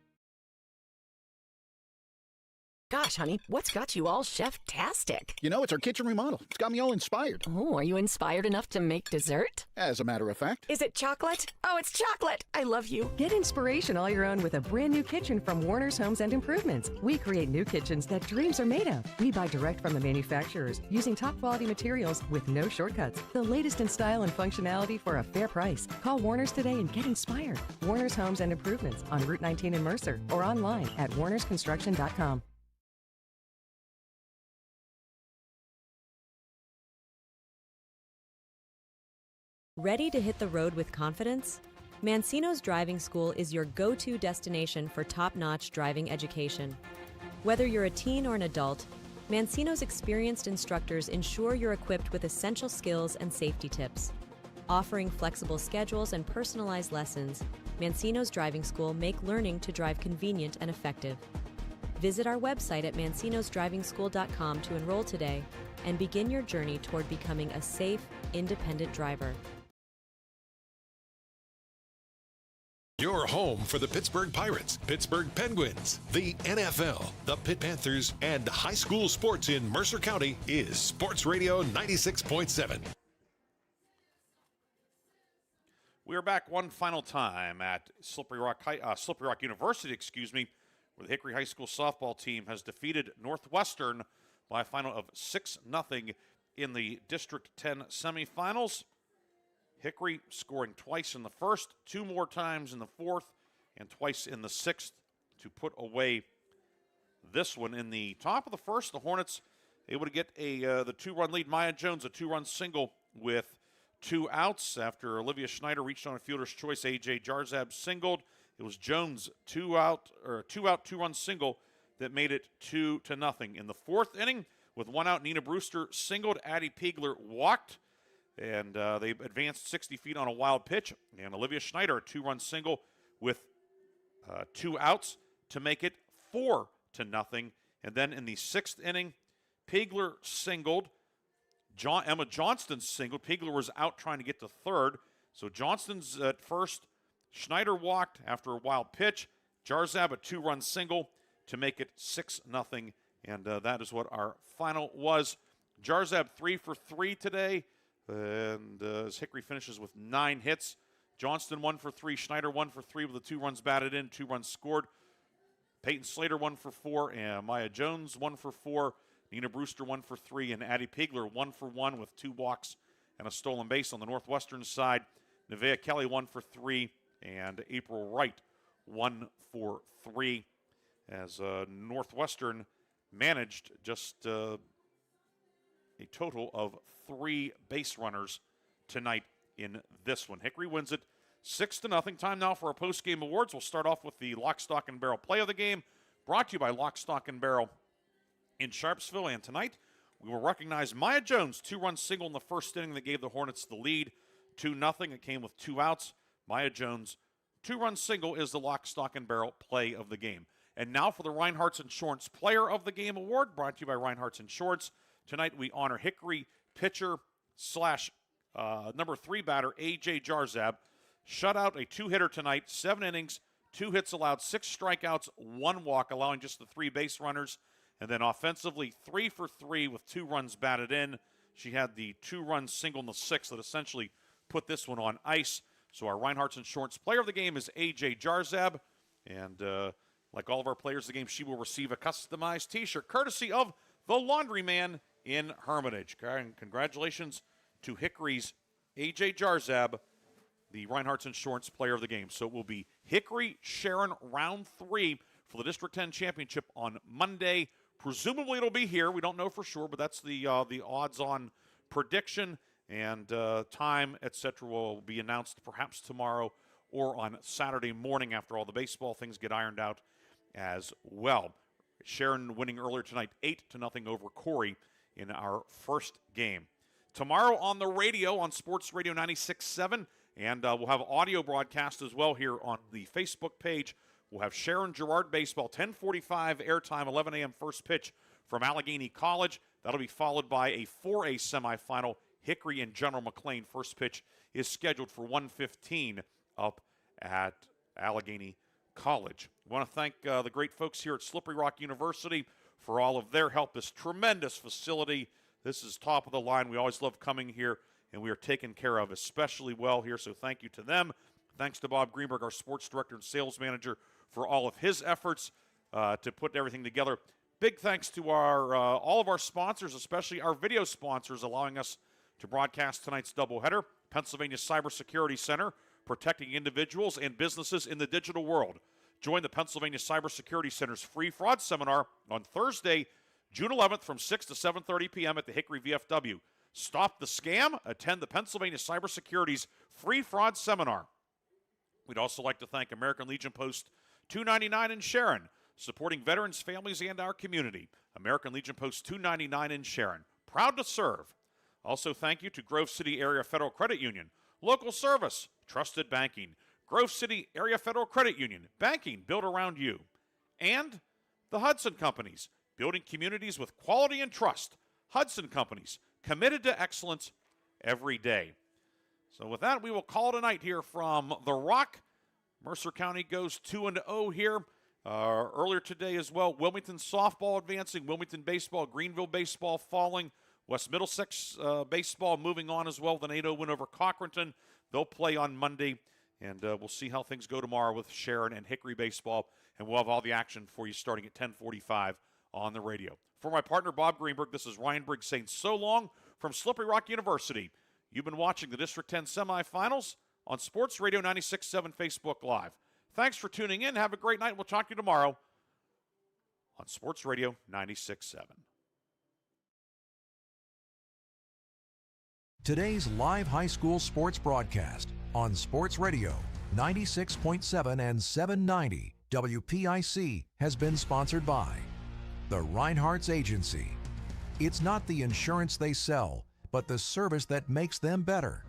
S5: Gosh, honey, what's got you all chef-tastic?
S19: You know, it's our kitchen remodel. It's got me all inspired.
S5: Oh, are you inspired enough to make dessert?
S19: As a matter of fact.
S5: Is it chocolate? Oh, it's chocolate! I love you.
S20: Get inspiration all your own with a brand new kitchen from Warner's Homes and Improvements. We create new kitchens that dreams are made of. We buy direct from the manufacturers using top quality materials with no shortcuts. The latest in style and functionality for a fair price. Call Warner's today and get inspired. Warner's Homes and Improvements on Route 19 in Mercer or online at warnersconstruction.com.
S24: Ready to hit the road with confidence? Mancino's Driving School is your go-to destination for top-notch driving education. Whether you're a teen or an adult, Mancino's experienced instructors ensure you're equipped with essential skills and safety tips. Offering flexible schedules and personalized lessons, Mancino's Driving School make learning to drive convenient and effective. Visit our website at mancinosdrivingschool.com to enroll today and begin your journey toward becoming a safe, independent driver.
S18: Your home for the Pittsburgh Pirates, Pittsburgh Penguins, the NFL, the Pitt Panthers, and high school sports in Mercer County is Sports Radio 96.7.
S3: We are back one final time at Slippery Rock University, where the Hickory High School softball team has defeated Northwestern by a final of 6-0 in the District 10 semifinals. Hickory scoring twice in the first, 2 more times in the fourth, and twice in the sixth to put away this one. In the top of the first, the Hornets able to get the 2-run lead. Maya Jones, a 2-run single with 2 outs after Olivia Schneider reached on a fielder's choice. A.J. Jarzab singled. It was Jones' 2-run single that made it 2-0. In the 4th inning, with 1 out, Nina Brewster singled. Addie Piegler walked, and they advanced 60 feet on a wild pitch. And Olivia Schneider, a 2-run single with 2 outs to make it 4-0. And then in the 6th inning, Piegler singled. Emma Johnston singled. Piegler was out trying to get to third. So Johnston's at first. Schneider walked after a wild pitch. Jarzab a 2-run single to make it 6-0. And that is what our final was. Jarzab 3 for 3 today. And as Hickory finishes with 9 hits. Johnston 1 for 3. Schneider 1 for 3 with the 2 runs batted in, 2 runs scored. Peyton Slater 1 for 4. And Maya Jones 1 for 4. Nina Brewster 1 for 3. And Addie Piegler 1 for 1 with 2 walks and a stolen base. On the Northwestern side, Nevaeh Kelly 1 for 3. And April Wright 1 for 3. As Northwestern managed just a total of 3 base runners tonight in this one. Hickory wins it 6-0. Time now for our post-game awards. We'll start off with the Lock, Stock, and Barrel play of the game, brought to you by Lock, Stock, and Barrel in Sharpsville. And tonight, we will recognize Maya Jones' 2-run single in the 1st inning that gave the Hornets the lead, 2-0. It came with 2 outs. Maya Jones' 2-run single is the Lock, Stock, and Barrel play of the game. And now for the Reinhardt's Insurance Player of the Game Award, brought to you by Reinhardt's Insurance. Tonight we honor Hickory pitcher / number 3 batter A.J. Jarzab. Shutout, a 2-hitter tonight, 7 innings, 2 hits allowed, 6 strikeouts, 1 walk, allowing just the 3 base runners. And then offensively, 3 for 3 with 2 runs batted in. She had the 2-run single in the 6th that essentially put this one on ice. So our Reinhardt's Insurance Player of the Game is A.J. Jarzab. And like all of our players of the game, she will receive a customized T-shirt courtesy of the Laundryman in Hermitage. Congratulations to Hickory's A.J. Jarzab, the Reinhardt's Insurance Player of the Game. So it will be Hickory-Sharon round 3 for the District 10 Championship on Monday. Presumably it'll be here. We don't know for sure, but that's the odds-on prediction. And time, etc., will be announced perhaps tomorrow or on Saturday morning after all the baseball things get ironed out as well. Sharon winning earlier tonight 8-0 over Corey in our first game. Tomorrow on the radio, on Sports Radio 96.7, and we'll have audio broadcast as well here on the Facebook page. We'll have Sharon Girard baseball, 10:45 airtime, 11 a.m. first pitch from Allegheny College. That'll be followed by a 4A semifinal. Hickory and General McLean. First pitch is scheduled for 1:15 up at Allegheny College. I want to thank the great folks here at Slippery Rock University for all of their help. This tremendous facility. This is top of the line. We always love coming here, and we are taken care of especially well here, so thank you to them. Thanks to Bob Greenburg, our sports director and sales manager, for all of his efforts to put everything together. Big thanks to our all of our sponsors, especially our video sponsors, allowing us to broadcast tonight's doubleheader. Pennsylvania Cybersecurity Center, protecting individuals and businesses in the digital world. Join the Pennsylvania Cybersecurity Center's free fraud seminar on Thursday, June 11th from 6 to 7:30 p.m. at the Hickory VFW. Stop the scam. Attend the Pennsylvania Cybersecurity's free fraud seminar. We'd also like to thank American Legion Post 299 in Sharon, supporting veterans, families, and our community. American Legion Post 299 in Sharon, proud to serve. Also, thank you to Grove City Area Federal Credit Union, local service, trusted banking. Grove City Area Federal Credit Union, banking built around you. And the Hudson Companies, building communities with quality and trust. Hudson Companies, committed to excellence every day. So with that, we will call it a night here from The Rock. Mercer County goes 2-0 here. Earlier today as well, Wilmington softball advancing, Wilmington baseball, Greenville baseball falling, West Middlesex baseball moving on as well with an 8-0 win over Cochranton. They'll play on Monday, and we'll see how things go tomorrow with Sharon and Hickory baseball, and we'll have all the action for you starting at 10:45 on the radio. For my partner, Bob Greenberg, this is Ryan Briggs saying so long from Slippery Rock University. You've been watching the District 10 semifinals on Sports Radio 96.7 Facebook Live. Thanks for tuning in. Have a great night. We'll talk to you tomorrow on Sports Radio 96.7.
S23: Today's live high school sports broadcast on Sports Radio 96.7 and 790 WPIC has been sponsored by the Reinhardt's Agency. It's not the insurance they sell, but the service that makes them better.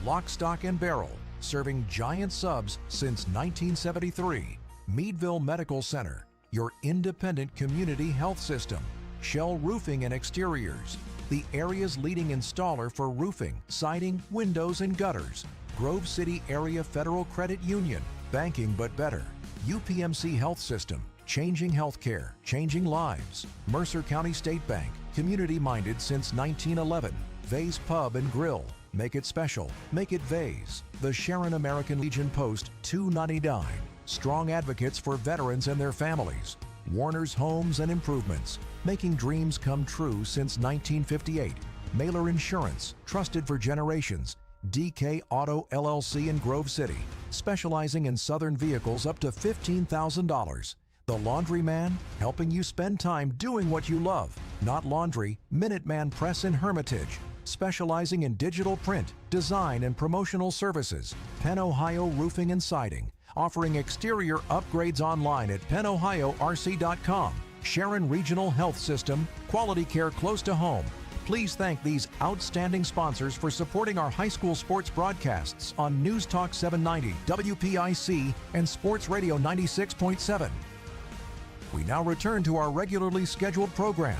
S23: Lock, Stock, and Barrel, serving giant subs since 1973. Meadville Medical Center, your independent community health system. Shell Roofing and Exteriors, the area's leading installer for roofing, siding, windows, and gutters. Grove City Area Federal Credit Union, banking but better. UPMC Health System, changing healthcare, changing lives. Mercer County State Bank, community-minded since 1911. Vay's Pub and Grill, make it special, make it Vay's. The Sharon American Legion Post, $2.99. Strong advocates for veterans and their families. Warner's Homes and Improvements, making dreams come true since 1958. Mailer Insurance, trusted for generations. DK Auto LLC in Grove City, specializing in Southern vehicles up to $15,000. The Laundryman, helping you spend time doing what you love. Not laundry, Minuteman Press in Hermitage, specializing in digital print, design, and promotional services. Penn Ohio Roofing and Siding, offering exterior upgrades online at pennohiorc.com. Sharon Regional Health System, quality care close to home. Please thank these outstanding sponsors for supporting our high school sports broadcasts on News Talk 790, WPIC, and Sports Radio 96.7. We now return to our regularly scheduled program.